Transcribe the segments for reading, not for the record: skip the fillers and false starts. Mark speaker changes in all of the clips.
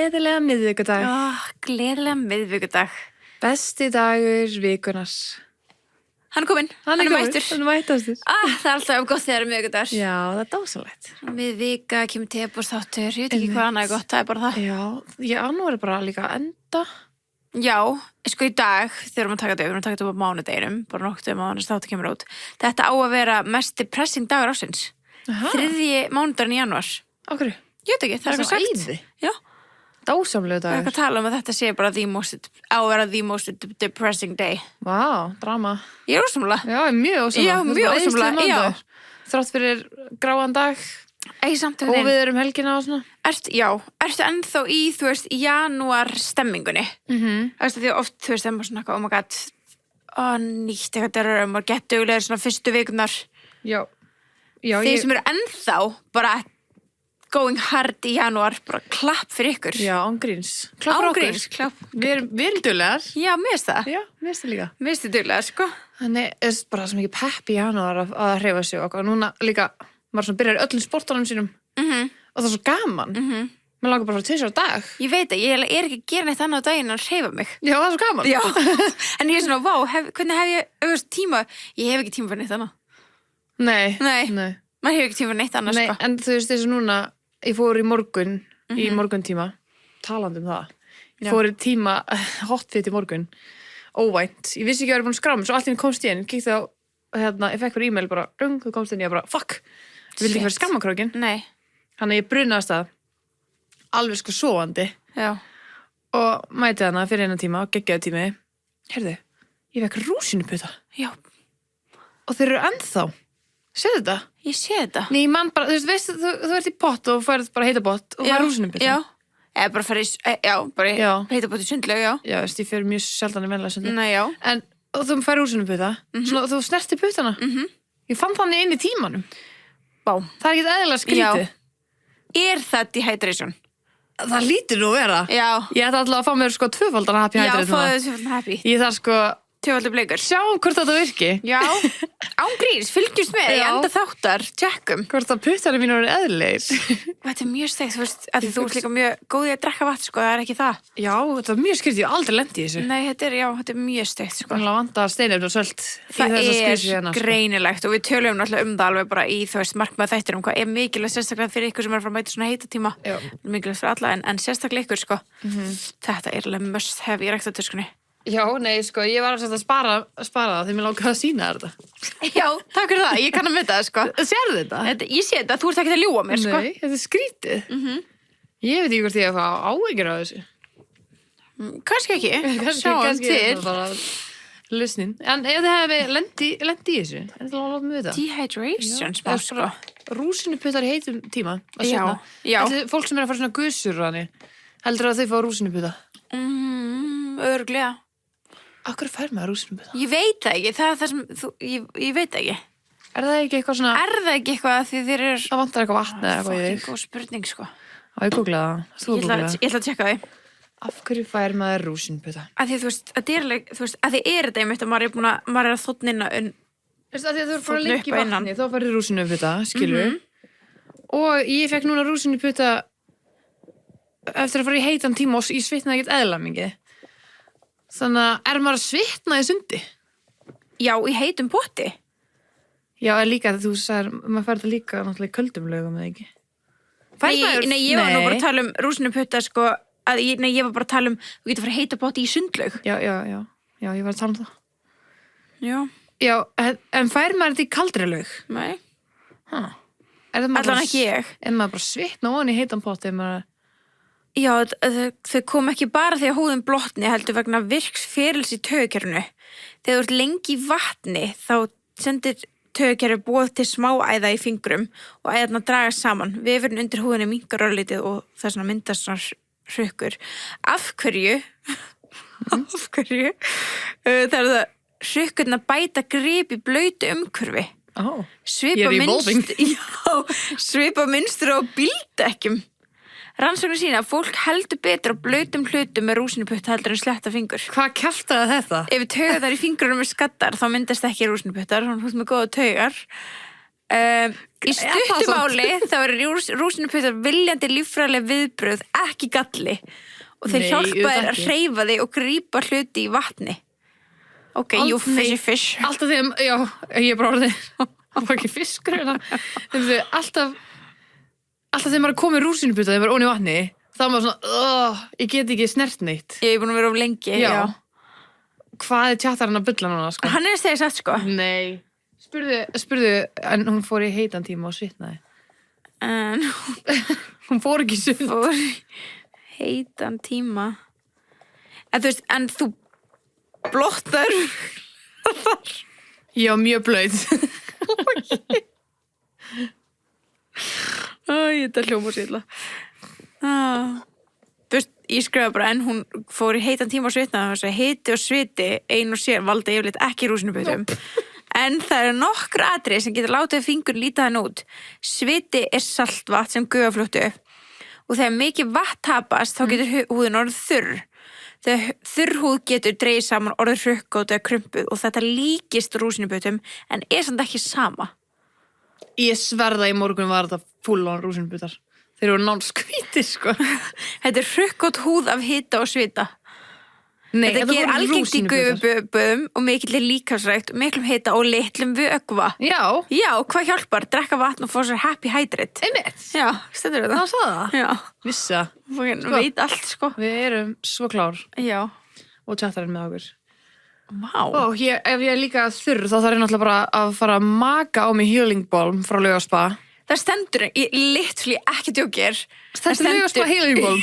Speaker 1: Gleðilega miðvikudag.
Speaker 2: Gleðilega miðvikudag.
Speaker 1: Besti dagur vikunar.
Speaker 2: Hann er kominn, hann er mættur.
Speaker 1: Hann er mættastur.
Speaker 2: Það er alltaf gott þegar það er miðvikudagur.
Speaker 1: Já, það er dásalegt.
Speaker 2: Miðvika, kemur tebúrstáttur, ég veit ekki hvað annað er gott, það er bara það.
Speaker 1: Já, janúar er bara líka enda.
Speaker 2: Já, sko í dag, þegar við erum að taka þetta upp á mánudeginum, bara nokkuð mánuðins þáttu kemur út. Þetta á að vera mest depressing dagur ársins. 3. mánudagurinn í janúar.
Speaker 1: Á hverju?
Speaker 2: Ég veit ekki, það er eitthvað sagt.
Speaker 1: Æði.
Speaker 2: Já.
Speaker 1: Dásamlega
Speaker 2: Það er
Speaker 1: dagur.
Speaker 2: eitthvað að tala að þetta sé bara á að vera the most depressing day.
Speaker 1: Vá, drama.
Speaker 2: Ég er ósamlega.
Speaker 1: Já, mjög ósamlega.
Speaker 2: Já, mjög ósamlega, já.
Speaker 1: Þrátt fyrir gráan dag
Speaker 2: Ekki samt
Speaker 1: og við erum helgina og svona.
Speaker 2: Ertu ennþá í, þú veist, janúar stemmingunni? Því að oft, þú veist, þegar maður svona, oh my god, nýtt eitthvað derur, maður gett duglegur svona fyrstu vikunar.
Speaker 1: Já,
Speaker 2: Þeir sem eru ennþá bara going hard í janúar, bara klapp fyrir ykkur.
Speaker 1: Já, ángríns. Klapp fyrir okkur.
Speaker 2: Klapp.
Speaker 1: Við erum duglegar.
Speaker 2: Já, mér finnst það.
Speaker 1: Já, mér finnst það líka.
Speaker 2: Mér finnst það duglegar, sko.
Speaker 1: Þannig er bara svo mikið pepp í janúar að hreyfa sig og núna líka, maður svona byrjar í öllum sportunum sínum og það er svo gaman. Mér langar bara að fara 2 á dag.
Speaker 2: Ég veit að ég er ekki að gera neitt annað á daginn en að hreyfa mig.
Speaker 1: Já, það er svo gaman.
Speaker 2: Já, en ég er svona, hvernig hef ég, veist, tíma? Ég hef ekki tíma fyrir neitt annað.
Speaker 1: Nei.
Speaker 2: Maður hefur ekki tíma fyrir neitt annað,
Speaker 1: Nei,
Speaker 2: sko.
Speaker 1: en þú veist þessu núna, ég fór í morgun, í morguntíma, talandi um það. Ég fór í tíma hotfit í morgun, óvænt. Ég vissi ekki að ég var búin að skrá mig, svo allt í mig komst ég inn, kíkti á, ég fekk fyrir e-mail bara, þú komst inn, ég bara, fuck, ég vildi ekki vera skammakrókin.
Speaker 2: Nei.
Speaker 1: Þannig að ég brunaðist það, alveg sko sofandi.
Speaker 2: Já.
Speaker 1: Og mæti hana fyrir 1 tíma, geggjaði tími. Heyrðu, ég fekk rúsinuputa.
Speaker 2: Já.
Speaker 1: Og þeir eru ennþá. Séðu þetta?
Speaker 2: Ég sé þetta.
Speaker 1: Nei, mann bara, þú veist, þú ert í pott og færð bara heita pott og færð rúsinuputa.
Speaker 2: Já. Eða bara farið, heita bótt í sundlaug, já.
Speaker 1: Já, veist, ég fer mjög sjaldan í venlega sundlaug.
Speaker 2: Nei, já.
Speaker 1: En og þú færð rúsinuputa, svona þú snerti putana. Ég fann þannig inn í tímanum.
Speaker 2: Vá.
Speaker 1: Það er ekki eðlilega skrítið.
Speaker 2: Er það dehydration?
Speaker 1: Það lítur nú að vera.
Speaker 2: Já.
Speaker 1: Ég ætla alltaf að fá mér sko 2-faldan happy hydrate.
Speaker 2: Já, fáðu þessu happy.
Speaker 1: Ég þarf sko
Speaker 2: 2-faldur bleikur.
Speaker 1: Sjáum hvort þetta virki.
Speaker 2: Já. Ángríns, fylgjumst með í enda þáttar, tjekkum.
Speaker 1: Hvort að puttari mínu eru eðlilegir.
Speaker 2: Þetta er mjög steikt, þú veist, að þú ert líka mjög góð í að drekka vatn, sko, það er ekki það.
Speaker 1: Já, þetta er mjög skrítið, ég hef aldrei lent í þessu.
Speaker 2: Nei, þetta er mjög steikt, sko.
Speaker 1: Þannig að vanda steinefni og sölt í
Speaker 2: Það
Speaker 1: þessa
Speaker 2: er
Speaker 1: skrísu hérna. Sko.
Speaker 2: greinilegt og við tölum náttúrulega það alveg bara í, þú veist, markmið þættir hvað er mikilvægt sérstaklega fyrir ykkur sem er að fara að mæta svona heita tíma.
Speaker 1: Já.
Speaker 2: Mikilvægt fyrir alla, en sérstaklega ykkur, sko. Þetta er alveg must have í ræktatöskunni.
Speaker 1: Já, nei, sko, ég var að spara það þegar mér langaði að sýna þetta.
Speaker 2: Já, takk fyrir það, ég kann að mynda það, sko.
Speaker 1: Sérðu þetta?
Speaker 2: Ég sé þetta, þú ert ekki að ljúga mér, sko.
Speaker 1: Nei, þetta er skrítið. Ég veit ekki hvort ég að fá áhyggjur af þessu.
Speaker 2: Kannski ekki, sjáum
Speaker 1: Kannski er
Speaker 2: til.
Speaker 1: það bara lausnin. En ef þið hefði lent í þessu, en það láta mig vita.
Speaker 2: Dehydration, smá, sko.
Speaker 1: Rúsinuputtar í heitum tíma.
Speaker 2: Já.
Speaker 1: Fólk sem er að fara svona gusur heldur að þau fá rúsinuputta.
Speaker 2: Örugglega.
Speaker 1: Akkur fær maður rúsinuputa?
Speaker 2: Ég veit það ekki, það er það sem ég veit það ekki.
Speaker 1: Er það ekki eitthvað svona...
Speaker 2: Er það ekki eitthvað að því þeir eru...
Speaker 1: Það vantar eitthvað vatn eða eitthvað í þig?
Speaker 2: Góð spurning, sko.
Speaker 1: Á, ég googlaði það. Þú googlaði það.
Speaker 2: Ég ætla að tjekka því.
Speaker 1: Af hverju fær maður rúsinuputa?
Speaker 2: Að því, þú veist, að því er þetta einmitt að maður er að þóttnina
Speaker 1: Þú veist, að því að þú eru bara lengi í vatni, þá færði rúsinuputa, skilur Og ég fekk núna rúsinuputa eftir að fara í heitan tíma og ég svitnaði ekkert eðlilega mikið. Þannig að er maður að svitna í sundi?
Speaker 2: Já, í heitum potti.
Speaker 1: Já, en líka þegar þú sagðir, maður fær þetta líka náttúrulega í köldum lögum, eða ekki?
Speaker 2: Nei, ég var nú bara að tala um rúsinuputta, sko, ég var bara að tala um, þú getur að fara að heita potti í sundlaug.
Speaker 1: Já, ég var að tala um það.
Speaker 2: Já.
Speaker 1: Já, en fær maður þetta í kaldri lög?
Speaker 2: Nei.
Speaker 1: Allan
Speaker 2: ekki ég.
Speaker 1: En maður bara svitna ofan í heitan potti, maður...
Speaker 2: Já, þau kom ekki bara því að húðin blotni heldur vegna virksferils í taugakerfinu. Þegar þú ert lengi í vatni þá sendir taugakerfi boð til smáæða í fingrum og æðarnar dragast saman. Vefurinn undir húðinni minnkar örlítið og það svona myndast svona hrukkur. Af hverju? Það er það hrukkurna bæta grip í blautu umhverfi. Svipa mynstur á bíldekkjum. Rannsóknir sýna að fólk heldur betur á blautum hlutum með rúsinuputta heldur en sletta fingur.
Speaker 1: Hvað kjaftaði þetta?
Speaker 2: Ef taugar í fingrunum er skattar, þá myndast ekki rúsinuputtar, hún hútt með góða taugar. Í stuttu máli þá eru rúsinuputtar viljandi líffræðileg viðbrögð, ekki galli og þeir hjálpa þér að hreyfa þig og grípa hluti í vatni. Ok, you fishy fish.
Speaker 1: Alltaf þegar, já, ég er bara orðið það var ekki fiskur alltaf þegar maður er komið rúsinuputa þegar maður er ón í vatni þá er maður svona, ég get ekki snert neitt.
Speaker 2: Ég er búin að vera of lengi. Já.
Speaker 1: Hvað er tjattarinn að bulla núna, sko?
Speaker 2: Hann er að segja satt, sko.
Speaker 1: Nei. Spurðu, en hún fór í heitan tíma og svitnaði.
Speaker 2: En
Speaker 1: hún fór ekki sund.
Speaker 2: Fór í heitan tíma. En þú veist, en þú blottar
Speaker 1: Já, mjög blöð.
Speaker 2: Þetta hljóma sér illa. Þú veist, ég skrifa bara en hún fór í heitan tíma og svitnaði þess að hiti og sviti ein og sér valda yfirleitt ekki rúsinuputum. En það eru nokkur atriði sem getur látið fingur líta hann út. Sviti er saltvatn sem gufa fljótt upp og þegar mikið vatn tapast þá getur húðin orðið þurr. Þegar þurr húð getur dreigið saman orðið hrukkótt eða krumpuð og þetta líkist rúsinuputum en er samt ekki sama.
Speaker 1: Ég sverða í morgun var þetta full on rúsinuputar. Þeir eru nánskvítir, sko.
Speaker 2: Þetta er hrukkótt húð af hita og svita.
Speaker 1: Nei,
Speaker 2: þetta ger algengt í gufuböðum og mikill líkamsrækt, miklum hita og litlum vökva.
Speaker 1: Já.
Speaker 2: Já, hvað hjálpar? Drekka vatn og fá sér happy hydrate.
Speaker 1: Einmitt.
Speaker 2: Já, stendur þetta.
Speaker 1: Það sagði það.
Speaker 2: Já.
Speaker 1: Vissa.
Speaker 2: Veit allt, sko.
Speaker 1: Við erum svo klár.
Speaker 2: Já.
Speaker 1: Og tjattarinn með okkur.
Speaker 2: Vá.
Speaker 1: Og ef ég er líka þurr þá þarf ég náttúrulega bara að fara að maka á mig healing balm frá Laugaspa.
Speaker 2: Það stendur, ég literally ekki djókir.
Speaker 1: Þetta er Laugaspa healing balm.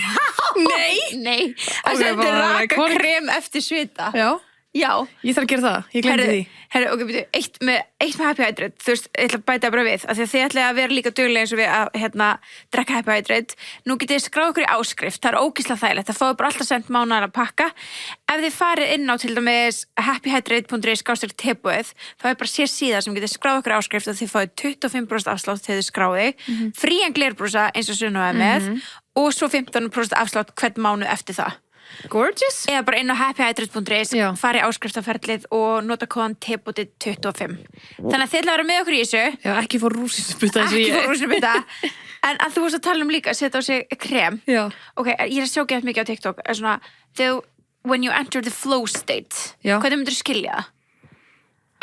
Speaker 2: Nei. Það stendur raka krem eftir svita.
Speaker 1: Já.
Speaker 2: Já.
Speaker 1: Ég þarf að gera það, ég glemdi því.
Speaker 2: Herru, ok, byrju, eitt með happy hydrate, þú veist, ég ætla að bæta bara við, af því að þið ætlaði að vera líka duglega eins og við að, drekka happy hydrate. Nú getið þið skráð okkur í áskrift, það er ógeðslega þægilegt, það fáið bara alltaf sent mánaðar að pakka. Ef þið farið inn á til dæmis happyhydrate.is/teboð, þá er bara sér síða sem getið skráð okkur í áskrift og þið fáið 25% afslátt þegar þið skráði, frían glerbrúsa eins og Sunna með og svo 15% afslátt hvern mánuð eftir það.
Speaker 1: Gorgeous.
Speaker 2: Eða bara inn á happyhydrate.is, fari áskriftaferlið og nota kóðan TEBOTI25. Þannig að þið ætla að vera með okkur í þessu.
Speaker 1: Já, ekki fór rúsinuputa eins og ég.
Speaker 2: Ekki fór rúsinuputa. En að þú varst að tala líka að setja á sig krem.
Speaker 1: Já.
Speaker 2: Ok, ég er að sjá gett mikið á TikTok. Svona, when you enter the flow state.
Speaker 1: Já.
Speaker 2: Hvernig myndir þú skilja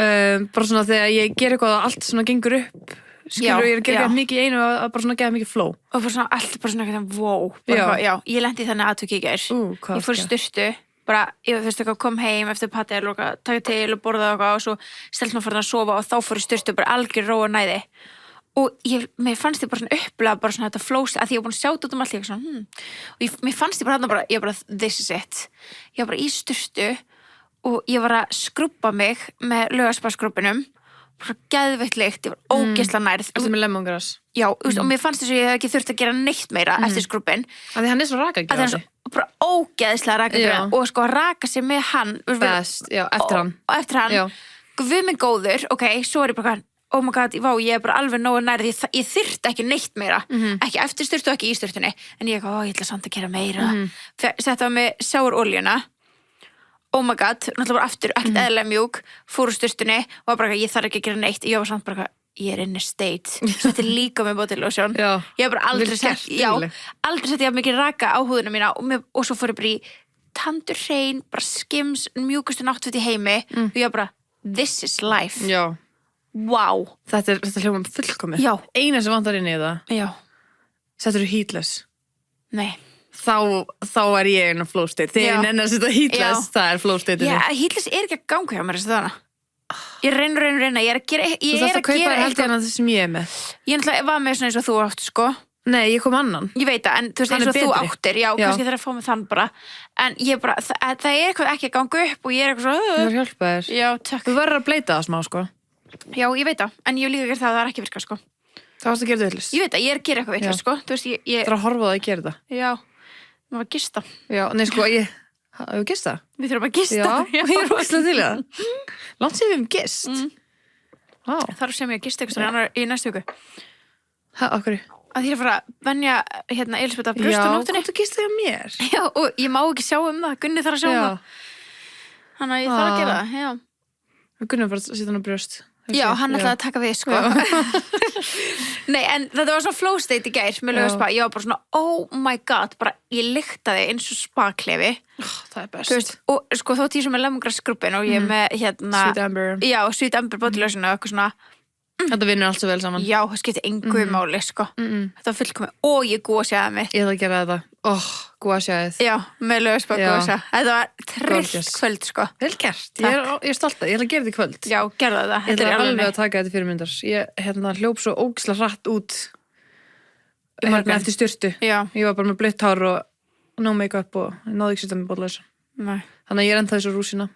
Speaker 2: það?
Speaker 1: Bara svona þegar ég ger eitthvað að allt svona gengur upp. Skilur, ég er að gera mikið í einu að bara svona geða mikið flow. Og
Speaker 2: bara svona, allt bara svona eitthvað, wow. Já, ég lendi þannig aðtöki í gær. Ég fór í sturtu, bara, ég veist eitthvað, kom heim eftir patið og taka til og borða eitthvað og svo stelst maður fyrir að sofa og þá fór í sturtu bara algjör ró og næði. Og mér fannst ég bara svona upplega bara svona þetta flows, að því ég var búin að sjá þetta allt, ég svona, og mér fannst ég bara þarna bara, ég bara, this is it. Ég var bara í sturtu og ég var að skrubba mig með Laugaspa-skrubbinum bara geðveikt lykt, ég var ógeðslega nærð.
Speaker 1: Þetta með lemongrass.
Speaker 2: Já, og mér fannst þess að ég hef ekki þurft að gera neitt meira eftir skrubbin.
Speaker 1: Af því hann er svo rakagjörði.
Speaker 2: Að hann er bara ógeðslega rakagjörði og sko að raka sig með hann.
Speaker 1: Best, já, eftir hann.
Speaker 2: Og eftir hann, guð minn góður, ok, svo er ég bara, oh my god, vá, ég er bara alveg nógu nærð, ég þyrfti ekki neitt meira, ekki eftir sturtu og ekki í sturtunni, en ég ætla samt að gera meira. Þetta var með sjáurolíuna. Oh my god, náttúrulega bara aftur, ekkert eðlilega mjúk, fór úr sturtunni og var bara, ég þarf ekki að gera neitt, ég var samt bara, ég er in a state, setti líka með body lotion, ég hef bara aldrei sett, aldrei sett ég mikið raka á húðina mína og svo fór ég bara í tandur hrein, bara Skims, mjúkustu náttföt í heimi og ég bara, this is life.
Speaker 1: Já.
Speaker 2: Wow.
Speaker 1: Þetta hljóma fullkomið.
Speaker 2: Já.
Speaker 1: Eina sem vantar inn í það.
Speaker 2: Já.
Speaker 1: Settur þú heatless?
Speaker 2: Nei.
Speaker 1: Þá er ég inn á flow state. Þegar ég nenni að setja heatless, það er flow state.
Speaker 2: Já, heatless er ekki að ganga hjá mér þess að þarna. Ég reyna, ég er að gera
Speaker 1: Þú þarfst að kaupa þér heldur en það sem ég er með.
Speaker 2: Ég var með svona eins og þú átt, sko.
Speaker 1: Nei, ég kom annan.
Speaker 2: Ég veit það, en þú veist eins og þú áttir, já, kannski þarf að fá mig þann bara. En ég bara, það er eitthvað ekki að ganga upp og ég er eitthvað svo...
Speaker 1: Ég var að hjálpa þér.
Speaker 2: Já, takk.
Speaker 1: Þú verður að bleita það smá, sko.
Speaker 2: Já, ég veit það, en ég hef líka gert það að það er ekki virka, sko.
Speaker 1: Það varst að gera þetta vitlaust.
Speaker 2: Ég veit það, ég er að gera eitthvað vitlaust, sko. Þú veist, ég...
Speaker 1: Það er að horfa á það að gera þetta.
Speaker 2: Já, við varum að gista.
Speaker 1: Já, nei, sko, hefur gista?
Speaker 2: Við þurfum að gista.
Speaker 1: Já, ég er rosalega til í það. Langt sér við gist. Vá.
Speaker 2: Þarf sem ég að gista eitthvað í næstu viku.
Speaker 1: Okkur?
Speaker 2: Að því að fara að venja Elísabet að brjósta nóttinni.
Speaker 1: Já, komdu að gista hjá mér.
Speaker 2: Já, og ég má ekki sjá það. Gunni þarf að sjá það. Þannig að ég þarf að gera það, já.
Speaker 1: Gunni bara að setja hann á brjóst.
Speaker 2: Já, hann ætlaði að taka við, sko. Nei, en þetta var svona flow state í gær með lögum spa. Ég var bara svona, oh my god, bara ég lyktaði eins og spaklefi.
Speaker 1: Það er best.
Speaker 2: Þú veist, og sko þótt ég sem er lemongrass-skrubbin og ég með hérna...
Speaker 1: Sweet Amber.
Speaker 2: Já, Sweet Amber bodylotion og eitthvað svona.
Speaker 1: Þetta vinnur allt svo vel saman.
Speaker 2: Já, það skipti engu máli, sko. Þetta var fullkomið. Og ég gósjaði mig.
Speaker 1: Ég ætla að gera þetta. Gósjaðið.
Speaker 2: Já, með lögum gósa. Þetta var trillt
Speaker 1: Gorgeous.
Speaker 2: kvöld, sko.
Speaker 1: Vel gert. Ég er stolt að, ég ætla að gera þetta í kvöld.
Speaker 2: Já, gerðu það.
Speaker 1: Ég ætla alveg að taka þetta fyrir myndar. Ég hljóp svo ógislega hratt út eftir styrtu.
Speaker 2: Já.
Speaker 1: Ég var bara með blött hár og no make-up og ég náði ekki setja með bollausa.
Speaker 2: Nei.
Speaker 1: Þannig að ég er ennþá þessu rúsina.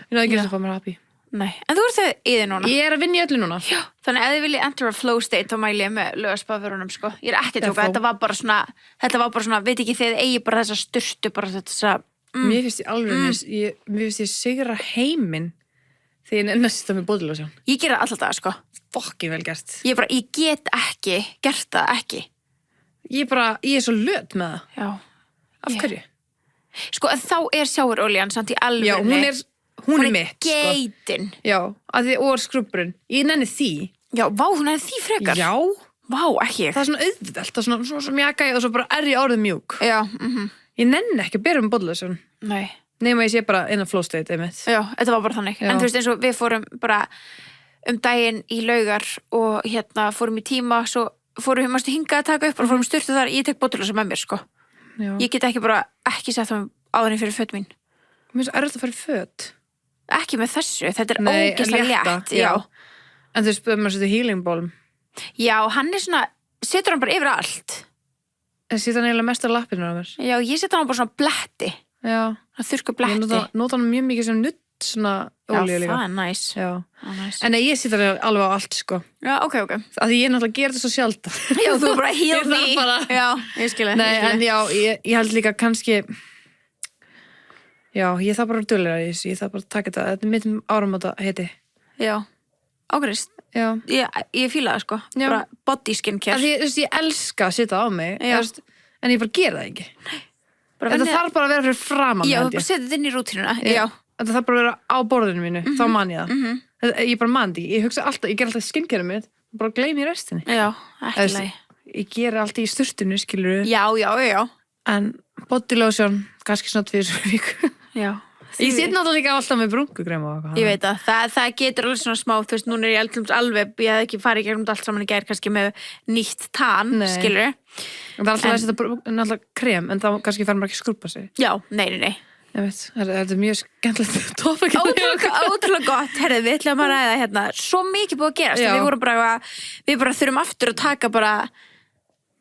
Speaker 1: Ég náði ekki að fá mér happy.
Speaker 2: Nei. En þú ert þau í þið núna?
Speaker 1: Ég er að vinna í öllu núna.
Speaker 2: Já. Þannig ef þið viljið enter a flow state þá mæli ég með lögaspaðförunum, sko. Ég er ekki að tjóka. Þetta var bara svona, veit ekki þið eigi bara þessa styrtu, bara þessa...
Speaker 1: Mér finnst ég alveg, mér finnst ég sigra heiminn þegar ég nenni að setja með bollausa.
Speaker 2: Ég gera alltaf það, sko.
Speaker 1: Fokkin vel gert.
Speaker 2: Ég get ekki, gert það ekki.
Speaker 1: Ég er svo löt með það.
Speaker 2: Já.
Speaker 1: Af hverju?
Speaker 2: Sko, en þá er sjáurolían samt í alvörni.
Speaker 1: Já, hún er mitt, sko.
Speaker 2: Geitin.
Speaker 1: Já, og skrubburinn. Ég nenni því.
Speaker 2: Já, vá, hún er því frekar.
Speaker 1: Já.
Speaker 2: Vá, ekki ég.
Speaker 1: Það er svona auðvelt, það er svona mjaka og svo bara er ég orðið mjúk.
Speaker 2: Já,
Speaker 1: Ég nenni ekki að bera með bollausun.
Speaker 2: Nei.
Speaker 1: Nema ég sé bara inn á flow state, einmitt.
Speaker 2: Já, þetta var bara þannig.
Speaker 1: Já.
Speaker 2: En þú veist eins og við fórum bara daginn í Laugar og hérna fórum í tíma, svo fórum við mástu hingað að taka upp og fórum styrtu þar, ég tek bollausa með mér, sko.
Speaker 1: Já.
Speaker 2: Ég get ekki bara, ekki sett það áðurinn fyrir föt mín.
Speaker 1: Mér finnst erfitt að fara í föt.
Speaker 2: Ekki með þessu, þetta er
Speaker 1: Nei,
Speaker 2: ógeðslega
Speaker 1: létta,
Speaker 2: létt. Já.
Speaker 1: En þú spöðum maður að setja healing balm.
Speaker 2: Já, hann er svona, setur hann bara yfir allt.
Speaker 1: En setja hann eiginlega mest á lappinu á mér.
Speaker 2: Já, ég setja hann bara svona bletti.
Speaker 1: Já.
Speaker 2: Það þurrku
Speaker 1: Ég
Speaker 2: bletti.
Speaker 1: nota hann mjög mikið sem nutt svona olíu líka.
Speaker 2: Já, það er næs.
Speaker 1: Já.
Speaker 2: Nice.
Speaker 1: En ég setja hann alveg á allt, sko.
Speaker 2: Já, ok.
Speaker 1: Af því ég náttúrulega gera þetta svo sjaldan.
Speaker 2: Já, þú er bara heal
Speaker 1: Ég
Speaker 2: me.
Speaker 1: þarf bara-
Speaker 2: Já, ég skil það.
Speaker 1: Nei, en já, ég held líka kannski... Já, ég þarf bara að dulera í þessu. Ég þarf bara að taka þetta. Þetta er mitt áramóta heiti.
Speaker 2: Já, ágrist.
Speaker 1: Já.
Speaker 2: Ég fíla það, sko.
Speaker 1: Já.
Speaker 2: Bara body skincare.
Speaker 1: Af því, þú veist, ég elska að setja á mig.
Speaker 2: Já.
Speaker 1: Þú veist, en ég bara gera það ekki.
Speaker 2: Bara
Speaker 1: Þetta
Speaker 2: venja-
Speaker 1: þarf bara að vera fyrir framan.
Speaker 2: Já,
Speaker 1: held
Speaker 2: bara
Speaker 1: ég.
Speaker 2: setja þetta inn í rútínuna. Já.
Speaker 1: Þetta þarf bara að vera á borðinu mínu. Þá man ég það. Ég bara man því. Ég hugsa alltaf, ég ger alltaf skincare mitt. Bara gleymi í restinni.
Speaker 2: Já, ekki leið.
Speaker 1: Ég gera alltaf í sturtinu, skilur við.
Speaker 2: Já.
Speaker 1: En body lotion, kannski svona 2 viku.
Speaker 2: Já.
Speaker 1: Ég sit náttúrulega líka alltaf með brúnkukrem og eitthvað.
Speaker 2: Ég veit að það getur alveg svona smá, þú veist, núna er ég alveg, ég hef ekki farið í gegnum allt saman í gær kannski með nýtt tan,
Speaker 1: Nei.
Speaker 2: skilur.
Speaker 1: Það er alltaf að setja náttúrulega krem, en þá kannski fær maður ekki að skrúpa sig.
Speaker 2: Já, nei.
Speaker 1: Ég veit, þetta er mjög skemmtilegt tópa.
Speaker 2: Ótrúlega gott, herrið, við ætlum að ræða hérna, svo mikið búið að gerast,
Speaker 1: Já.
Speaker 2: við bara þurfum aftur að taka bara,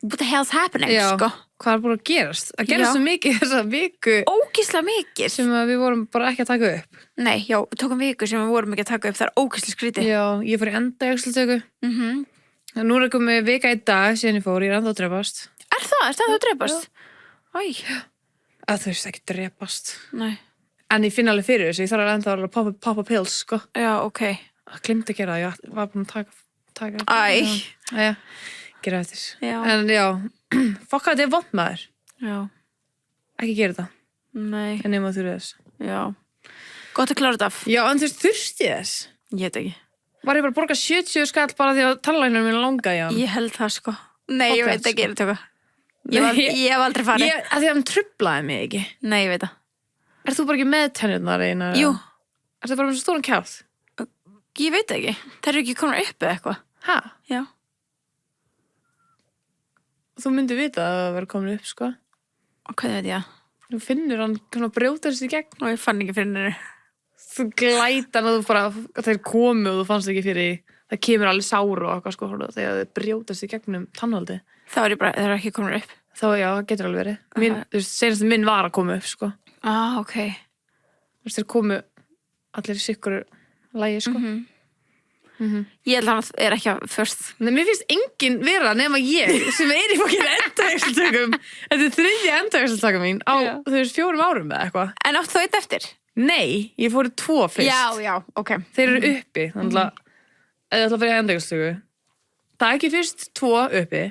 Speaker 2: what the hell's happening,
Speaker 1: Já,
Speaker 2: sko.
Speaker 1: hvað er búin að gerast? Það gerast
Speaker 2: Já.
Speaker 1: svo mikið þessa viku
Speaker 2: Ógeðslega mikið.
Speaker 1: sem að við vorum bara ekki að taka upp.
Speaker 2: Nei, já, við tókum viku sem við vorum ekki að taka upp, það er ógeðslega skrítið.
Speaker 1: Já, ég fór í endajöxlutöku. Nú er komið vika í dag síðan ég fór, ég er ennþá að drepast.
Speaker 2: Er það að drepast? Æ,
Speaker 1: Að þú veist ekki drepast.
Speaker 2: nei,
Speaker 1: En ég finn alveg fyrir þessu, ég þarf ennþá að poppa pills, sko.
Speaker 2: já, ok.
Speaker 1: Ég glemdi að gera það, ég var búin að taka
Speaker 2: Æ.
Speaker 1: Já, gera eftir.
Speaker 2: Já.
Speaker 1: En já, fokka þetta er vond maður.
Speaker 2: Já,
Speaker 1: Ekki gera þetta,
Speaker 2: nei,
Speaker 1: en nema þú þess.
Speaker 2: já. Gott að klára þetta af.
Speaker 1: Já, en þú veist, þurfti þess.
Speaker 2: Ég veit ekki.
Speaker 1: Var ég bara að borga 70 skall bara því að tannlæknirinn minn langaði á hann?
Speaker 2: Ég held það, sko. Nei, ég
Speaker 1: Fokka,
Speaker 2: veit ekki,
Speaker 1: sko.
Speaker 2: ég er að tökka. Ég hef aldrei farið.
Speaker 1: Að því að hann trublaði mig ekki.
Speaker 2: Nei, ég veit það.
Speaker 1: Er þú bara ekki með tennurnar eina?
Speaker 2: Jú,
Speaker 1: Er það bara með svo stóran kjátt?
Speaker 2: ég veit ekki. Það eru ekki konar upp eða eitthvað.
Speaker 1: Hæ?
Speaker 2: Já.
Speaker 1: Þú myndir vita að það verður komin upp, sko.
Speaker 2: Og hvað veit ég?
Speaker 1: Þú finnur hann svona brjótast í gegn.
Speaker 2: Og ég fann ekki fyrir henni.
Speaker 1: Þú glæta hann að þú bara, að þeir komu og þú fannst ekki fyrir því. Það kemur alveg sáru og eitthvað, sko, þegar þau brjótast í gegnum tannhaldi.
Speaker 2: Það var ég bara, það eru ekki konar upp.
Speaker 1: Þá, já, það getur alveg verið. Þú veist, senast minn var að koma upp, sko.
Speaker 2: Ah, ok.
Speaker 1: Þú veist, þeir komu allir í sikkur lægi, sko.
Speaker 2: Ég held að hann er ekki að först.
Speaker 1: Nei, mér finnst enginn vera nema ég sem er í fokkinu endajöxlutökum. Þetta er 3. endajöxlutaka mín á,
Speaker 2: Já.
Speaker 1: þú veist, 4 árum eða eitthvað.
Speaker 2: En átt þú eitt eftir?
Speaker 1: Nei, ég fór í 2 fyrst.
Speaker 2: Já, ok.
Speaker 1: Þeir eru uppi, þannig að ef ég ætla að fara í endajöxlutöku. Það er ekki fyrst 2 uppi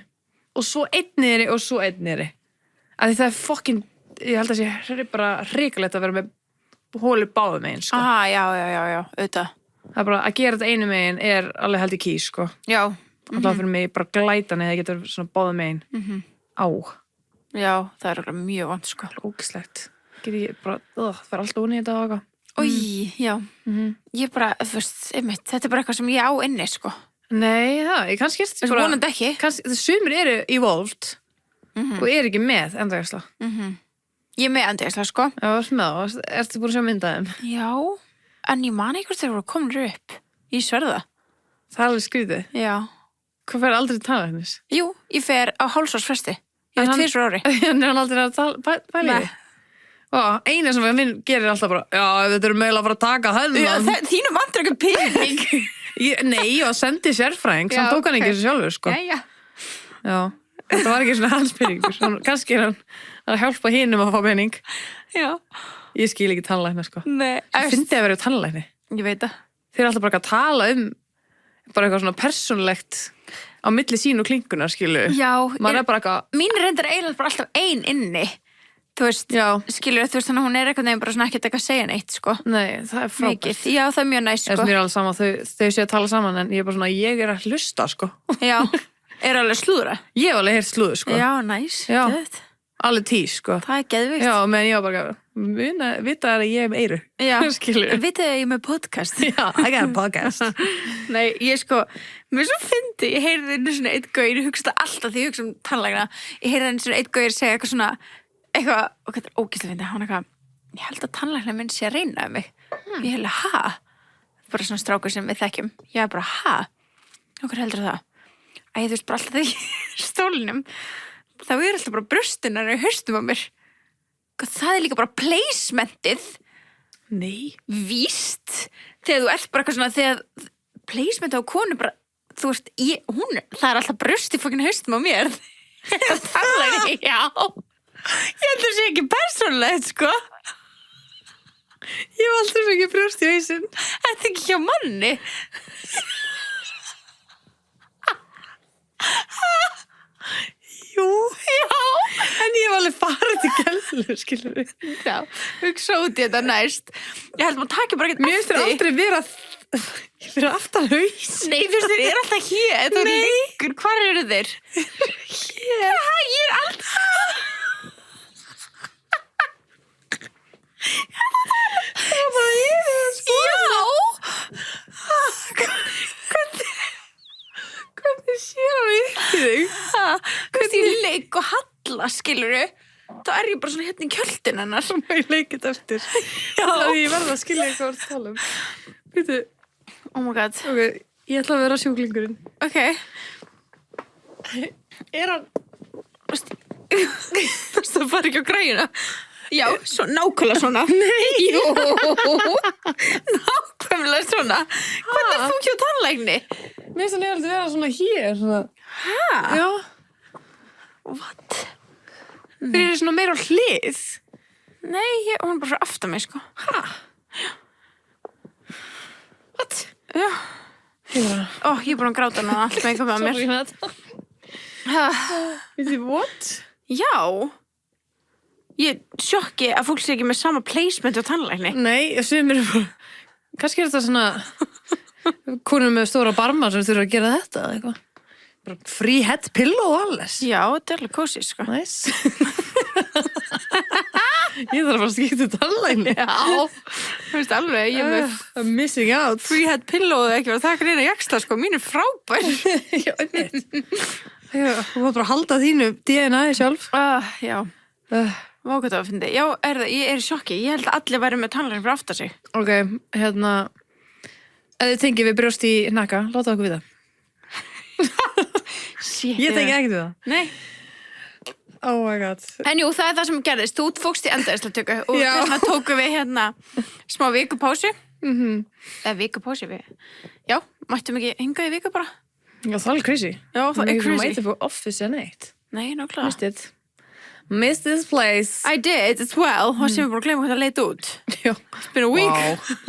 Speaker 1: og svo 1 niðri og svo 1 niðri. Af því það er fokkin, ég held að sé bara hrikalegt að vera með hólu báðum megin, sko.
Speaker 2: Aha, já, auðvitað.
Speaker 1: Það er bara að gera þetta einu megin er alveg held í kýs, sko.
Speaker 2: Já.
Speaker 1: Alltaf fyrir mig bara glæta neða getur svona báða megin. Á.
Speaker 2: Já, það er alveg mjög vant, sko.
Speaker 1: Ógislegt. Get ég bara, það fer alltaf onni í þetta og eitthvað.
Speaker 2: Í, já. Ég bara, þú veist, einmitt, þetta er bara eitthvað sem ég á inni, sko.
Speaker 1: Nei, ég kannski
Speaker 2: Þessi vonandi ekki.
Speaker 1: Kannski, sumir eru evolved og eru ekki með endagæsla.
Speaker 2: Ég er með endagæsla, sko.
Speaker 1: Já, með, ertu búin að sjá myndaðum?
Speaker 2: Já, en ég man eitthvað þegar voru komin upp. Ég sverða.
Speaker 1: Það er alveg skrítið.
Speaker 2: Já.
Speaker 1: Hvað fer aldrei til tannlæknis?
Speaker 2: Jú, ég fer á hálfsársfresti. Ég er 2 ári.
Speaker 1: En hann aldrei að pæla í því? Eina sem minn gerir alltaf bara, já, þetta eru meðal að fara að taka hennan.
Speaker 2: Þínum vantur ekki pening.
Speaker 1: Nei, og sendi sérfræðing, samt tók hann ekki þessu sjálfur, sko. Já, þetta var ekki svona hans peningur. Kannski er hann að hjálpa hinum að fá pening.
Speaker 2: Já.
Speaker 1: Ég skil ekki tannlækna, sko.
Speaker 2: Nei.
Speaker 1: Ég fyndi að vera tannlækni.
Speaker 2: Ég veit það.
Speaker 1: Þeir eru alltaf bara að tala bara eitthvað svona persónulegt á milli sín og klingunar, skilu.
Speaker 2: Já.
Speaker 1: Maður er bara eitthvað.
Speaker 2: Mín reyndar eiginlega bara alltaf ein inni. Þú veist, skilur, þú veist, þannig að hún er eitthvað nefn bara svona ekkert eitthvað að segja neitt, sko.
Speaker 1: Nei, það er frábært.
Speaker 2: Mikið. Já, það er mjög næst, sko.
Speaker 1: Mér er alveg sama, þau séu að tala saman, en ég er bara svona, ég er að hlusta, sko.
Speaker 2: Já, er alveg slúðra.
Speaker 1: Ég hef alveg heyrt slúður, sko.
Speaker 2: Já, næst.
Speaker 1: Já,
Speaker 2: Geðveikt.
Speaker 1: alveg 10, sko.
Speaker 2: Það er geðvikt.
Speaker 1: Já, meðan ég var bara, vita að ég hef eyru.
Speaker 2: Já,
Speaker 1: skilur.
Speaker 2: vitið að ég er með podcast.
Speaker 1: Já, I got a podcast.
Speaker 2: Nei, ég sko, mér svo fyndi, ég heyrði einu svona eitt gaur, ég hugsa þetta alltaf því ég hugsa tannlækna, ég heyrði einu svona eitt gaur segja eitthvað svona, eitthvað, og þetta er ógeðslega fyndið, hann eitthvað, ég held að tannlækna minn sé að reyna mig. Ég held að, ha? Bara svona strákur sem við þekkjum. Ég er bara, ha? Okkur heldur það? Æ, þú veist, bara alltaf því stólinum, þá er alltaf bara brjóstunar í haustum á mér. Það er líka bara placementið.
Speaker 1: Nei.
Speaker 2: Víst. Þegar þú ert bara eitthvað svona, þegar placementið á konu bara, þú veist, það er alltaf brjóst í fokkin haustum á mér. Tannlækni, já. Ég heldur sé ekki persónulegt, sko.
Speaker 1: Ég hef aldrei fengið brjóst í hausinn.
Speaker 2: Þetta er ekki hjá manni.
Speaker 1: Jú. Já. En ég hef alveg farið til gælu, skilur við.
Speaker 2: Já, hugsa út í þetta næst. Ég held maður takja bara ekkert
Speaker 1: Mér finnst þér aldrei vera aftan haus.
Speaker 2: Nei, fyrst þér er alltaf hér. Þetta er lengur, hvar eru þeir? Hér. Já, ég er alltaf...
Speaker 1: Það var bara ég, sko.
Speaker 2: Já.
Speaker 1: Hvernig sér hann í þig?
Speaker 2: Hvernig ég leik og halla, skiluru, þá er ég bara svona hérna í kjöldin hennar.
Speaker 1: Ég leikit eftir. Já. Ég verða að skilja hvað þú ert að tala um. Býtu.
Speaker 2: Oh my god.
Speaker 1: Ok, ég ætla að vera sjúklingurinn.
Speaker 2: Ok.
Speaker 1: Er hann...
Speaker 2: Það fara ekki á græjuna. Já, svo nákvæmlega svona. Nei. Jú. Nákvæmlega svona. Hvernig er þú hjá tannlækni?
Speaker 1: Mér finnst hann að vera svona hér. Svona.
Speaker 2: Hæ?
Speaker 1: Já.
Speaker 2: What?
Speaker 1: Þeir eru svona meira á hlið.
Speaker 2: Nei, hún er bara svo aftan mig, sko.
Speaker 1: Hæ? What?
Speaker 2: Já.
Speaker 1: Hérna.
Speaker 2: Ég er búin að gráta núna, allt með eitthvað með mér.
Speaker 1: Sorry með þetta. Veit þið, what?
Speaker 2: Já. Ég sjokki að fólk sé ekki með sama placement á tannlækni.
Speaker 1: Nei, sumir eru bara... Kannski er þetta svona... Konur með stóra barma sem þurfa að gera þetta eða eitthvað. Bara free head pillow og alles.
Speaker 2: Já, þetta er alveg kósið, sko.
Speaker 1: Nice. Ég þarf að fara að skipta tannlækni.
Speaker 2: Já. Þú veist alveg, ég er með
Speaker 1: I'm missing out.
Speaker 2: free head pillow eða ekki og það er eina jaksla, sko. Mín er frábær.
Speaker 1: Já, einmitt. Þú var bara að halda þínu DNA-i sjálf.
Speaker 2: Já. Vákvæmt að finna. Já, ég er í sjokki. Ég held að allir væri með tannlækni fyrir aftar sig.
Speaker 1: Ok, hérna... Ef þið tengið við brjóst í hnakka, láta okkur við það.
Speaker 2: Shit.
Speaker 1: Ég tengi ekkert við það.
Speaker 2: Nei.
Speaker 1: Oh my god.
Speaker 2: En jú, það er það sem gerðist. Þú fókst í endaðislega og
Speaker 1: Já.
Speaker 2: þess vegna tókum við hérna smá vikupásu. Eða vikupásu við. Já, mættum ekki hinga í viku bara.
Speaker 1: Já, það er alveg crazy.
Speaker 2: Já, það er crazy.
Speaker 1: Mæti på office en eitt.
Speaker 2: Nei, nákvæmlega.
Speaker 1: Missed it. Missed this place.
Speaker 2: I did as well. Og sem við búin að gleyma hvað það leit út.
Speaker 1: Já.
Speaker 2: It's been a week.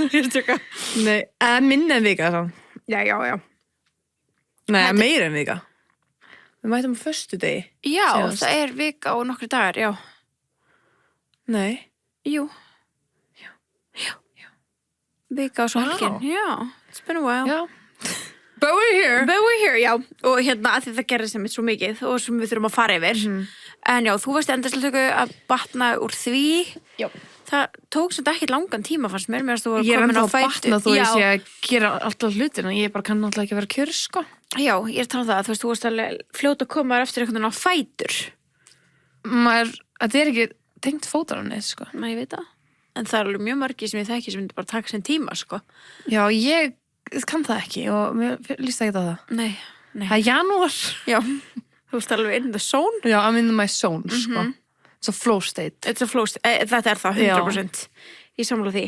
Speaker 1: Ég er tjóka. Nei, minna en vika þá.
Speaker 2: Já.
Speaker 1: Nei, meira en vika. Við mætum á föstudegi.
Speaker 2: Já,
Speaker 1: Síðast.
Speaker 2: það er vika og nokkri dagar, já.
Speaker 1: Nei.
Speaker 2: Jú. vika og svo
Speaker 1: Wow.
Speaker 2: helgin. Já, it's been a while.
Speaker 1: Já. But we're here.
Speaker 2: But we're here, já. Og hérna, að því það gerði sem mitt svo mikið og sem við þurfum að fara yfir. En já, þú varst endastöku að batna úr því.
Speaker 1: Já.
Speaker 2: Það tók svolítið ekkert langan tíma, fannst mér. Mér að þú var
Speaker 1: Ég er
Speaker 2: komin
Speaker 1: ennþá
Speaker 2: á
Speaker 1: að
Speaker 2: fætur.
Speaker 1: batna þó ég
Speaker 2: Já.
Speaker 1: sé að gera alltaf hlutina. Ég bara kann alltaf ekki að vera kjör, sko.
Speaker 2: Já, ég er að tala um það. Þú veist, þú varst alveg fljót að koma eftir einhvern veginn á fætur.
Speaker 1: Þetta er ekki tengt fótarannið, sko.
Speaker 2: Nei, ég veit það. En það er alveg mjög margir sem ég þekki sem myndi bara taka sem tíma, sko.
Speaker 1: Já, ég kann það ekki og mér líst ekki á það.
Speaker 2: Nei.
Speaker 1: Það er janúar.
Speaker 2: Já, þú veist alveg in the zone.
Speaker 1: Já, I'm in my zone, sko. It's a flow state.
Speaker 2: It's a flow state. Þetta er það, 100%. Ég samla því.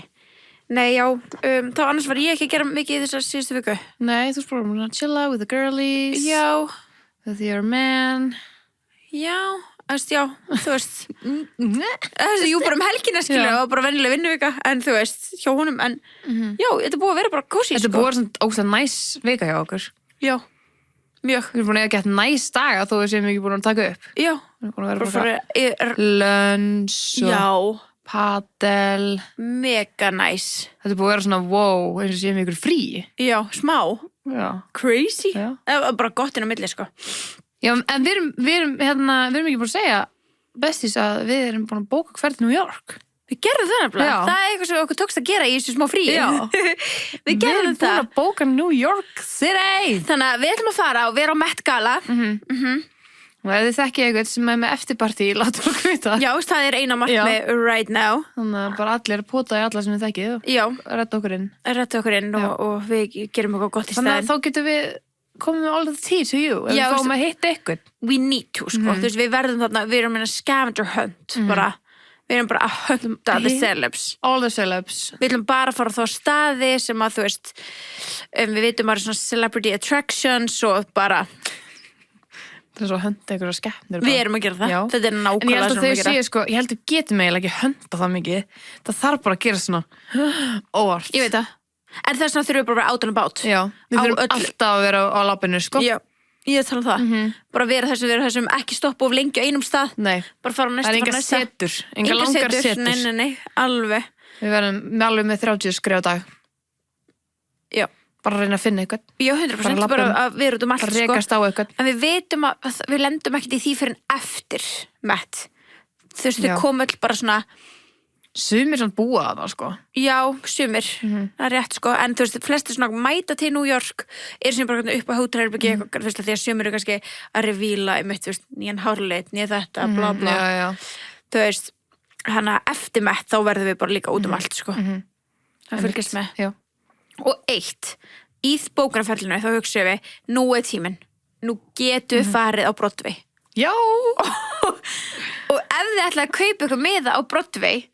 Speaker 2: Nei, já, þá annars var ég ekki að gera mikið í þessar síðustu viku.
Speaker 1: Nei, þú sprófum að chilla with the girlies.
Speaker 2: Já,
Speaker 1: With your man.
Speaker 2: já, þú veist. Jú, bara helgina skilur og bara venjuleg vinnuvika, en þú veist, hjá honum, en já, þetta er búið að vera bara kósí,
Speaker 1: Þetta er búið svona óslega næs vika hjá okkur.
Speaker 2: Já, mjög.
Speaker 1: Við erum búin að geta næs daga þó við séum ekki búin að taka upp.
Speaker 2: Já,
Speaker 1: Við erum búin að vera
Speaker 2: bara
Speaker 1: bara
Speaker 2: fyrir,
Speaker 1: lunch og
Speaker 2: já,
Speaker 1: padel.
Speaker 2: mega næs.
Speaker 1: Þetta er búið að vera svona wow, eins og séum ykkur frí.
Speaker 2: Já, smá.
Speaker 1: Já.
Speaker 2: Crazy.
Speaker 1: Já.
Speaker 2: Það var bara gott inn á milli, sko.
Speaker 1: Já, en við erum ekki búin að segja bestis að við erum búin að bóka hvert New York.
Speaker 2: Við gerðum það nefnilega.
Speaker 1: Já.
Speaker 2: Það er eitthvað sem okkur tókst að gera í þessu smá fríi.
Speaker 1: Já.
Speaker 2: Við gerðum
Speaker 1: erum
Speaker 2: það.
Speaker 1: búin að bóka New York City.
Speaker 2: Þannig að við ætlum að fara og vera á Met Gala.
Speaker 1: Og ef þið þekkið eitthvað sem er með eftirparti, látum okkur vita.
Speaker 2: Já, það er eina markmið right now.
Speaker 1: Þannig að bara allir pota í alla sem þið þekkið og
Speaker 2: Já,
Speaker 1: redda okkur inn.
Speaker 2: rættu okkur inn og við gerum eitthvað gott í
Speaker 1: Þannig
Speaker 2: stæðin.
Speaker 1: að þá getum við komið með all the tea to you. Ef
Speaker 2: Já,
Speaker 1: við fáum að hitta ykkur.
Speaker 2: We need to, sko. Þú veist, við verðum þarna, við erum in a scavenger hunt, bara. Við erum bara að hunta the celebs.
Speaker 1: All the celebs.
Speaker 2: Við ætlum bara að fara á þá staði sem að, þú veist, við vitum að svona celebrity attractions og bara,
Speaker 1: Það er svo að hönda ykkur að skeppnir.
Speaker 2: við erum að gera það.
Speaker 1: Já.
Speaker 2: Þetta er
Speaker 1: En ég
Speaker 2: nákvæmlega
Speaker 1: held
Speaker 2: sem
Speaker 1: að
Speaker 2: við
Speaker 1: þau
Speaker 2: gera.
Speaker 1: séu sko, ég held að við getum eiginlega ekki hönda það mikið. Það þarf bara að gera svona óvart.
Speaker 2: Ég veit það. En þess vegna þurfum við bara að vera out and about.
Speaker 1: Já, við
Speaker 2: Á
Speaker 1: þurfum
Speaker 2: öllu.
Speaker 1: alltaf að vera á lappinu, sko.
Speaker 2: Já, ég tala um það. Bara vera þessum, ekki stoppa of lengi á einum stað.
Speaker 1: Nei,
Speaker 2: Bara fara á næsta,
Speaker 1: það er
Speaker 2: fara á
Speaker 1: enga
Speaker 2: næsta.
Speaker 1: setur, enga langar setur.
Speaker 2: Nei, alveg.
Speaker 1: Við verðum alveg með 30 skrif á dag.
Speaker 2: Já.
Speaker 1: Bara að reyna að finna eitthvað.
Speaker 2: Já, 100%
Speaker 1: Bara
Speaker 2: bara
Speaker 1: labbum.
Speaker 2: að vera út um allt,
Speaker 1: Bara
Speaker 2: sko.
Speaker 1: rekast á eitthvað.
Speaker 2: En við veitum að við lendum ekkert í því fyrir en eftir Met. Þú veist,
Speaker 1: Já.
Speaker 2: þau kom öll bara svona,
Speaker 1: Sumir svona búa það, sko.
Speaker 2: já, sumir, það er rétt, sko. En þú veist, flestir svona mæta til New York, sem bara upp á hótelherbyggi, eitthvað, þú veist, því að sumir eru kannski að revíla, þú veist, nýjan hárleit, nýja þetta, bla bla.
Speaker 1: Já, já.
Speaker 2: Þú veist, hana eftir Met þá verðum við bara líka út um allt, sko. Það fylgist með.
Speaker 1: Já.
Speaker 2: Og eitt, í bókunarferlinu þá hugsaum við, nú er tíminn. Nú getum við farið á Broadway.
Speaker 1: Já!
Speaker 2: Og ef þið ætlaði að kaupa ykkur miða á Broadway,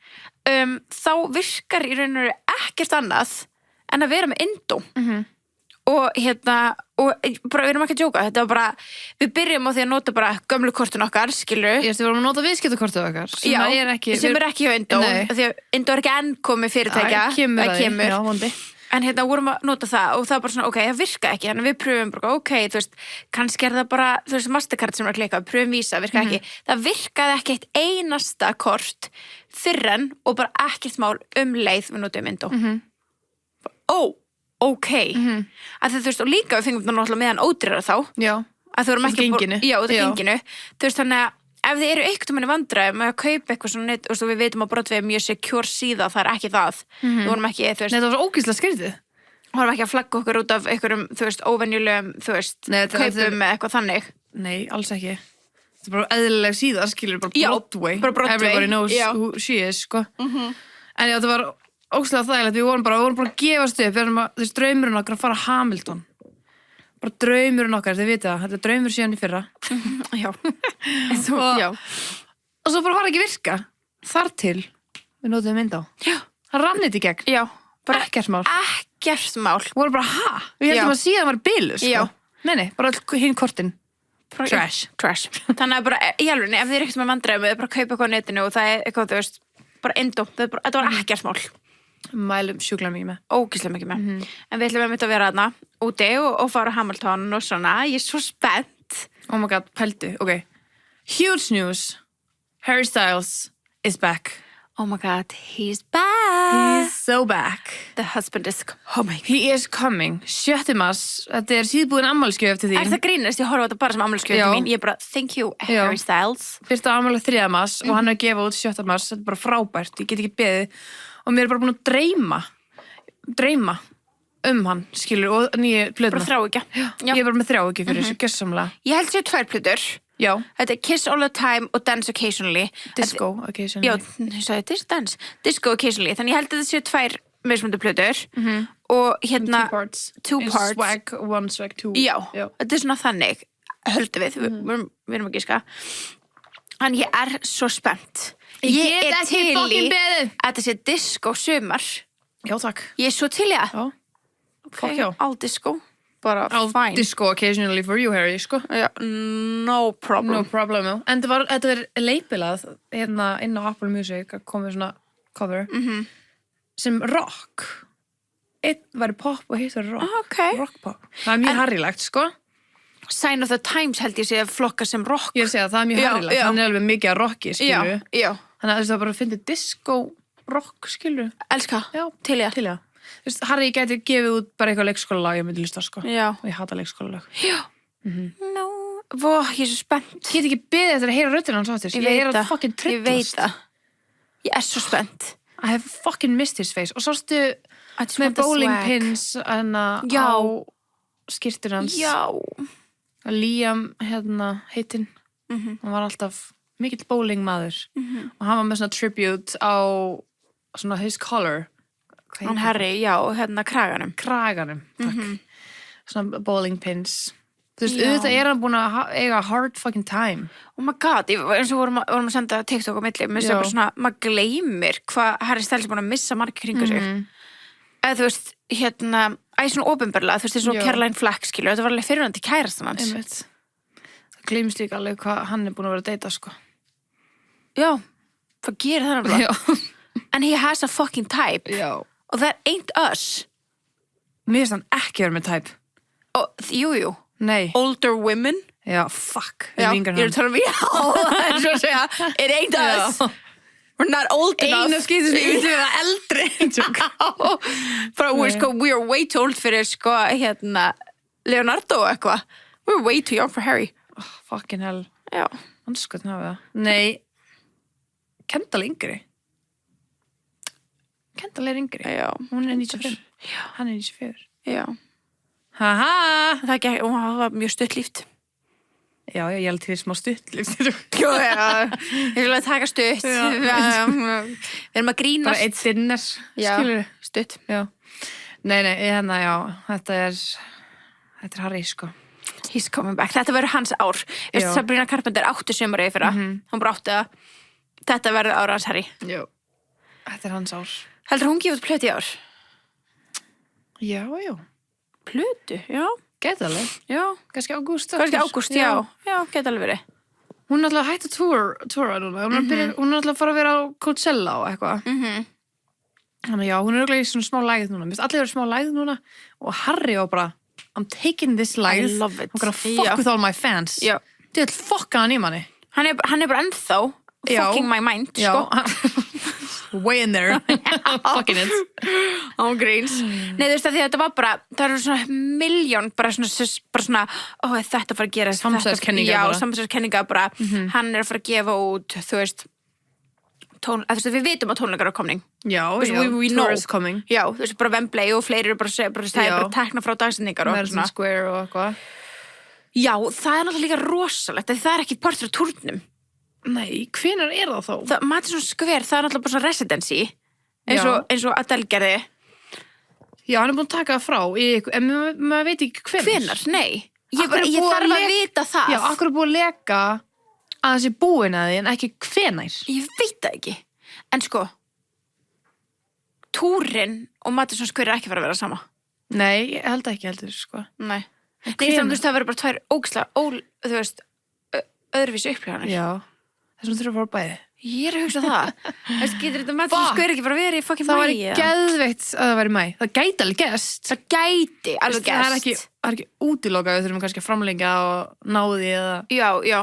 Speaker 2: þá virkar í raun og veru ekkert annað en að vera með Indó. Og og bara, við erum ekki að djóka, þetta var bara, við byrjum á því að nota bara gömlu kortin okkar, skilur.
Speaker 1: Ég veist, við vorum að nota viðskiptakortið okkar.
Speaker 2: Já,
Speaker 1: er ekki,
Speaker 2: sem er ekki hjá Indó,
Speaker 1: Nei.
Speaker 2: því að Indó er ekki enn komið fyrirtækja.
Speaker 1: kemur
Speaker 2: Það
Speaker 1: að því. Já, vondi.
Speaker 2: En vorum að nota það og það var bara svona, ok, það virka ekki, þannig við pröfum bara, ok, þú veist, kannski er það bara, þú veist, Mastercard sem er að klika, við pröfum Visa, virka ekki. Það virkaði ekki eitt einasta kort fyrr en og bara ekkert mál leið við notum Indó. Ok. Að þú veist, og líka við fengum það náttúrulega meðan ódýrara þá,
Speaker 1: Já.
Speaker 2: að þú vorum ekki
Speaker 1: Genginu.
Speaker 2: Já, þetta
Speaker 1: Já.
Speaker 2: genginu. Þú veist, þannig að ef þið eru eitthvað manni vandræðum að kaupa eitthvað svona net, og við veitum að Broadway er mjög secure síða, það er ekki það. Við vorum ekki, þú
Speaker 1: Nei,
Speaker 2: veist,
Speaker 1: það var svo ógeðslega skrítið.
Speaker 2: vorum ekki að flagga okkur út af einhverjum, þú veist, óvenjulegum, þú veist,
Speaker 1: Nei, þetta-
Speaker 2: kaupum með eitthvað þannig.
Speaker 1: Nei, alls ekki. Það er bara eðlileg síða, skilur, bara
Speaker 2: Já,
Speaker 1: Broadway.
Speaker 2: bara Broadway,
Speaker 1: Everybody knows
Speaker 2: já.
Speaker 1: who she is, sko. En já, það var ógeðslega þægilegt. Við vorum bara að gefast upp. Við vorum að, þú veist, draumurinn okkar að fara að Hamilton. Bara draumurinn okkar, þið vitið það. Þetta er draumur síðan í fyrra.
Speaker 2: Já.
Speaker 1: Og-
Speaker 2: Já.
Speaker 1: Og svo bara var ekki virka. Þar til við notuðum mynd á.
Speaker 2: Já.
Speaker 1: Það rannit í gegn.
Speaker 2: Já. Bara
Speaker 1: Ekkert mál.
Speaker 2: ekkert mál.
Speaker 1: Við vorum bara, ha? Við heldum
Speaker 2: Já.
Speaker 1: að síðan var bilu, sko.
Speaker 2: Já.
Speaker 1: Nei, bara hinn kortin.
Speaker 2: Bara-
Speaker 1: Trash.
Speaker 2: Trash. Þannig að bara, í alveg, ef þið er eitthvað með vandræðum, þið bara kaupa eitthvað á netinu og það er eitthvað, þú veist, bara Indó. Þetta var ekkert mál.
Speaker 1: Mælum sjúklega mikið með.
Speaker 2: Ógeðslega mikið með. En við ætlum einmitt að vera þarna úti og fara á Hamilton og svona. Ég er svo spennt.
Speaker 1: Oh my god, pældu, ok. Huge news. Harry Styles is back.
Speaker 2: Oh my god, he's back.
Speaker 1: He's so back.
Speaker 2: The husband is coming.
Speaker 1: He is coming. 7. mars. Þetta síðbúin ammálskjöf til þín.
Speaker 2: Er það grínast? Ég horfa á þetta bara sem ammálskjöf til mín. Ég bara, thank you, Harry Styles.
Speaker 1: Fyrsta ammálið 3. mars og hann er að gefa út 7. mars. Þetta er bara frábært. Ég get ekki beðið. Og mér er bara búin að dreyma hann, skilur, og nýju plötuna.
Speaker 2: Bara þrá ekki.
Speaker 1: Ég er bara með þrá ekki fyrir þessu, gjössamlega.
Speaker 2: Ég held sér 2 plötur.
Speaker 1: Já.
Speaker 2: Þetta er Kiss All the Time og Dance Occasionally.
Speaker 1: Disco Occasionally.
Speaker 2: Já, ég sagði dance. Disco Occasionally. Þannig ég held að þetta séu 2 mismunandi plötur. Og hérna...
Speaker 1: 2 parts.
Speaker 2: 2 parts.
Speaker 1: Swag 1, swag 2.
Speaker 2: Já, þetta er svona þannig. Höldum við, við erum að giska. Þannig ég er svo spennt.
Speaker 1: Ég get ekki fucking beðið.
Speaker 2: Að þetta sé disco sumar.
Speaker 1: Já, takk.
Speaker 2: Ég er svo til í það.
Speaker 1: Já.
Speaker 2: Okay, all disco. Bara fine.
Speaker 1: Disco Occasionally for you, Harry, sko.
Speaker 2: Já, no problem.
Speaker 1: No problem, já. En þetta var leipilað hérna inn á Apple Music að koma svona cover sem rock. Einn var pop og hitt var rock.
Speaker 2: Okay.
Speaker 1: Rock pop. Það er mjög harrilegt, sko.
Speaker 2: Sign of the Times held ég sé að flokka sem rock.
Speaker 1: Ég sé að það er mjög harrilegt. Hann er alveg mikið að rocki, skilju.
Speaker 2: Já.
Speaker 1: Þannig að það bara finnir disco rock, skilju.
Speaker 2: Elska.
Speaker 1: Já.
Speaker 2: Til ég.
Speaker 1: Til ég. Þú veist, Harry gæti gefið út bara eitthvað leikskólalag ég myndi hlusta, sko.
Speaker 2: Já.
Speaker 1: Og ég hata leikskólalag.
Speaker 2: Já. No. Ég er svo spennt.
Speaker 1: Ég get ekki beðið eftir að heyra röddina hans áttir. Ég er að fucking trillast.
Speaker 2: Ég veit það. Ég er svo spennt.
Speaker 1: I have fucking missed his face. Og sástu
Speaker 2: Með
Speaker 1: með bowling pins á skyrtur hans.
Speaker 2: Já.
Speaker 1: Liam, heitinn. Hann var alltaf mikill bowling maður. Og hann var með svona tribute á svona his color.
Speaker 2: Hann Harry, já, kraganum.
Speaker 1: Kraganum, takk. Svona bowling pins. Þú veist, auðvitað er hann búin að eiga hard fucking time.
Speaker 2: Oh my god, eins og vorum að senda TikTok á milli, mér sé bara svona, maður gleymir hvað Harry Styles er búin að missa margir kringu sig. Eða þú veist, svona opinberlega, þú veist, eins og Caroline Flack, skilur, þetta var alveg fyrirvændi kærastan hans.
Speaker 1: Einmitt. Það gleymist líka alveg hvað hann er búin að vera að deyta, sko.
Speaker 2: Já, hvað gerir það náttúrulega?
Speaker 1: Já.
Speaker 2: And he has a fucking type.
Speaker 1: Já.
Speaker 2: Og that ain't us.
Speaker 1: Mér finnst hann ekki vera með type.
Speaker 2: Jú.
Speaker 1: Nei.
Speaker 2: Older women.
Speaker 1: Já, fuck.
Speaker 2: Já, ég er að tala um já. Svo að segja, it ain't us. We're not old enough.
Speaker 1: Einu skýttu sem ég myndi vera eldri.
Speaker 2: Bara, we are way too old fyrir, Leonardo og eitthvað. We're way too young for Harry.
Speaker 1: Oh, fucking hell.
Speaker 2: Já.
Speaker 1: Anskotn hafa það. Nei. Kendall yngri. Kendall er yngri.
Speaker 2: Já.
Speaker 1: Hún er 95.
Speaker 2: Já.
Speaker 1: Hann er 94.
Speaker 2: Já.
Speaker 1: Haha.
Speaker 2: Það var mjög stutt líft.
Speaker 1: Já, ég held því smá stutt.
Speaker 2: Já, ég vil að taka stutt. Við erum að grínast.
Speaker 1: Bara eitt dinner, skilur.
Speaker 2: Stutt.
Speaker 1: Já. Nei, já. Þetta er Harry, sko.
Speaker 2: He's coming back. Þetta verður hans ár. Sabrina Carpenter 8 sumarið fyrir það. Hún bara 8. Þetta verður ára hans Harry.
Speaker 1: Já. Þetta er hans ár.
Speaker 2: Heldur hún gefið plötu í ár?
Speaker 1: Já.
Speaker 2: Plötu, já.
Speaker 1: Gæti alveg.
Speaker 2: Já.
Speaker 1: Kannski ágúst.
Speaker 2: Já, gæti alveg verið.
Speaker 1: Hún er alltaf hægt að túra núna. Hún er alltaf að fara að vera á Coachella og eitthvað. Þannig já, hún er örugglega í svona smá lægð núna. Mér finnst allir eru smá lægð núna. Og Harry var bara, I'm taking this lægð.
Speaker 2: I love it.
Speaker 1: I'm gonna fuck with all my fans.
Speaker 2: Já.
Speaker 1: Þú vil fokka hann í manni.
Speaker 2: Hann er bara ennþá fucking my mind, sko.
Speaker 1: Way in there. Fucking it.
Speaker 2: Án gríns. Nei, þú veist að því að þetta var bara, það eru svona miljón, bara svona, þetta fara að gera.
Speaker 1: Samsæðiskenninga bara.
Speaker 2: Já, samsæðiskenninga bara. Hann er að fara að gefa út, þú veist, við vitum að tónleikar er komning.
Speaker 1: Já,
Speaker 2: tourist
Speaker 1: coming.
Speaker 2: Já, þú veist, bara Wembley og fleiri eru það er bara tekna frá dagsendingar og
Speaker 1: Madison Square og eitthvað.
Speaker 2: Já, það er náttúrulega líka rosalegt, það er ekki partur af túrnum.
Speaker 1: Nei, hvenær er það þá?
Speaker 2: Madison Square, það er náttúrulega bara svona residency, eins og Adele gerði.
Speaker 1: Já, hann er búin að taka það frá, en maður veit ekki hvenær.
Speaker 2: Nei. Ég þarf að vita það.
Speaker 1: Já, akkur er búin að leka að það sé búin að því en ekki hvenær.
Speaker 2: Ég veit það ekki. En sko, túrin og Madison Square er ekki fara að vera sama.
Speaker 1: Nei, ég held ekki heldur, sko.
Speaker 2: Nei, það verður bara tvær ógislega, þú veist, öðruvísi upplifanir.
Speaker 1: Já, þessum þurfa að fara bæði.
Speaker 2: Ég er að hugsa það. Þess getur þetta Madison Square ekki bara verið í fucking mæ.
Speaker 1: Það var geðveitt að það væri mæ. Það gæti alveg gest.
Speaker 2: Það gæti alveg gest.
Speaker 1: Það er ekki útilokað, við þurfum kannski að framlengja og ná því eða...
Speaker 2: Já.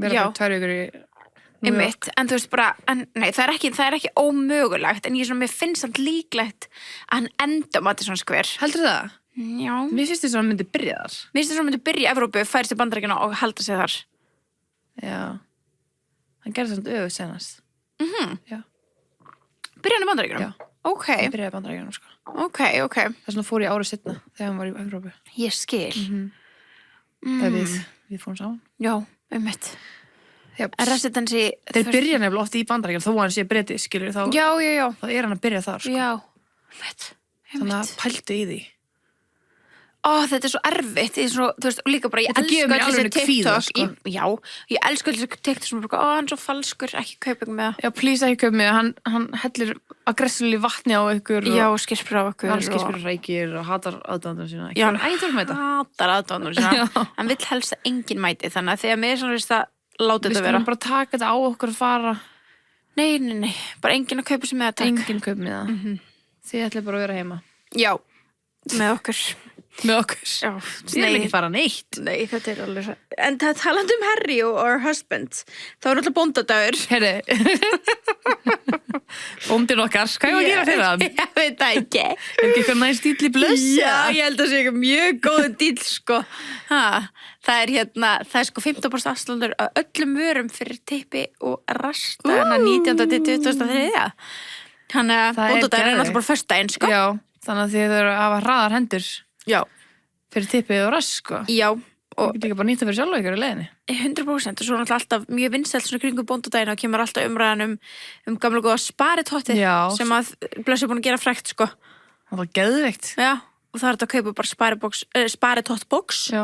Speaker 1: Vera bara 2 vikur í New York.
Speaker 2: einmitt, en þú veist bara, nei, það er ekki ómögulegt, en mér finnst samt líklegt að hann enda á Madison Square.
Speaker 1: Heldur það?
Speaker 2: Já.
Speaker 1: Mér finnst þess að hann myndi byrja þar.
Speaker 2: Mér finnst þess að hann myndi byrja í Evrópu, færi sér Bandaríkjana og halda sig þar.
Speaker 1: Já. Hann gerði samt öfugt senast. Já.
Speaker 2: Byrja hann í Bandaríkjunum?
Speaker 1: Já.
Speaker 2: Ok.
Speaker 1: Hann byrjaði í Bandaríkjunum, sko.
Speaker 2: Ok.
Speaker 1: Það er svona fór ég árið setna þegar hann var í Evrópu.
Speaker 2: Ég skil.
Speaker 1: Þegar við fórum saman.
Speaker 2: Já, einmitt.
Speaker 1: Japs.
Speaker 2: Residency...
Speaker 1: Þeir byrja nefnilega oft í Bandaríkjunum, þó að hann sé Breti, skilur, þá
Speaker 2: Já.
Speaker 1: þá er hann að byrja þar, sko.
Speaker 2: Já. Einmitt.
Speaker 1: Þannig að pældu í því.
Speaker 2: Þetta er svo erfitt, þú veist, og líka bara, ég
Speaker 1: Þetta gefur
Speaker 2: elska
Speaker 1: mér
Speaker 2: allir
Speaker 1: alveg
Speaker 2: þessi
Speaker 1: kvíða,
Speaker 2: TikTok,
Speaker 1: sko.
Speaker 2: ég elska allir þessi TikTok sem er bara, hann er svo falskur, ekki kaupa ykkur með það.
Speaker 1: Já, please ekki köp mig, hann hellir aggressífli vatni á ykkur
Speaker 2: Já,
Speaker 1: og
Speaker 2: skirpir á ykkur.
Speaker 1: hann skilspyrir rækir og hatar aðdáðandur sína.
Speaker 2: Já, hann
Speaker 1: æður með þetta.
Speaker 2: hatar aðdáðandur sína, hann vill helst að enginn mæti, þannig að þegar mér er svona veist að láta
Speaker 1: Við
Speaker 2: þetta vera.
Speaker 1: skulum bara taka þetta á okkur að fara.
Speaker 2: Nei, bara enginn að kaupa sér með það, takk.
Speaker 1: Enginn kaup mig það. Þið ætli bara að vera heima.
Speaker 2: Já, með okkur.
Speaker 1: Með okkur.
Speaker 2: Já,
Speaker 1: Þið er ekki fara neitt.
Speaker 2: Nei, þetta er alveg svo. En það talandi Harry og our husband, þá er alltaf bóndadagur.
Speaker 1: Herri, bóndin okkar, hvað er að gera fyrir hann?
Speaker 2: Ég veit það ekki.
Speaker 1: Er ekki eitthvað næst stíl í blöss?
Speaker 2: Já, ég held að það sé eitthvað mjög góð dýl, sko. Það er sko 15% afsláttur af öllum vörum fyrir tippi og rastana 19. til 2003. Þannig að
Speaker 1: Það er
Speaker 2: bóndadagur er
Speaker 1: geðveikt.
Speaker 2: náttúrulega bara föstudaginn, sko.
Speaker 1: Já, þannig að þið þurfa að hafa hraðar hendur
Speaker 2: Já.
Speaker 1: fyrir tippið og rask, sko.
Speaker 2: Já,
Speaker 1: Og
Speaker 2: og
Speaker 1: þetta líka bara nýtt að fyrir sjálf ykkur í leiðinni.
Speaker 2: 100% og svo er náttúrulega alltaf mjög vinsælt svona kringum bóndadaginn og kemur alltaf umræðan um gamla góða sparitotti
Speaker 1: Já.
Speaker 2: sem að Blöss er búin að gera frækt, sko.
Speaker 1: Og það er geðveikt.
Speaker 2: Já, og það er þetta að kaupa bara sparitottbox
Speaker 1: Já.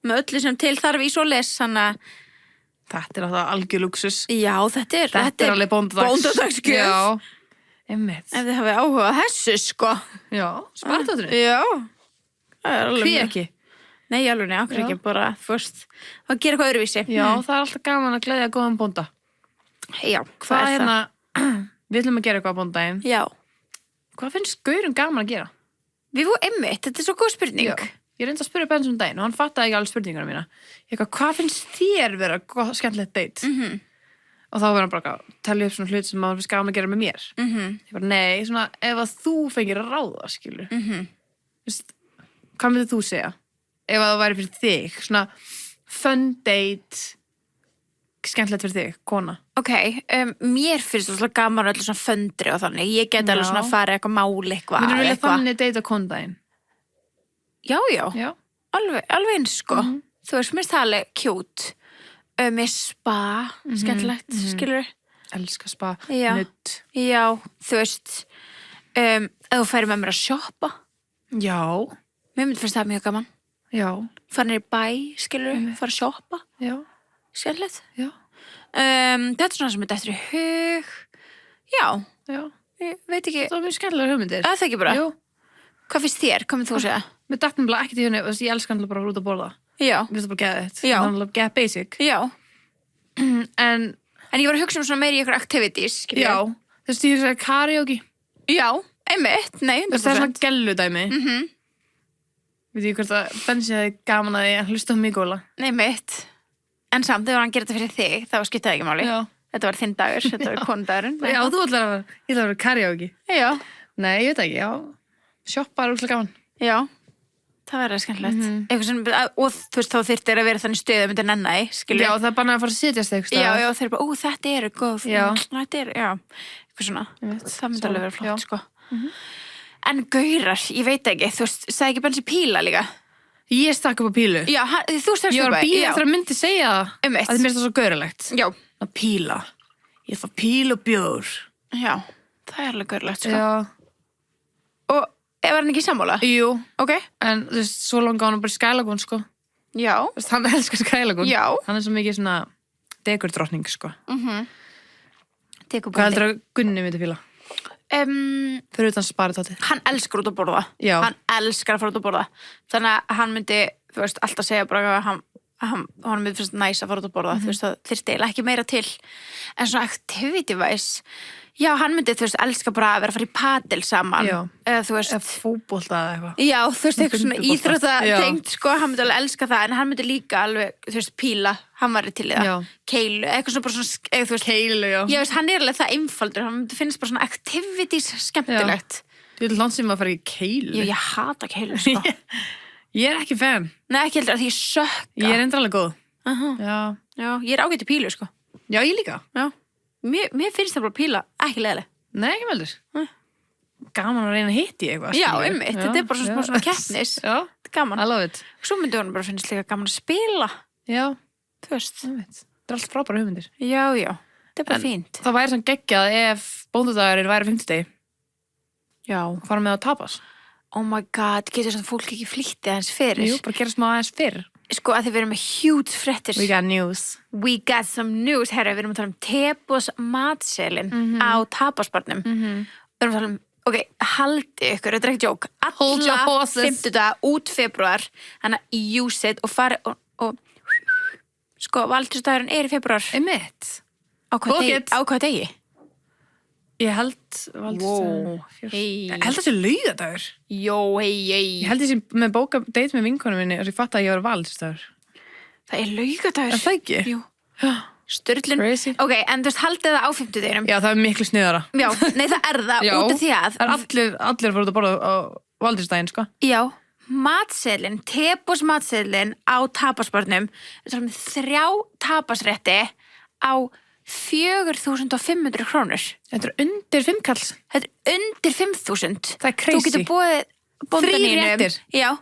Speaker 2: með öllu sem til þarf í svoleiðis, þannig að
Speaker 1: Þetta er alltaf algjör luxus.
Speaker 2: já, þetta
Speaker 1: Þetta er alveg
Speaker 2: bóndadagsgjöf.
Speaker 1: Já, einmitt.
Speaker 2: Ef þið hafið áhuga á þessu, sko.
Speaker 1: Já, spartótturinn.
Speaker 2: Já. Það er alveg
Speaker 1: Hví ekki?
Speaker 2: Nei, alveg, okkur
Speaker 1: Já.
Speaker 2: ekki, bara fyrst að gera eitthvað öðruvísi.
Speaker 1: Já, það er alltaf gaman að gleðja góðan bónda.
Speaker 2: Já,
Speaker 1: Hvað
Speaker 2: er
Speaker 1: hérna, við ætlum að gera eitthvað á bóndaginn.
Speaker 2: Já.
Speaker 1: Hvað finnst gaurum gaman að gera?
Speaker 2: Við vorum einmitt, þetta er svo góð spurning.
Speaker 1: Ég reyndi að spyrja Benz daginn og hann fattaði ekki alveg spurninguna mína. Ég eitthvað, hvað finnst þér vera skemmtilegt date? Og þá verður hann bara að telja upp svona hlut sem maður finnst gaman að gera með mér. Ég bara, nei, svona, ef að þú fengir að ráða, skilur. Vist, hvað myndir þú segja? Ef að það væri fyrir þig, svona fun date, skemmtilegt fyrir þig, kona.
Speaker 2: Ok, mér finnst það svona gaman öllu svona föndri og þannig. Ég get alveg
Speaker 1: Já.
Speaker 2: svona farið eitthvað máli eitthvað.
Speaker 1: Myndir vilja þannig date á kondaginn?
Speaker 2: Já,
Speaker 1: Já.
Speaker 2: alveg eins, sko. Þú veist, mér finnst það alveg cute. Með spa, skemmtilegt, skilur.
Speaker 1: Elska spa,
Speaker 2: Já.
Speaker 1: nudd.
Speaker 2: Já, þú veist, ef þú færi með mér að shoppa,
Speaker 1: Já.
Speaker 2: mér finnst það mjög gaman.
Speaker 1: Já.
Speaker 2: Fara niður í bæ, skilur, fara að shoppa,
Speaker 1: Já.
Speaker 2: skemmtilegt.
Speaker 1: Já.
Speaker 2: Þetta er svona sem er eftir í hug. Já,
Speaker 1: Já.
Speaker 2: ég veit ekki,
Speaker 1: Það var mjög skemmtilega hugmyndir.
Speaker 2: það ekki bara.
Speaker 1: Jú.
Speaker 2: Hvað finnst þér? Hvað mynd þú að segja?
Speaker 1: Mér dætt nefnilega ekkert í henni, ég elska hann bara að rúta að borða.
Speaker 2: Já,
Speaker 1: Mér finnst það bara geðið.
Speaker 2: Já.
Speaker 1: Það er alveg geð basic.
Speaker 2: já.
Speaker 1: En,
Speaker 2: En ég var að hugsa svona meiri í ykkur activities, skilur.
Speaker 1: já, þú veist, ég er að karaoke.
Speaker 2: Já, einmitt, nei,
Speaker 1: Þú veist, það er
Speaker 2: 100%.
Speaker 1: svona gelludæmi. Veit ég hvort að Bensi hefði gaman að ég hlusta á mig góla.
Speaker 2: Nei, mitt. En samt, þegar hann gerir þetta fyrir þig, þá skiptir það ekki máli.
Speaker 1: Já.
Speaker 2: Þetta var þinn dagur, þetta var konudagurinn.
Speaker 1: Já, þú ætlar að vera, ég ætla að vera karaoke.
Speaker 2: Já,
Speaker 1: Nei, ég veit ekki, já. Shoppa er úrslega gaman.
Speaker 2: já. Það verður skemmtilegt. Eitthvað sem, og þú veist, þá þyrftir að vera þannig stöð að mynda nenni, skilur.
Speaker 1: Já, það er bara að fara að sitjast eitthvað.
Speaker 2: Já, já, þeir eru bara, þetta eru góð.
Speaker 1: Já.
Speaker 2: Þetta eru, já. Eitthvað svona.
Speaker 1: veit.
Speaker 2: Það myndi alveg vera flott,
Speaker 1: Já.
Speaker 2: sko. En gaurar, ég veit ekki, þú veist, sagði ekki Bensi píla líka?
Speaker 1: Ég stakk upp á pílu.
Speaker 2: Já, þú stærst
Speaker 1: Ég var
Speaker 2: upp
Speaker 1: að býða eftir að myndi segja það.
Speaker 2: Einmitt.
Speaker 1: Að þið mér finnst það svo gauralegt.
Speaker 2: Já,
Speaker 1: Að píla. Ég þarf píl og bjór.
Speaker 2: já, það er alveg gaurlegt, sko.
Speaker 1: Já.
Speaker 2: Og var hann ekki sammála?
Speaker 1: Jú.
Speaker 2: Ok.
Speaker 1: En þú veist, svo langa hann bara skælagún, sko.
Speaker 2: Já.
Speaker 1: Þú veist, hann elskar skælagún.
Speaker 2: Já.
Speaker 1: Hann er svo mikið svona dekurdrottning, sko.
Speaker 2: Tekur
Speaker 1: Hvað heldur að Gunni myndi píla? Fyrir utan sparitótið.
Speaker 2: Hann elskar út að borða.
Speaker 1: Já.
Speaker 2: Hann elskar að fara út að borða. Þannig að hann myndi, þú veist, alltaf segja bara að hann hann mér finnst næs að fara út að borða, þú veist, það þyrfti eiginlega ekki meira til. En svona activity-wise, já, hann myndi, þú veist, elska bara að vera að fara í padel saman.
Speaker 1: Já.
Speaker 2: Eða, þú veist,
Speaker 1: Eða fótbolta eða eitthvað.
Speaker 2: já, þú veist, eitthvað svona
Speaker 1: Fótbolta.
Speaker 2: íþróttatengt, sko, hann myndi alveg elska það, en hann myndi líka alveg, þú veist, píla, hann var til í það.
Speaker 1: Já.
Speaker 2: Keilu, eitthvað svona bara svona, eða, þú veist,
Speaker 1: Keilu, já.
Speaker 2: ég veist, hann er alveg það einfaldur, hann myndi finnst bara svona activities skemmtilegt.
Speaker 1: Þú vil langt sem að fara í keilu.
Speaker 2: Ég hata keilu, sko.
Speaker 1: Ég er ekki fan.
Speaker 2: Nei, ekki heldur að því ég sökka.
Speaker 1: Ég er endur alveg góð. Já.
Speaker 2: Já, ég er ágætt í pílu, sko.
Speaker 1: Já, ég líka.
Speaker 2: Já. Mér finnst það bara píla ekki leiðileg.
Speaker 1: Nei, ekki meldur. Gaman að reyna að hitti eitthvað.
Speaker 2: Já,
Speaker 1: skilurðu.
Speaker 2: einmitt, þetta er bara svona smá svona keppnis.
Speaker 1: Já,
Speaker 2: Þetta er gaman.
Speaker 1: I love it.
Speaker 2: Svo myndi hún bara finnst líka gaman að spila,
Speaker 1: Já,
Speaker 2: þú veist.
Speaker 1: einmitt. Það er allt frábæra hugmyndir.
Speaker 2: Já, já, þetta er bara fínt.
Speaker 1: Það væri svona geggjað ef bóndudagurinn væri 50.
Speaker 2: Já.
Speaker 1: Fara með að tapas.
Speaker 2: Oh my god, getur svona fólk ekki flýttið hans fyrir?
Speaker 1: Jú, bara gera smá aðeins fyrr.
Speaker 2: Sko, að þið verum með huge fréttir.
Speaker 1: We got news.
Speaker 2: We got some news, herra, við erum að tala um Tebos matselin á tapasbarnum. Við erum að tala um, ok, haldi ykkur, þetta er ekki jók.
Speaker 1: Hold your
Speaker 2: Alla
Speaker 1: horses.
Speaker 2: 50 út februar, þannig að use it og fari og sko, valdsdagurinn er í februar.
Speaker 1: Einmitt.
Speaker 2: Á hvað
Speaker 1: Look
Speaker 2: degi?
Speaker 1: it.
Speaker 2: Á hvað degi?
Speaker 1: Ég held,
Speaker 2: Wow. Hey.
Speaker 1: Ég held þessi laugardagur.
Speaker 2: Jó, hei.
Speaker 1: Ég held þessi með bóka date með vinkonum minni og ég fatt að ég var valdsdagur.
Speaker 2: Það er laugadagur.
Speaker 1: Er það ekki?
Speaker 2: Jú. Sturlun.
Speaker 1: Crazy.
Speaker 2: Ok, en þú veist, haldið það á 50 deginum.
Speaker 1: Já, það er miklu sniðara.
Speaker 2: Já, nei, það er það,
Speaker 1: Já.
Speaker 2: út af því að.
Speaker 1: Það er allir fór út að borða á valdsdaginn, sko.
Speaker 2: Já, matseðlin, Tebos matseðlin á tapasbarnum, við erum með 3 tapasrétti á 4.500 krónur.
Speaker 1: Þetta er undir 5 kalls.
Speaker 2: Þetta er undir 5.000.
Speaker 1: Það er crazy.
Speaker 2: Þú getur búið bóndanínum.
Speaker 1: 3 réttir.
Speaker 2: Já,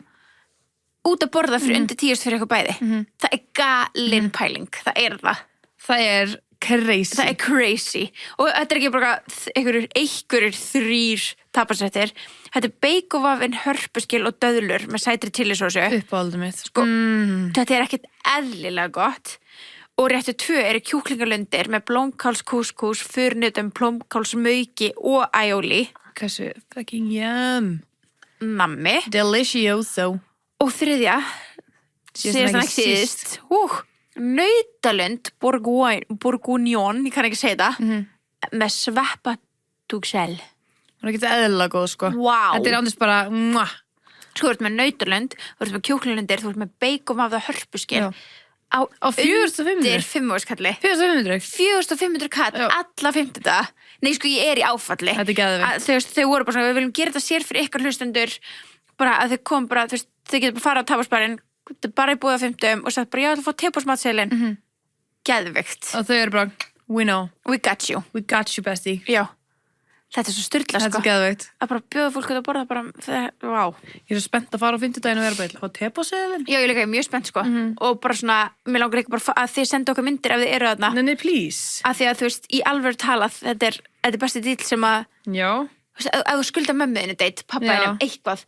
Speaker 2: út að borða fyrir undir 10 fyrir eitthvað bæði. Það er galin pæling, það er það.
Speaker 1: Það er crazy.
Speaker 2: Það er crazy. Og þetta er ekki bara einhverjir 3 tapasréttir. Þetta er beikóvafinn, hörpuskil og döðlur með sætri chilisósu.
Speaker 1: Uppáhaldið mitt.
Speaker 2: Sko, þetta er ekkert eðlilega gott. Og réttu 2 eru kjúklingalundir með blómkálskúskús, furnutum, blómkálsmauki og aioli.
Speaker 1: Hversu fucking yum.
Speaker 2: Nammi.
Speaker 1: Delicioso.
Speaker 2: Og 3. síðast en ekki síðast. Nautalund bourguignon, ég kann ekki segja það, með sveppadúksel.
Speaker 1: Það er ekki eðlilega góð, sko.
Speaker 2: Vá.
Speaker 1: Þetta er andist bara,
Speaker 2: Svo þú ert með nautalund, þú ert með kjúklingalundir, þú ert með beikum af það hörpuskil.
Speaker 1: Já. Á 4.500?
Speaker 2: Undir 5.000 kalli.
Speaker 1: 4.500?
Speaker 2: 4.500 kall,
Speaker 1: Já.
Speaker 2: alla 50. Nei, sko, ég er í áfalli.
Speaker 1: Þetta er geðveikt.
Speaker 2: Þau voru bara svona, við viljum gera þetta sér fyrir ykkar hlustendur, bara að þau kom bara, þú veist, þau getur bara fara á tapasbarinn, bara í búða 50 og sagt bara, já, þú fór Tebos-matseðilinn. Geðveikt.
Speaker 1: Og þau eru bara, we know.
Speaker 2: We got you.
Speaker 1: We got you, bestie.
Speaker 2: Já. Þetta er svo styrla,
Speaker 1: Þetta
Speaker 2: sko.
Speaker 1: er geðveikt.
Speaker 2: Að bara bjóða fólk að borða bara, vá.
Speaker 1: Ég er svo spennt að fara á 50 daginn og vera bara, á Tebos-seðilinn.
Speaker 2: Já, ég líka, ég er mjög spennt, sko. Og bara svona, mér langar ekki bara að þið senda okkur myndir ef þið eru þarna.
Speaker 1: Nei, please.
Speaker 2: Að því að, þú veist, í alvöru talað, þetta er besti díl sem að,
Speaker 1: Já.
Speaker 2: þú veist, ef þú skulda mömmuðinu date, pappaðinum, eitthvað,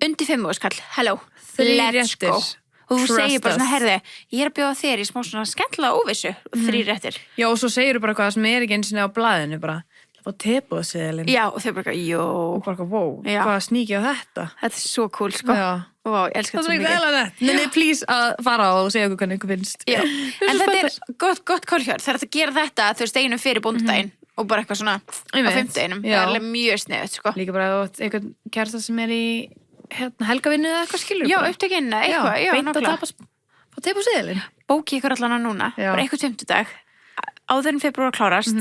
Speaker 2: undir 5.000 kall, hello,
Speaker 1: 3
Speaker 2: let's go.
Speaker 1: réttir.
Speaker 2: Og þú
Speaker 1: Trust
Speaker 2: segir bara svona,
Speaker 1: us.
Speaker 2: herði, ég er að bjóða þér í smá svona skemmtilega óvissu, 3 réttir.
Speaker 1: Já, og svo segir bara hvað sem er ekki eins og á blaðinu, bara, á Tebos-seðilinn.
Speaker 2: Já, og þau bara, jó,
Speaker 1: Og bara, wow,
Speaker 2: Já.
Speaker 1: hvað sníki á þetta?
Speaker 2: þetta er svo cool, sko.
Speaker 1: Já.
Speaker 2: Vá, ég elska
Speaker 1: Það
Speaker 2: þetta
Speaker 1: er
Speaker 2: svo
Speaker 1: ekki
Speaker 2: mikið.
Speaker 1: eðla nett. Nei, please að fara á og segja okkur hvernig ykkur finnst.
Speaker 2: Já,
Speaker 1: Ég er
Speaker 2: en
Speaker 1: svo
Speaker 2: þetta
Speaker 1: spennt
Speaker 2: er gott kólhjörð, það er að gera þetta, þú veist, einum fyrir bóndaginn og bara eitthvað svona á
Speaker 1: Einmitt.
Speaker 2: 50-einum,
Speaker 1: Já.
Speaker 2: það er alveg mjög sniðut, sko.
Speaker 1: Líka bara að einhvern kærasta sem er í helgavinnu eða eitthvað skilur.
Speaker 2: Já, upptökinn, eitthvað, já,
Speaker 1: beint að
Speaker 2: nákvæmlega.
Speaker 1: tapas á Tebos-seðilinn.
Speaker 2: Bóki ykkur allan að núna,
Speaker 1: Já.
Speaker 2: bara eitthvað 50 dag, áður en februar klárast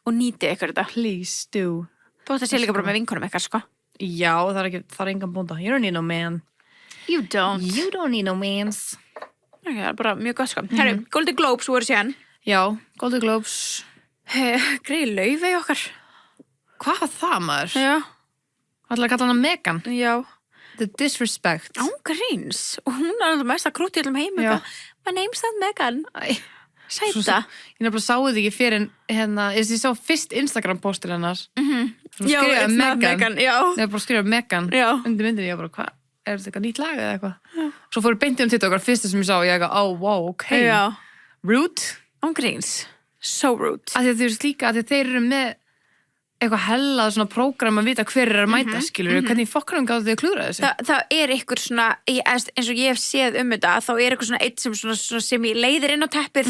Speaker 2: og nýtið ykkur þetta.
Speaker 1: Please do.
Speaker 2: Þú ætti að sé líka bara með vinkonum ykkar, sko.
Speaker 1: Já, það er engan bónda. You don't need no man.
Speaker 2: You don't.
Speaker 1: You don't need no mans.
Speaker 2: Ok, það er bara mjög gott, sko. Herru, Golden Globes voru síðan.
Speaker 1: Já, Golden Globes.
Speaker 2: Greið Laufey okkar.
Speaker 1: Hvað var það, maður?
Speaker 2: Já.
Speaker 1: Ætlaði að kalla hana Megan.
Speaker 2: Já.
Speaker 1: The disrespect.
Speaker 2: Ángríns. Og hún er alltaf mest að krúti í allum heim.
Speaker 1: Já.
Speaker 2: eitthvað, My name's not Megan.
Speaker 1: Æ.
Speaker 2: Sæta.
Speaker 1: Ég nefnilega sáði þig ekki fyrir hérna, ég sá fyrst Instagram-postir hennar.
Speaker 2: Já,
Speaker 1: skrifaði
Speaker 2: it's not
Speaker 1: Megan.
Speaker 2: Já.
Speaker 1: Ég var bara að skrifa Megan.
Speaker 2: Já.
Speaker 1: Undir myndinni, ég var bara, hvað? Er þetta eitthvað nýtt lag eða eitthvað? Svo fór ég beintið um TikTok og fyrsta sem ég sá, ég eitthvað, wow, ok.
Speaker 2: Já.
Speaker 1: Rude.
Speaker 2: Ángríns. So rude.
Speaker 1: Af því að þú veist líka, af því að þeir eru með eitthvað hellað svona prógram að vita hver að mæta, skilur hvernig fokkanum gáðu þið að klúra þessu?
Speaker 2: Það ykkur svona, eins og ég hef séð þetta, þá ykkur svona eitt sem sem ég leiðir inn á teppið,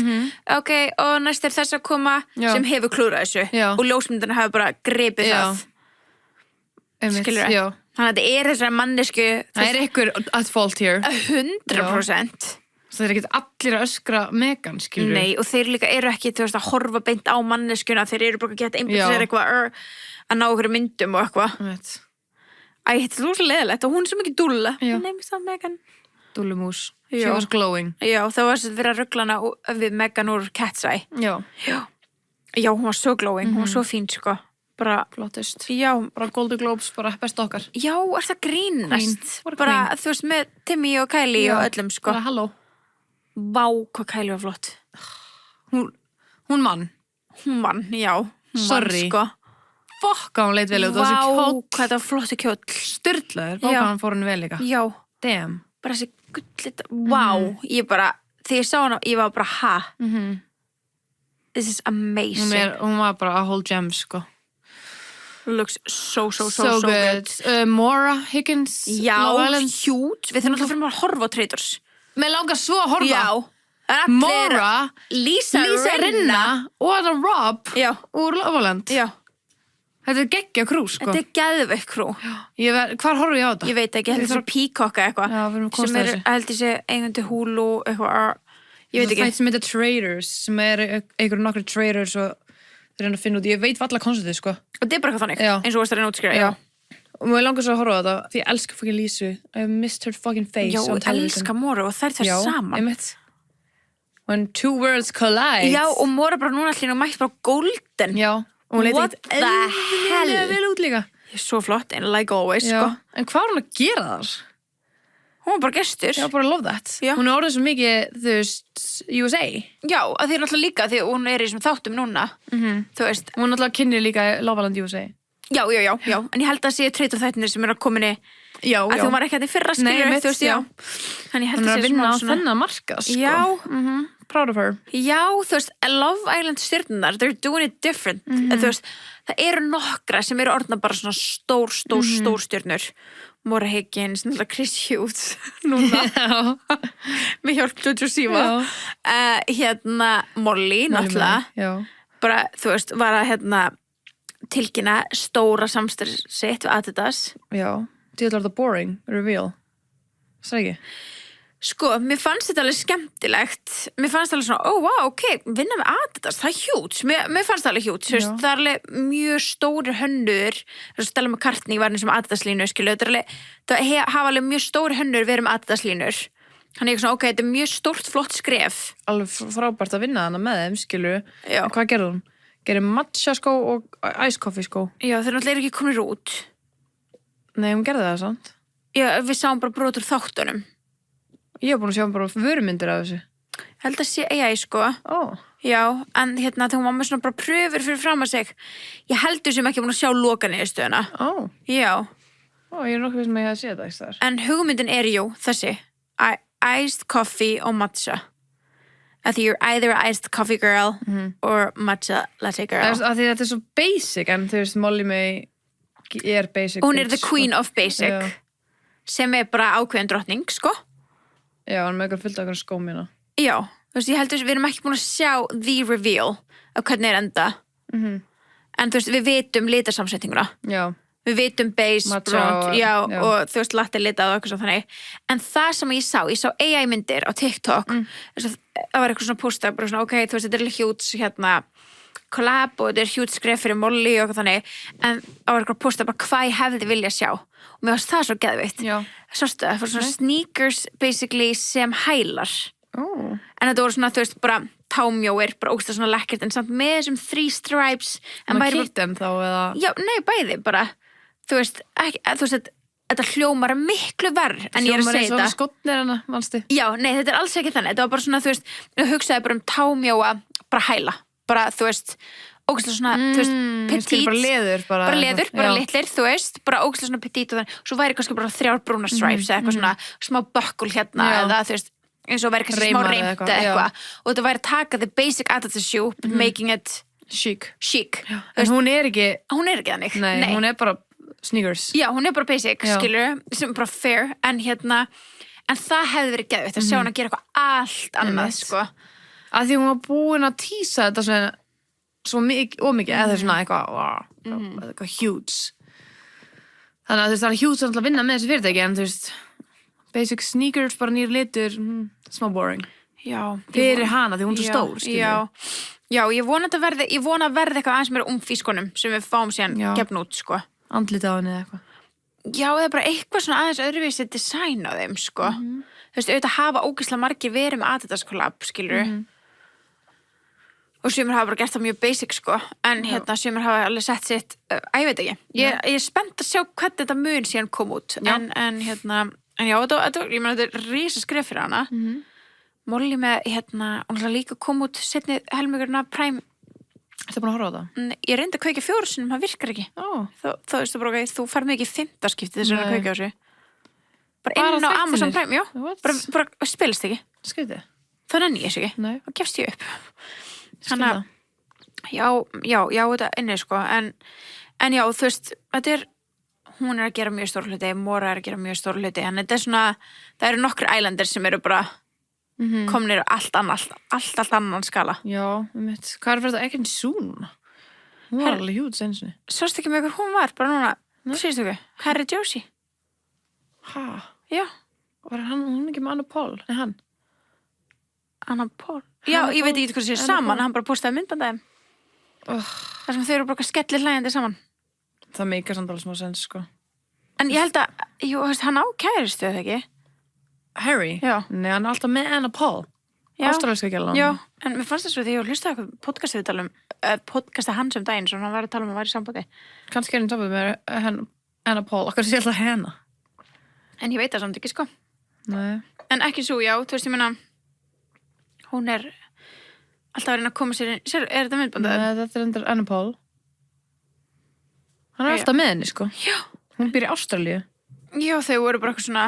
Speaker 2: ok, og næst þess að koma sem hefur klúrað þessu og ljósmyndina hafa bara gripið það. Skilur það? Þannig að þetta þessari mannesku.
Speaker 1: Það ykkur at fault here.
Speaker 2: 100%.
Speaker 1: Það ekkert allir að öskra Megan, skilur.
Speaker 2: Nei, og þeir líka ekki, þú veist, að horfa beint á manneskuna, þeir bara að geta einbætt sér eitthvað að ná okkur myndum og eitthvað. Æ, þetta svo leiðilegt og hún sem ekki dúlla. Hún nefnist það Megan.
Speaker 1: Dúllumús. She was glowing.
Speaker 2: Já, það var sem verið að ruglana við Megan úr Cat's Eye.
Speaker 1: Já,
Speaker 2: hún var svo glowing, hún var svo fín, sko. Bara
Speaker 1: flottust.
Speaker 2: Já,
Speaker 1: bara Golden Globes, bara best okkar.
Speaker 2: Já, það grínast. Bara, þú veist, með Timmy og Kylie og öllum, sko.
Speaker 1: Bara halló.
Speaker 2: Vá, hvað Kylie var flott.
Speaker 1: Hún vann.
Speaker 2: Hún vann, já.
Speaker 1: Sorry.
Speaker 2: Sko.
Speaker 1: Fokk, hún leit vel út.
Speaker 2: Vá, hvað þetta var flottu kjóll.
Speaker 1: Sturlaður, báka hann fór hann vel líka.
Speaker 2: Já.
Speaker 1: Damn.
Speaker 2: Bara þessi gullit, vá. Ég bara, þegar ég sá hana, ég var bara, ha? This is amazing.
Speaker 1: Hún var bara a whole gem, sko.
Speaker 2: Looks so
Speaker 1: good. Maura Higgins.
Speaker 2: Já, huge. Við þurfum alltaf fyrir að horfa á Traitors.
Speaker 1: Mér langar svo að horfa.
Speaker 2: Já.
Speaker 1: Maura,
Speaker 2: Lisa Rinna
Speaker 1: og Rob
Speaker 2: Já.
Speaker 1: Úr Love Island.
Speaker 2: Já.
Speaker 1: Þetta geggja krú, sko.
Speaker 2: Þetta geðveik krú.
Speaker 1: Hvar horfum ég á þetta?
Speaker 2: Ég veit ekki, þetta svo Peacocka eitthvað.
Speaker 1: Já, við erum að komast að þessu.
Speaker 2: Sem held ég sé eigandi Hulu eitthvað, ég veit ekki.
Speaker 1: Það sem heitir Traders, sem einhverjum nokkru traders og þeir reyna að finna út. Ég veit alla konceptið, sko.
Speaker 2: Og þetta bara eitthvað þannig, eins og varst að reyna að útskýra.
Speaker 1: Já. Og mér langar svo að horfa á þetta, því ég elska fucking Lísu. I missed her fucking face on television.
Speaker 2: Já, elska Móru og þær saman.
Speaker 1: Já, einmitt. When two worlds collide.
Speaker 2: Já, og Móru bara núna allir og mætt bara golden.
Speaker 1: Já. Og hún
Speaker 2: What the hell?
Speaker 1: Vel út líka.
Speaker 2: Svo flott, and like always,
Speaker 1: Já.
Speaker 2: sko.
Speaker 1: En hvað var hún að gera þar?
Speaker 2: Hún var bara gestur.
Speaker 1: Já, bara love that.
Speaker 2: Já.
Speaker 1: Hún orðið svo mikið, þú veist, USA.
Speaker 2: Já, að því náttúrulega líka, því hún í þessum þáttum núna. Þú veist.
Speaker 1: Hún náttúrulega kynir líka Love Island USA.
Speaker 2: Já. En ég held að sé Traitor þættinir sem að kominni.
Speaker 1: Já.
Speaker 2: Að þú var ekki að þið fyrra skilur, þú veist, já. Þannig ég held að sé
Speaker 1: vinna á þennan markað, sko.
Speaker 2: Já.
Speaker 1: Proud of her.
Speaker 2: Já, þú veist, Love Island stjörnunar, they're doing it different. Þú veist, það eru nokkra sem eru orðna bara svona stór stjörnur. Maura Higgins, náttúrulega Chris Hughes núna. Með hjálp Jojo Siva. Molly, náttúrulega.
Speaker 1: Já.
Speaker 2: Bara, þú veist, var að tilkynna stóra samstarf sitt við Adidas.
Speaker 1: Já. Þetta var þetta boring reveal. Það ekki?
Speaker 2: Sko, mér fannst þetta alveg skemmtilegt. Mér fannst alveg svona, wow, ok, vinna með Adidas, það huge. Mér fannst það alveg huge. Það er alveg mjög stóri hönnur. Stella McCartney var eins og Adidas-línu, skilu. Það hafa alveg mjög stóri hönnur verið með Adidas-línur. Þannig ég svona, ok, þetta er mjög stórt, flott skref.
Speaker 1: Alveg frábært að vinna hana með þeim, skilu.
Speaker 2: Já.
Speaker 1: En hvað gerði hún? Gerði matcha skó og ice coffee skó.
Speaker 2: Já, þeir náttúrulega ekki komin út.
Speaker 1: Nei, hún gerði það, sant?
Speaker 2: Já, við sáum bara brotur þáttunum.
Speaker 1: Ég hef búin að sjá bara vörumyndir af þessu.
Speaker 2: Held að sé AI, sko. Já, en þegar hún var með svona bara pröfur fyrir fram að sig. Ég heldur sem ekki búin að sjá lokaniðurstöðuna. Já.
Speaker 1: Ég er nokkuð sem ég hef að sé þetta, ekki þar.
Speaker 2: En hugmyndin er, þessi. Iced coffee og matcha. Að því you're either an iced coffee girl or matcha latte girl.
Speaker 1: Að því þetta er svo basic, en þú veist, Molly May er basic.
Speaker 2: Hún er the queen of basic. Já. Sem er bara ákveðin drottning, sko.
Speaker 1: Já, hann með eitthvað fullt af eitthvað skómina.
Speaker 2: Já, þú veist, ég heldur við erum ekki búin að sjá the reveal af hvernig er enda. En þú veist, við vitum litarsamsetninguna. Já. Við vitum beige, bront, já, og þú veist, latte litað og eitthvað svo þannig. En það sem ég sá AI myndir á TikTok. Það var eitthvað svona posta, bara svona, ok, þú veist, þetta er hjút collab og þetta er hjút skref fyrir Molly og eitthvað þannig. En það var eitthvað posta, bara hvað ég hefði vilja sjá. Og mér varst það svo geðvitt. Sástu, það var svona sneakers basically sem hælar. En þetta voru svona, þú veist, bara támjóir, bara ógsta svona lekkert, en samt með þessum 3 stripes. En
Speaker 1: maður kýrt þeim þá, eða?
Speaker 2: Já, nei, bæði, bara. Þú veist, þetta hljómar miklu verð en ég er að segja þetta.
Speaker 1: Hljómar eins og skotnir hana, manstu?
Speaker 2: Já, nei, þetta er alls ekki þannig. Þetta var bara svona, þú veist, ég hugsaði bara támjóa, bara hæla. Bara, þú veist, ógæslega svona, þú veist, petít.
Speaker 1: Bara leður,
Speaker 2: bara litlir, þú veist, bara ógæslega svona petít og þannig. Svo væri kannski bara 3 brúna stripes eða eitthvað svona, smá bökkul hérna eða, þú veist, eins og væri kannski smá reimt eða eitthvað. Og þetta væri að taka the basic Adidas shoe, making it
Speaker 1: Chic.
Speaker 2: Þú
Speaker 1: En hún er ekki,
Speaker 2: hún er ekki þannig.
Speaker 1: nei, hún er bara sneakers.
Speaker 2: Já, hún er bara basic,
Speaker 1: Já.
Speaker 2: skilur, sem er bara fair, en en það hefði verið geðvægt að sjá hann að gera eitthvað allt annað,
Speaker 1: Einmitt.
Speaker 2: sko.
Speaker 1: Að því hún var búin að tísa þetta svona, svo mikið, ómikið, eða svona eitthvað, eitthvað huge. Þannig að þú veist, það er huge að vinna með þessi fyrirtæki, en þú veist, basic sneakers, bara nýr litur, smá boring.
Speaker 2: Já.
Speaker 1: Fyrir hana, því hún er svo stór, skilur.
Speaker 2: Já, ég vona að verði eitthvað aðeins meira fískonum sem við fáum síðan
Speaker 1: Já.
Speaker 2: gefn út, sko.
Speaker 1: Andlitið á henni eða eitthvað.
Speaker 2: Já, eða bara eitthvað svona aðeins öðruvísi design á þeim, sko. Þú veist, auðvitað hafa ógeðslega margir verið með Adidas collab, skilur. Og sumir hafa bara gert það mjög basic, sko. En sumir hafa alveg sett sitt, ég veit ekki. Ég er spennt að sjá hvernig þetta mun síðan kom út.
Speaker 1: Já.
Speaker 2: En já, þetta, ég meina, þetta er risa skref fyrir hana. Molly með, hún líka kom út setni helmingurinn af Prime.
Speaker 1: Ertu búin að horfa á það?
Speaker 2: Ég reyndi að kveikja 4 sinnum, það virkar ekki. Þá veistu bara, þú fær mig ekki 5. skipti þess að kveikja á þessu. Bara inn á
Speaker 1: þættirnir?
Speaker 2: Amazon Prime, já.
Speaker 1: What?
Speaker 2: Bara spilast ekki.
Speaker 1: Skrifið.
Speaker 2: Það nenni ég þessu ekki.
Speaker 1: Nei.
Speaker 2: Það gefst ég upp.
Speaker 1: Skrifið það.
Speaker 2: Já, þetta inni, sko. En já, þú veist, hún er að gera mjög stór hluti, Mora er að gera mjög stór hluti, en þetta er svona, það eru nokkru ælendir sem eru bara komnir allt annan skala.
Speaker 1: Já, hvað er fyrir þetta ekki svo núna? Hún var alveg hjút sensinni.
Speaker 2: Sástu ekki með ykkur hún var, bara núna, síðustu ekki, Harry Josie.
Speaker 1: Hæ?
Speaker 2: Já,
Speaker 1: Var hún ekki með Anna Paul? Nei, hann.
Speaker 2: Anna Paul. Já, ég veit ekki hvað það sé saman, hann bara postaði myndbandaðum. Þar sem þau eru bara skellir hlægjandi saman.
Speaker 1: Það meikar samt alveg smá sens, sko.
Speaker 2: En ég held að, hann á kæristu, eða ekki?
Speaker 1: Harry?
Speaker 2: Já.
Speaker 1: Nei, hann er alltaf með Anna Paul.
Speaker 2: Já.
Speaker 1: Ástralska gælan.
Speaker 2: Já, en mér fannst þess að því ég hlustaði eitthvað podcastið podcastið hans daginn, svo hann var að tala að væri í sambandi.
Speaker 1: Kannski er hann samband með Anna Paul, okkar sé alltaf hennar.
Speaker 2: En ég veit það samt ekki, sko.
Speaker 1: Nei.
Speaker 2: En ekki svo, já, þú veist, ég meina, hún er alltaf að reyna að koma sér inn. Er þetta myndbandað?
Speaker 1: Nei, þetta er endur Anna Paul. Hann er alltaf með henni, sko.
Speaker 2: Já.
Speaker 1: Hún býr í Ástralíu.
Speaker 2: Já, þau voru bara eitthvað svona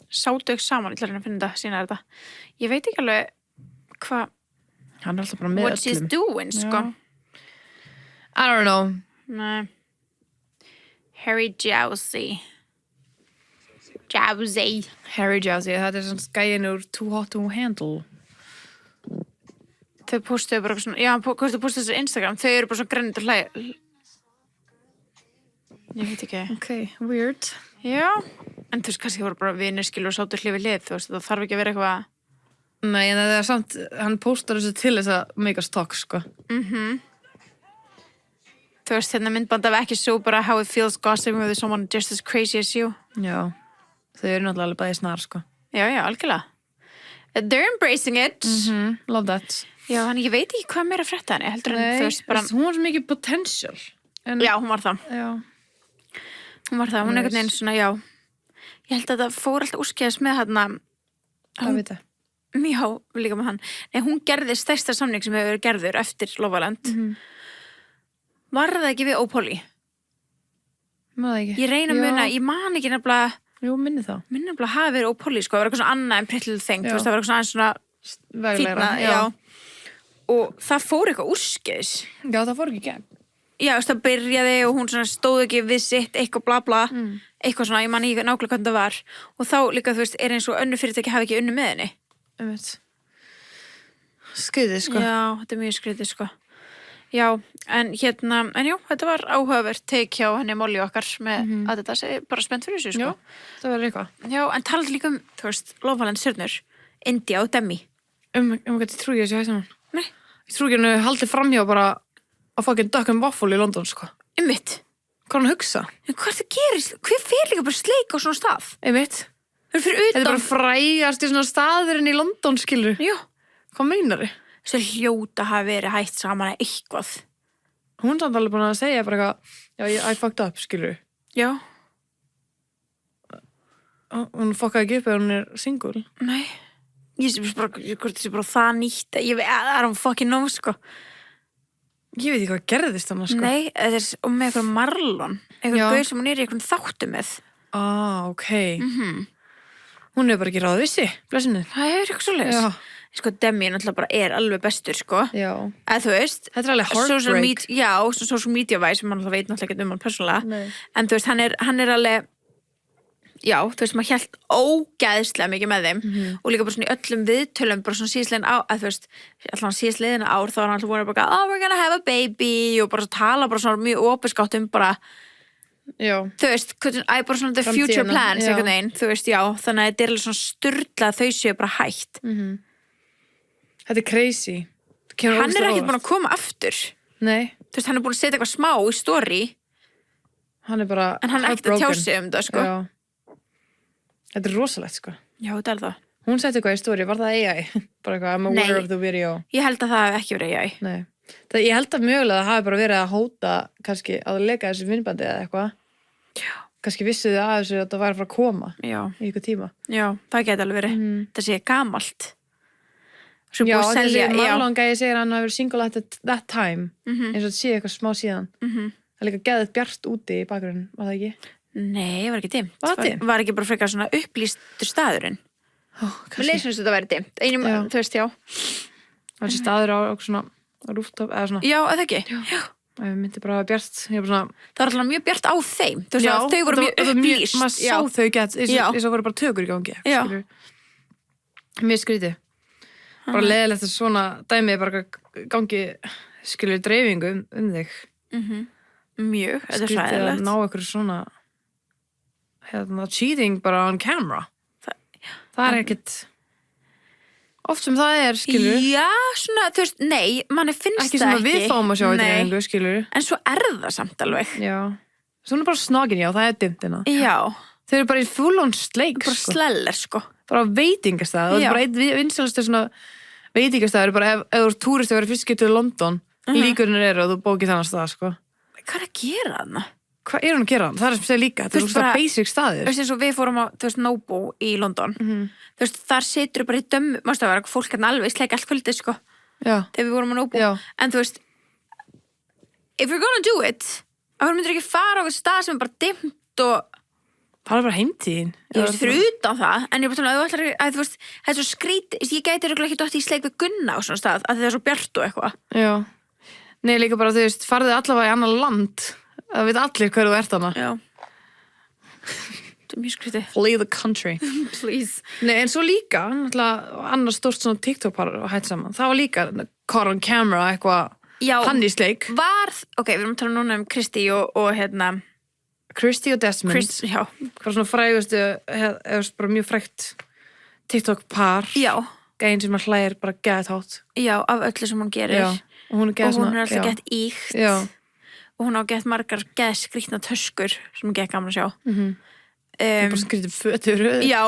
Speaker 2: sátög saman, ég ætla að reyna að finna þetta, sína þetta. Ég veit ekki alveg hvað
Speaker 1: Hann er alltaf bara með
Speaker 2: what she's doing, sko.
Speaker 1: I don't know.
Speaker 2: Nei. Harry Josie. Josie.
Speaker 1: Harry Josie, þetta er svona skæin úr Too Hot to Handle.
Speaker 2: Þau postuðu bara eitthvað svona, já, hvort þau postuðu þessu Instagram, þau eru bara svona grænir til hlæg. Ég veit ekki.
Speaker 1: Ok, weird.
Speaker 2: Já, en þú veist, kannski voru bara vinir skilur og sátu hlið við hlið, þú veist, það þarf ekki að vera eitthvað.
Speaker 1: Nei, en það er samt, hann postar þessu til þess að make us talk, sko.
Speaker 2: Þú veist, myndband af ekki svo bara how it feels gossiping with someone just as crazy as you.
Speaker 1: Já, þau eru náttúrulega alveg bæði snar, sko.
Speaker 2: Já, algjörlega. They're embracing it.
Speaker 1: Love that.
Speaker 2: Já, þannig ég veit ekki hvað meira frétta henni, heldur en þú veist bara.
Speaker 1: Hún var svo mikið potential.
Speaker 2: Já, hún var það.
Speaker 1: Já.
Speaker 2: Hún var það, hún einhvern veginn svona, já. Ég held að það fór alltaf úrskeiðast með
Speaker 1: Hvað veit það?
Speaker 2: Já, líka með hann. Nei, hún gerði stærsta samning sem hefur verið gerður eftir Love Island. Var það ekki við Ópoli?
Speaker 1: Maður ekki.
Speaker 2: Ég reyna að muna, ég man ekki nefnilega,
Speaker 1: Jú, minni þá.
Speaker 2: hafi verið Ópoli, sko. Það var eitthvað svona annað en Pretty Little Thing, þú veist, það var eitthvað svona aðeins svona
Speaker 1: Veglegra.
Speaker 2: fínna, já. Og það fór eitthvað úrskeiðis.
Speaker 1: Já, það fór ekki gegn.
Speaker 2: Já, þú veist, það byrjaði og hún svona stóð ekki við sitt, eitthvað bla bla, eitthvað svona, ég man ekki nákvæmlega hvernig það var. Og þá líka, þú veist, er eins og önnu fyrirtæki hafi ekki unnu með henni.
Speaker 1: Skriðið, sko.
Speaker 2: Já, þetta er mjög skriðið, sko. Já, en já, þetta var áhugavert take hjá henni Molly okkar með að þetta sé bara spennt fyrir þessu, sko.
Speaker 1: Já, það var eitthvað.
Speaker 2: Já, en talað líka þú veist, Love Island stjörnur, India og Demi.
Speaker 1: Hvað ég trúi þessu hægt saman?
Speaker 2: Nei.
Speaker 1: Ég trúi ekki henni haldið framhjá bara að fucking Duck and Waffle í London, sko.
Speaker 2: Einmitt.
Speaker 1: Hvað hann hugsa?
Speaker 2: En hvað það gerist? Hver fer líka bara sleik á svona stað?
Speaker 1: Einmitt.
Speaker 2: Það fyrir utan.
Speaker 1: Þetta er bara frægast í svona staðurinn í London, skilur.
Speaker 2: Já.
Speaker 1: Hvað meinar þið?
Speaker 2: Svo hljóta hafi verið hætt saman að eitthvað.
Speaker 1: Hún er samt alveg búin að segja bara eitthvað, já, I fucked up, skilur.
Speaker 2: Já.
Speaker 1: Hún fuckaði ekki upp eða hún er single.
Speaker 2: Nei. Ég sé bara, hvort þessi bara það nýtt. Ég veit, það er hún fucking nóg, sko.
Speaker 1: Ég veit ekki hvað gerðist þannig, sko.
Speaker 2: Nei, þetta er og með eitthvað Marlon. Eitthvað
Speaker 1: Já.
Speaker 2: gauð sem hún er í eitthvað þáttu með.
Speaker 1: Ok. Hún hefur bara ekki ráð vissi, blessinu.
Speaker 2: Það hefur eitthvað svoleiðis.
Speaker 1: Já.
Speaker 2: sko Demi náttúrulega bara alveg bestur, sko.
Speaker 1: Já.
Speaker 2: Eða þú veist.
Speaker 1: Þetta alveg heartbreak.
Speaker 2: Social media væs, sem maður veit náttúrulega ekki hann persónulega.
Speaker 1: Nei.
Speaker 2: En þú veist, hann alveg, já, þú veist, maður hélt ógæðslega mikið með þeim og líka bara svona í öllum viðtölum bara svona síðslegin þú veist, allan síðslegin ár þá var hann alltaf búin að bara, we're gonna have a baby og bara tala bara svona mjög opinskátt bara,
Speaker 1: já.
Speaker 2: Þú veist, bara svona the future plans einhvern veginn, þú veist, já, þannig að þetta alveg svona sturla þau séu bara hætt.
Speaker 1: Þetta crazy.
Speaker 2: Hann ekkert búin að koma aftur.
Speaker 1: Nei.
Speaker 2: Þú veist, hann búin að setja eitthvað smá í story.
Speaker 1: Hann bara
Speaker 2: en hann ekkert að tjá sig það, sko.
Speaker 1: Já. Þetta rosalegt, sko.
Speaker 2: Já, þetta það.
Speaker 1: Hún setti eitthvað í story, var það AI? Bara eitthvað, I'm aware of the video.
Speaker 2: Ég held að það hef ekki verið AI.
Speaker 1: Nei. Ég held að mögulega það hafi bara verið að hóta kannski að leika þessu vinnbandi eða eitthvað.
Speaker 2: Já.
Speaker 1: Kannski vissu þið að þessu að það væri að fara að koma
Speaker 2: Já.
Speaker 1: Í eitthvað tíma.
Speaker 2: Já, það geti alveg verið. Það sé gamalt.
Speaker 1: Já, þessi Marlon-gæi segir hann að vera single at that time. Eins og þetta sé eitthvað smá síðan. Það líka geðið bjart úti í bakgrunn, var það ekki?
Speaker 2: Nei, var ekki dimmt.
Speaker 1: Var dimmt?
Speaker 2: Var ekki bara frekar svona upplýstur staðurinn. Mér leysum þetta verið dimmt. Einum, þú veist, já.
Speaker 1: Það var þessi staður á svona rooftop eða svona.
Speaker 2: Já, eða ekki?
Speaker 1: Já. Ég myndi bara bjart. Ég bara svona...
Speaker 2: Það var alltaf mjög bjart á þeim. Þú veist að þau voru mjög upplýst.
Speaker 1: Maður sá þau gett, eins og voru bara tökur í gangi.
Speaker 2: Já.
Speaker 1: Mjög skrítið. Bara leiðilegt að svona dæmið bara gangi, skilur, dreifingu þig.
Speaker 2: Mjög, þetta er
Speaker 1: skrítið að ná ykkur svona cheating bara on camera. Það er ekkert oft sem það er, skilur.
Speaker 2: Já, svona, þú veist, nei, manni finnst
Speaker 1: ekki
Speaker 2: það ekki.
Speaker 1: Ekki sem að við fáum að sjá í dreifingu, skilur.
Speaker 2: En svo það samt alveg.
Speaker 1: Já. Svona bara snogin, já, það er dimtina.
Speaker 2: Já.
Speaker 1: Þau eru bara í full on sleik,
Speaker 2: bara sleller, sko.
Speaker 1: Bara veitingastað. Það er bara einn vinsælasti svona veitingastað bara ef þú ert túristi að vera fyrst getur í London, líkurinn og þú bókið þannig stað, sko.
Speaker 2: Hvað er að gera þarna?
Speaker 1: Hvað er hún að gera? Það er sem segir líka, þetta er svona basic staðir.
Speaker 2: Þú veist eins og við fórum á, þú veist, Nobu í London. Þú veist, þar situr bara í dömmu, mástu að vera fólk hérna alveg sleika allt kvöldið, sko.
Speaker 1: Já.
Speaker 2: Þegar við vorum á Nobu.
Speaker 1: Já.
Speaker 2: En þú veist, if you're gonna do it, þá myndir ekki fara á eitthvað stað sem er bara dimmt og...
Speaker 1: Það er bara heimtíðin.
Speaker 2: Ég veist, fyrir utan það, en ég bara að þú ætlar að, þú veist, það er svo skrítið, ég gæti örugglega ekki dottið í sleik við Gunna á svona stað, að það er svo bjart og eitthvað.
Speaker 1: Já. Nei, líka bara, þú veist, farðu allavega í annar land. Það veit allir hverju þú ert hana.
Speaker 2: Já. Það er mjög skrítið.
Speaker 1: Flee the country.
Speaker 2: Please.
Speaker 1: Nei, en svo líka, náttúrulega, annars stórt svona TikTok-par og hætt saman. Það var líka caught on camera, eitthvað hann í sleik.
Speaker 2: Ok, við erum að tala núna Kristi og hérna...
Speaker 1: Kristi og Desmond.
Speaker 2: Já.
Speaker 1: Hvað svona frægustu, eða bara mjög frægt TikTok-par.
Speaker 2: Já.
Speaker 1: Gæinn sem hlægir bara geðhátt.
Speaker 2: Já, af öllu sem hún gerir.
Speaker 1: Já. Og hún er
Speaker 2: alltaf gett íkt.
Speaker 1: Já.
Speaker 2: Og hún á gett margar gett skrýtna töskur sem hún gett gaman að sjá.
Speaker 1: Bara skrýtið fötur.
Speaker 2: Já.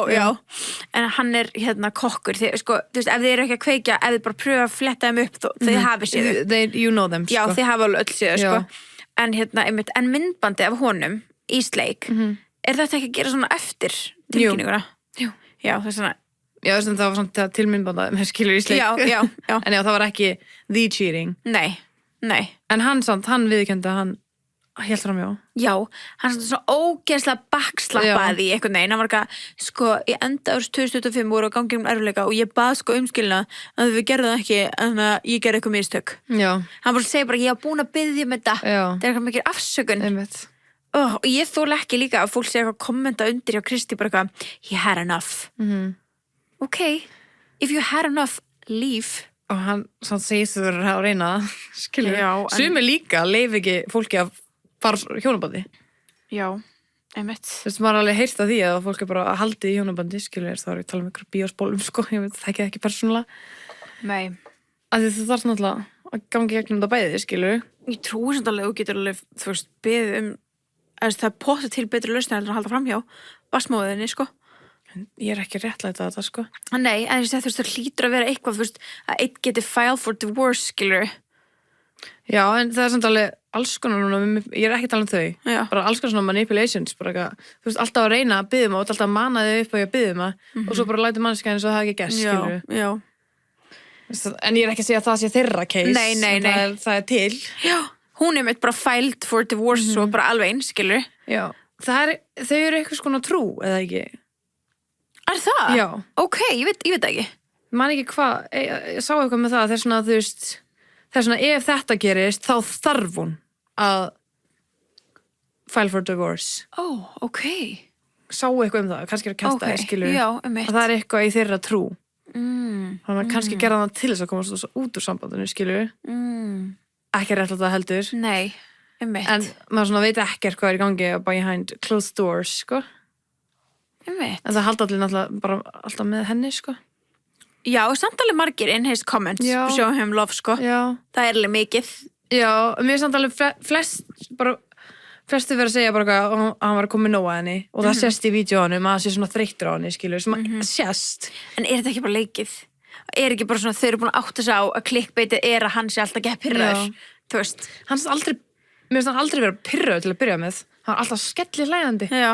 Speaker 2: En hann er hérna kokkur. Sko, þú veist, ef þið eru ekki að kveikja, ef þið bara pröfa að fletta þeim upp, þið hafið séðu.
Speaker 1: You know them,
Speaker 2: sko. Já, þið hafa alveg öll séðu, sko. En hérna, en myndbandi af honum í sleik, er þetta ekki að gera svona eftir tilkynninguna?
Speaker 1: Jú.
Speaker 2: Já, það er svona...
Speaker 1: Já, þess að það var svona tilmyndbanda með skilur í sleik.
Speaker 2: Já.
Speaker 1: En já, það var ekki the cheating.
Speaker 2: Nei.
Speaker 1: En hann viðurkenndi að hann hélt fram, já.
Speaker 2: Já, hann svona ógeðslega bakslappaði í einhvern veginn. Hann var eitthvað, sko, í enda árs 2025 voru á gangi erfiðleika og ég bað sko umskilna að við gerðum það ekki, en ég gerði eitthvað mistök. Já. Hann bara segir bara, ég var búin að biðja með þetta. Já. Það er eitthvað mikið afsökun.
Speaker 1: Einmitt.
Speaker 2: Og ég þóla ekki líka að fólk segja eitthvað kommenta undir hjá Kristi bara eitthvað, you had enough. Ok, if you had enough, leave. Og
Speaker 1: hann segist þú verður að reyna það, skilur.
Speaker 2: Já.
Speaker 1: Sumir líka leif ekki fólki að fara hjónabandi.
Speaker 2: Já, einmitt.
Speaker 1: Þú veist, maður alveg heyrt að því að fólk er bara að haldi í hjónabandi, skilur, þá er ég að tala um ykkur bíóspólum, sko, ég veit það ekki persónulega.
Speaker 2: Nei.
Speaker 1: Af því þú þarf náttúrulega að gangi gegnum það bæði, skilur.
Speaker 2: Ég trúi samt alveg, þú getur alveg, þú veist, beðið það er potið til betri lausni heldur að halda framhjá basmóðinni, sko.
Speaker 1: Ég er ekki réttlæta þetta, sko.
Speaker 2: Nei, en þú veist, það hlýtur að vera eitthvað, þú veist, að einn geti file for divorce, skilur.
Speaker 1: Já, en það er samt alveg alls konar núna, ég er ekki að tala um þau. Já. Bara alls konar svona manipulations, bara eitthvað, þú veist, alltaf að reyna að biðja alltaf að mana þau upp á ég að biðja og svo bara læta mannskæðin svo það ekki gæst, skilur.
Speaker 2: Já.
Speaker 1: En ég er ekki að segja að það sé þeirra case.
Speaker 2: Nei.
Speaker 1: Það er til.
Speaker 2: Já. Hún er meitt bara filed for divorce og bara alveg eins, skilur.
Speaker 1: Já. Þau eru eitthvað skona trú, eða ekki?
Speaker 2: Er það?
Speaker 1: Já.
Speaker 2: Ok, ég veit ekki.
Speaker 1: man ekki hvað, ég sá eitthvað með það, það er svona, þú veist, það er svona, ef þetta gerist, þá þarf hún að file for divorce.
Speaker 2: Ok.
Speaker 1: Sá eitthvað það, kannski er að kjasta skilur.
Speaker 2: Já, einmitt.
Speaker 1: Og það er eitthvað í þeirra trú.
Speaker 2: Þannig
Speaker 1: að kannski gera það til þess að komast út úr sambandinu, skilur. Ekki réttlátt það heldur.
Speaker 2: Nei, einmitt.
Speaker 1: En maður svona veit ekkert hvað er í gangi behind closed doors, sko.
Speaker 2: Einmitt.
Speaker 1: En það halda allir náttúrulega bara alltaf með henni, sko.
Speaker 2: Já, samt alveg margir in his comments show him love, sko.
Speaker 1: Já.
Speaker 2: Það er alveg mikið.
Speaker 1: Já, mér er samt alveg flestu verið að segja bara að hann var að koma nóg að henni og það sést í vídeóanum að það sé svona þreyttur á henni, skilur, sem að sést.
Speaker 2: En er þetta ekki bara leikið? Er ekki bara svona, þau eru búin að átta sig á að klikkbeitið er að hann sé alltaf ekki pirraður, þú veist.
Speaker 1: Mér finnst hann aldrei verið pirraður til að byrja með. Hann er alltaf skellir hlæjandi.
Speaker 2: Já.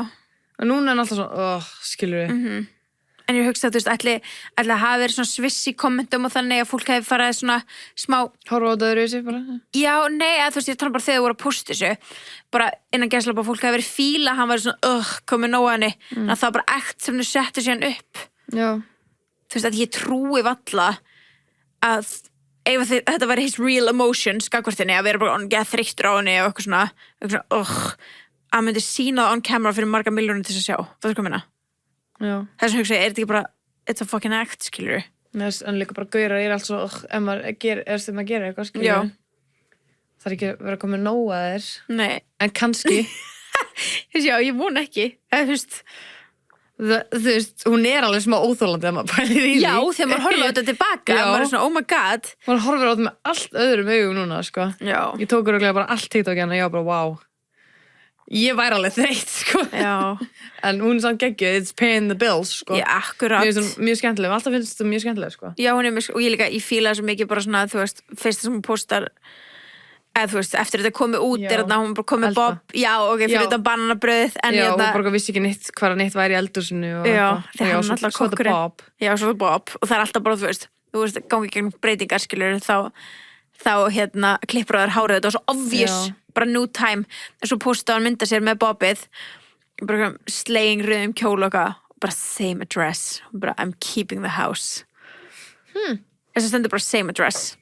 Speaker 1: Og núna er hann alltaf svona, skilur við.
Speaker 2: En ég hugsa, þú veist, ætli að hafa verið svona sviss í kommentum og þannig að fólk hefði farið svona smá...
Speaker 1: Horfa á það þessi bara?
Speaker 2: Já, nei, þú veist, ég tala bara þegar þú voru að posta þessu. Bara innan gæsla bara fólk hefði verið fíla, hann var svona, komið nóg að henni. En það var bara ekt sem þau settu síðan upp.
Speaker 1: Já.
Speaker 2: Þú veist, að ég trúi valla að ef þetta væri his real emotions, skakvartinni, að vera bara geða þreyttur á henni og eitthvað svona, að myndi sína það on camera fyrir marga milljónir til að sjá. Það er hvað minna.
Speaker 1: Já.
Speaker 2: Þess að hugsa, er þetta ekki bara it's a fucking act, skilur
Speaker 1: en líka bara gaurar er allt svo ef maður gerir eitthvað, skilur
Speaker 2: Já.
Speaker 1: Það er ekki að vera að koma nóg að þér
Speaker 2: Nei.
Speaker 1: En kannski
Speaker 2: Já, ég von ekki þú
Speaker 1: veist, hún er alveg smá óþólandi að maður pælir í því
Speaker 2: Já, þegar maður horfir á þetta tilbaka maður er svona, oh my god
Speaker 1: maður horfir á þetta með allt öðrum augum núna, sko
Speaker 2: Já.
Speaker 1: Ég tók örugglega bara allt TikTok hérna, ég var bara, wow Ég væri alveg þreytt, sko
Speaker 2: Já.
Speaker 1: En hún er samt geggjuð, it's paying the bills, sko
Speaker 2: Já, akkurat
Speaker 1: Mér finnst hún mjög skemmtileg, alltaf finnst þú mjög skemmtileg, sko
Speaker 2: Já, hún er mjög, og ég líka, ég fíla svo mikið bara svona, þú veist, fyrst sem hún postar eða þú veist, eftir þetta komið út
Speaker 1: Já.
Speaker 2: er þarna, hún bara komið
Speaker 1: Elda.
Speaker 2: Bob Já, ok, fyrir
Speaker 1: Já.
Speaker 2: þetta bananabröð en
Speaker 1: Já, hún
Speaker 2: hérna,
Speaker 1: bara vissi ekki neitt hvað neitt væri í eldhúsinu og
Speaker 2: Já,
Speaker 1: eitthvað.
Speaker 2: þegar hann
Speaker 1: svo-
Speaker 2: alltaf
Speaker 1: svo þetta
Speaker 2: kokkurinn.
Speaker 1: Bob.
Speaker 2: Já, svo það Bob og það er alltaf bara, þú veist, gangi gegn breytingar skilur þá hérna klippur á þær hárið, þetta var svo obvious
Speaker 1: Já.
Speaker 2: bara new time, en svo postaði hann mynda sér með Bobbið bara sleging rauðum kjól og eitthvað, bara same address, bara I'm keeping the house þess að stendur bara same address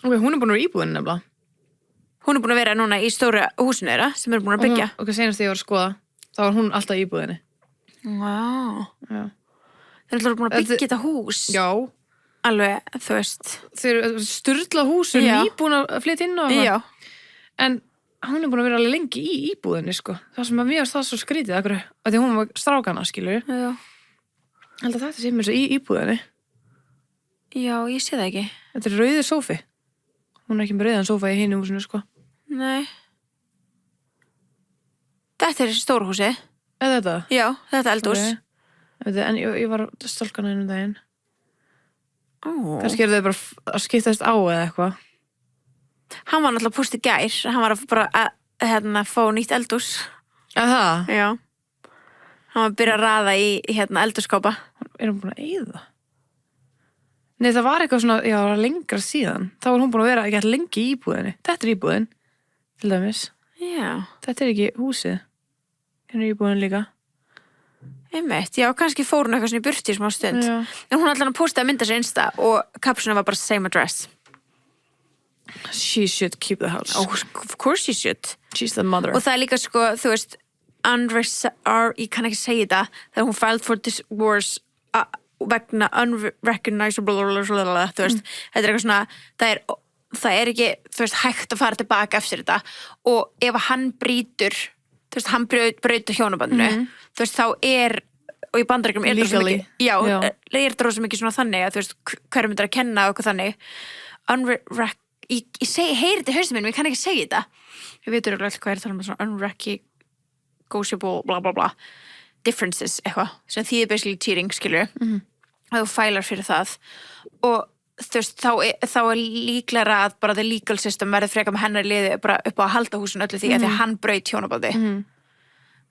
Speaker 1: Ok, hún er búin að vera íbúðin nefnilega.
Speaker 2: hún er búin að vera núna í stóra húsinu þeirra sem er búin að byggja
Speaker 1: Ok, senast þegar ég var að skoða, þá var hún alltaf í íbúðinni.
Speaker 2: wow.
Speaker 1: Já.
Speaker 2: þeir eru alltaf búin að byggja þetta hús
Speaker 1: Já.
Speaker 2: alveg, þú veist
Speaker 1: Þeir eru sturla hús, er
Speaker 2: Já.
Speaker 1: nýbúin að flytja inn og eitthvað.
Speaker 2: já,
Speaker 1: En hún er búin að vera alveg lengi í íbúðinni, sko. Það sem að mér varst það svo skrítið, akkur, að því hún var strákana, skilur.
Speaker 2: já,
Speaker 1: Held að þetta sé mér svo í íbúðinni.
Speaker 2: já, ég sé það ekki
Speaker 1: Þetta er rauðið sófi. Hún er ekki með rauðan sófa í hinu húsinu, sko.
Speaker 2: nei þetta er stóra húsi
Speaker 1: Eða þetta?
Speaker 2: já, þetta er eldhús
Speaker 1: Ok. En ég var að stálkana einum daginn.
Speaker 2: Ó.
Speaker 1: Kannski eru þau bara að skiptast á eða eitthvað.
Speaker 2: Hann var náttúrulega púst í gær, hann var bara að fá nýtt eldhús.
Speaker 1: Að það?
Speaker 2: Já. Hann var að byrja að raða í eldhúskápa.
Speaker 1: Er hún búin að eyða? Nei, það var eitthvað svona, já, það var lengra síðan. Þá var hún búin að vera ekki lengi í íbúðinni. Þetta er íbúðin, til dæmis.
Speaker 2: Já,
Speaker 1: Þetta er ekki húsið. Hérna er íbúðin líka.
Speaker 2: einmitt. Já, kannski fór hún eitthvað svona í burti í smá stund.
Speaker 1: Já.
Speaker 2: En hún allan að posta að mynda sér Insta og kapsuna var bara same address.
Speaker 1: She should keep the house.
Speaker 2: Oh, of course you should.
Speaker 1: She's the mother.
Speaker 2: Og það er líka sko, þú veist, ég kann ekki segja þetta, þegar hún filed for divorce vegna unrecognizable, þú veist, þetta er eitthvað svona, það er ekki, þú veist, hægt að fara tilbaka eftir þetta og ef hann brýtur, þú veist, hann brautur hjónabandinu, þú veist, þá er, og í Bandaríkjunum er þetta svo
Speaker 1: Legally.
Speaker 2: mikið, já, er þetta svo mikið svona þannig að, þú veist, hverju myndir að kenna og eitthvað þannig, ég heyri þetta í haustum mínum, ég kann ekki segja þetta, við veitum örugglega hvað er að tala um svona unrecognizable, bla bla bla, differences, eitthvað, sem þýðir basically cheating, skilur, að þú fælar fyrir það og þú veist, þá er líklega að bara the legal system verður frekar með hennar liði bara upp á að halda húsinu öllu því að því að hann braut hjónabandi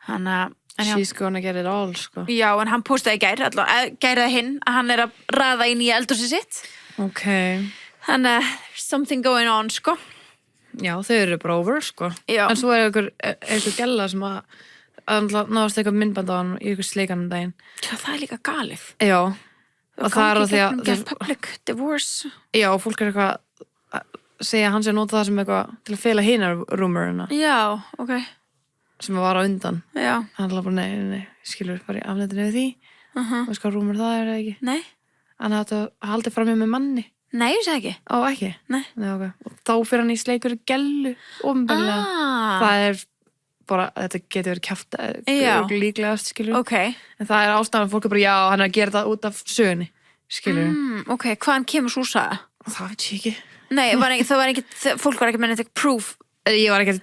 Speaker 2: hann að
Speaker 1: She's gonna get it all, sko.
Speaker 2: já, en hann postaði í gær gæriða hinn að hann er að raða í nýja eldhúsi sitt
Speaker 1: Ok.
Speaker 2: þannig að something going on, sko
Speaker 1: Já, þau eru bara over, sko.
Speaker 2: Já.
Speaker 1: En svo er einhver gælla sem að náðast eitthvað myndband á hann í einhver sleikanum daginn.
Speaker 2: já, það er líka galið
Speaker 1: Já. Og það er á því að
Speaker 2: Get public divorce.
Speaker 1: já, fólk eitthvað að segja að hann sé að nota það sem eitthvað til að fela hinar rumorina
Speaker 2: Já, ok.
Speaker 1: sem var á undan.
Speaker 2: Já.
Speaker 1: Hann er bara, nei, skilur bara í afnættinu við því. Veist hvað rumor það er eða ekki?
Speaker 2: Nei.
Speaker 1: Hann hafði haldið fram með manni.
Speaker 2: Nei, ég segi ekki.
Speaker 1: Á, ekki?
Speaker 2: Nei.
Speaker 1: Ok. Og þá fyrir hann í sleikur gellu ofnbærlega. Það er bara, þetta getur verið kjafta líklegast, skilur.
Speaker 2: Ok.
Speaker 1: En það er ástæðan fólk er bara, já, hann er að gera það út af sögunni, skilur.
Speaker 2: Ok, hvaðan kemur svo saga?
Speaker 1: Það veit ég ekki.
Speaker 2: Nei, fólk var ekki með neitt proof.
Speaker 1: Ég var ekki að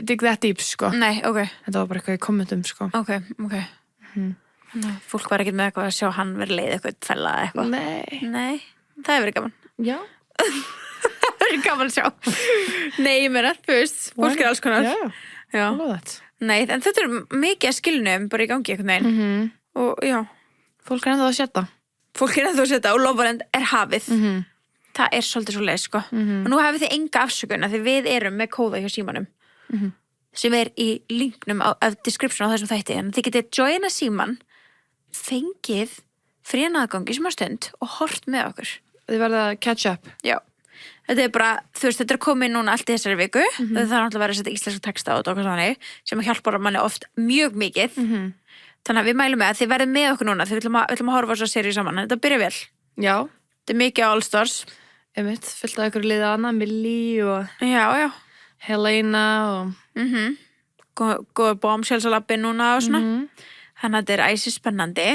Speaker 1: dig that deep, sko.
Speaker 2: Nei, ok.
Speaker 1: Þetta var bara eitthvað í kommentum, sko.
Speaker 2: Ok. Fólk var ekki með eitthvað að sjá hann verið leið eitthvað fella eitthvað. Nei, það hefur verið gaman.
Speaker 1: Já.
Speaker 2: Það er gaman að sjá. Nei, ég meina, þú veist, fólk er alls konar.
Speaker 1: Já.
Speaker 2: Nei, en þetta er mikið að skilnum bara í gangi einhvern veginn. Og já.
Speaker 1: Fólk er ennþá að setja.
Speaker 2: Og Lofarend er hafið. Það er svolítið svo leið, sko. Og nú hafið þið enga afsökun því við erum með kóða hjá símanum. Sem er í linknum af description á þessum þætti. En þið getið joina síman, fengið frían aðgang í smá stund og hort með okkur.
Speaker 1: Þið verða að catch up.
Speaker 2: Já. Þetta er bara, þú veist, þetta er komið núna allt í þessari viku. Það er náttúrulega verið að setja íslenska texta á þetta og hvað þannig, sem hjálpar manni oft mjög mikið. Þannig að við mælum með að þið verðið með okkur núna því við ætlum að horfa á þessa seríu saman. Þetta byrja vel.
Speaker 1: Já.
Speaker 2: Þetta er mikið All Stars.
Speaker 1: Einmitt, fullt af ykkur liða Anna, Millie og
Speaker 2: Já.
Speaker 1: Helena og
Speaker 2: Góður bombshells á labbi núna og svona. Þannig að þetta er æsi spennandi.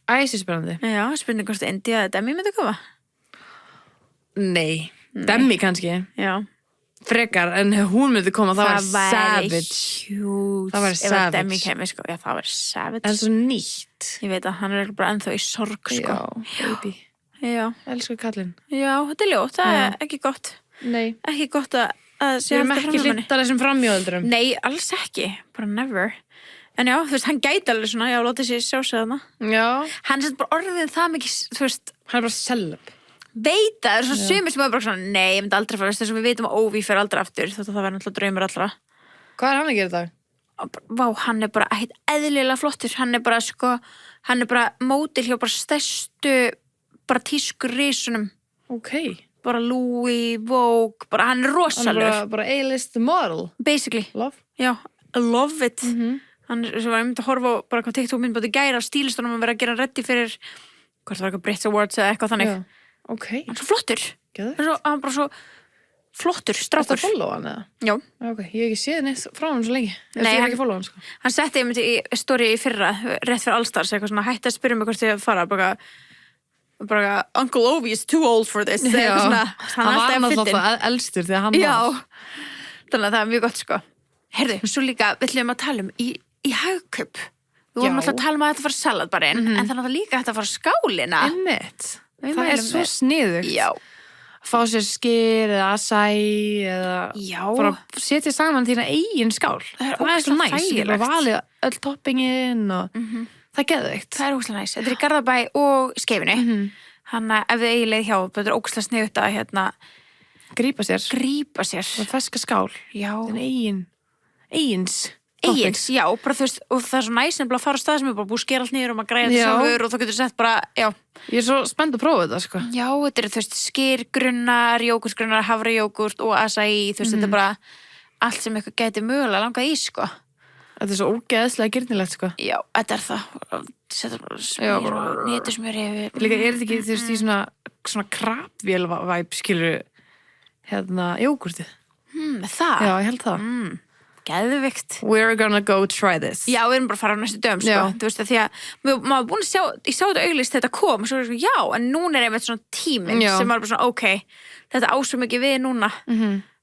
Speaker 1: Æsispennandi.
Speaker 2: Já, spurning hvort India eða Demi myndi koma.
Speaker 1: Nei. Demi kannski.
Speaker 2: Já.
Speaker 1: Frekar, en hún myndi koma, það var savage.
Speaker 2: Huge.
Speaker 1: Það var savage.
Speaker 2: Ef Demi kemur, sko, já, það var savage.
Speaker 1: En svo nýtt.
Speaker 2: Ég veit að hann er bara ennþá í sorg, sko.
Speaker 1: Já, baby.
Speaker 2: Já.
Speaker 1: Elsku kallinn.
Speaker 2: Já, þetta er ljótt, það er ekki gott.
Speaker 1: Nei.
Speaker 2: Ekki gott að
Speaker 1: Við erum ekki hlittar þessum framjóðaldurum.
Speaker 2: Nei, alls ekki, bara never. En já, þú veist, hann gæti alveg svona, já, látið sér sjá sig þarna.
Speaker 1: Já.
Speaker 2: Hann er bara orðið það mikið, þú veist.
Speaker 1: Hann er bara celeb.
Speaker 2: Veit það er svona sumir sem er bara svona, nei, ég myndi aldrei fara, þess að við veitum að Óví fer aldrei aftur, þetta það verður náttúrulega draumur allra.
Speaker 1: Hvað er hann að gera í dag?
Speaker 2: Vá, hann er bara ekkert eðlilega flottur, hann er bara, sko, hann er bara mótil hjá bara stærstu, bara tískur risunum.
Speaker 1: Ok.
Speaker 2: Bara Louis, Vogue, bara hann er rosalur.
Speaker 1: Hann er bara A-list model.
Speaker 2: Basically.
Speaker 1: Love.
Speaker 2: Já, I love it. Hann er svo að mynda að horfa á bara hvað TikTok mynd búið gæra á stílistunum að vera að gera reddi fyrir hvort það var eitthvað Brits Awards eða eitthvað þannig.
Speaker 1: Já, ok.
Speaker 2: Hann er svo flottur.
Speaker 1: Geðveikt.
Speaker 2: Hann er bara svo flottur, strákur.
Speaker 1: Ertu að followa hann eða?
Speaker 2: Já.
Speaker 1: Ok, ég hef ekki séð neitt frá hann svo lengi.
Speaker 2: Nei,
Speaker 1: ég hef ekki followa hann, sko.
Speaker 2: Hann setti einmitt í story í fyrra, rétt fyrir All Stars, eitthvað svona hætti að spyrja mig hvort ég fara, bara Uncle Ovi is too old for this.
Speaker 1: Já,
Speaker 2: svona,
Speaker 1: hann var náttúrulega elstur þegar hann var.
Speaker 2: Já, þannig að það er mjög gott, sko. Herðu, svo líka, við ætlum að tala í Hagkaup. Við vorum alltaf að tala um að þetta fara salatbarinn, en það er náttúrulega líka að þetta fara skálina.
Speaker 1: Einmitt. Það er svo sniðugt.
Speaker 2: Já.
Speaker 1: Fá sér skyr eða acai eða bara setja saman þína eigin skál.
Speaker 2: Það er
Speaker 1: svo
Speaker 2: ógeðslega
Speaker 1: næs.
Speaker 2: þægilegt.
Speaker 1: Bara valið öll toppingin og það er geðveikt.
Speaker 2: Það er ógeðslega næs. Þetta er í Garðabæ og Skeifunni. Þannig að ef þið eigi leið hjá, þetta er ógeðslega sniðugt að
Speaker 1: grípa sér.
Speaker 2: Það
Speaker 1: feska skál.
Speaker 2: Já.
Speaker 1: Þinn eigins,
Speaker 2: já, bara þú veist, og það er svo næs nefnilega að fara á stað sem er bara búið að skera allt niður og maður græða þetta sjálfur og þá getur sett bara, já.
Speaker 1: Ég er svo spennt að prófa þetta, sko.
Speaker 2: Já, þetta er, þú veist, skýrgrunnar, jógurtgrunnar, hafrajógurt og acai, þú veist, þetta er bara allt sem eitthvað gæti mögulega langað í, sko.
Speaker 1: Þetta er svo ógeðslega girnilegt, sko.
Speaker 2: Já, þetta er það. Setja bara smjör og netusmjör yfir.
Speaker 1: Líka er þetta ekki, þú veist, í svona krapvél-væp, skilur, jógurtið.
Speaker 2: Það?
Speaker 1: Já, ég held það.
Speaker 2: Geðvikt.
Speaker 1: We're gonna go try this.
Speaker 2: Já, við erum bara að fara á næstu dögum, sko. Þú veist, því að maður búin að sjá, ég sá þetta auglýst þetta kom, svo er það, já, en núna er einmitt svona tíminn sem var bara svona, ok, þetta ásum ekki við núna.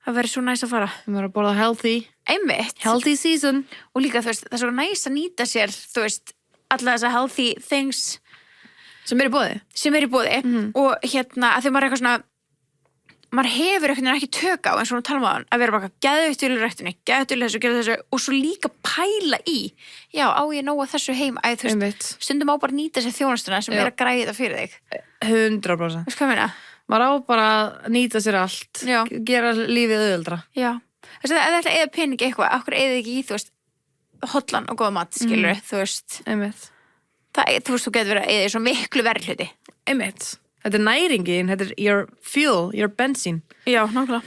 Speaker 2: Það verður svo næst að fara.
Speaker 1: Við erum að borða healthy.
Speaker 2: Einmitt.
Speaker 1: Healthy season.
Speaker 2: Og líka, þú veist, það er svo næst að nýta sér, þú veist, alla þessa healthy things
Speaker 1: sem er í boði.
Speaker 2: Og að því maður er eitthvað svona, maður hefur eitthvað ekki tök á, eins og hún tala um á hann, að vera bara geðveikt til í ræktinni, geðveikt til þessu, og svo líka pæla í, já, á ég nóga þessu heim, að þú veist, stundum á bara nýta sér þjónustuna sem er að græða þetta fyrir þig.
Speaker 1: 100%.
Speaker 2: Veist hvað meina?
Speaker 1: Maður á bara að nýta sér allt, gera lífið auðveldra. Já.
Speaker 2: Þú veist, ef þetta eða peningi eitthvað, okkur eða ekki í, þú veist, hotlan og góða mat, skilur, þú veist.
Speaker 1: Einmitt.
Speaker 2: þú veist, þú getur verið eða svo miklu verri hluti.
Speaker 1: Einmitt. Þetta er næringin, þetta er your fuel, your bensín.
Speaker 2: Já, nákvæmlega.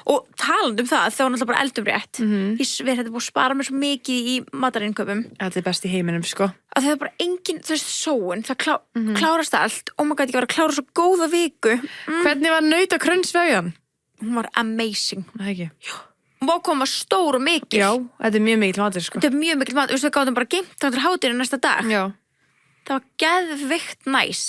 Speaker 2: Og talandi um það, þá er náttúrulega bara eldum rétt. Ég sver, þetta er búið að spara mér svo mikið í matarinköpum.
Speaker 1: Þetta er best í heiminum, sko.
Speaker 2: Að það er bara engin, þú veist, sóun, það klárast allt. Oh my god, ég var að klára svo góða viku.
Speaker 1: Hvernig var nautakrönnsvefjan?
Speaker 2: Hún var amazing.
Speaker 1: Það ekki.
Speaker 2: Hún var stór og mikil.
Speaker 1: Já, þetta er mjög mikill matur, sko.
Speaker 2: Þetta er mjög mikil matur, þú veist, við gáðum bara geymt þá til hádeginu næsta dag.
Speaker 1: Já.
Speaker 2: Það var geðveikt næs.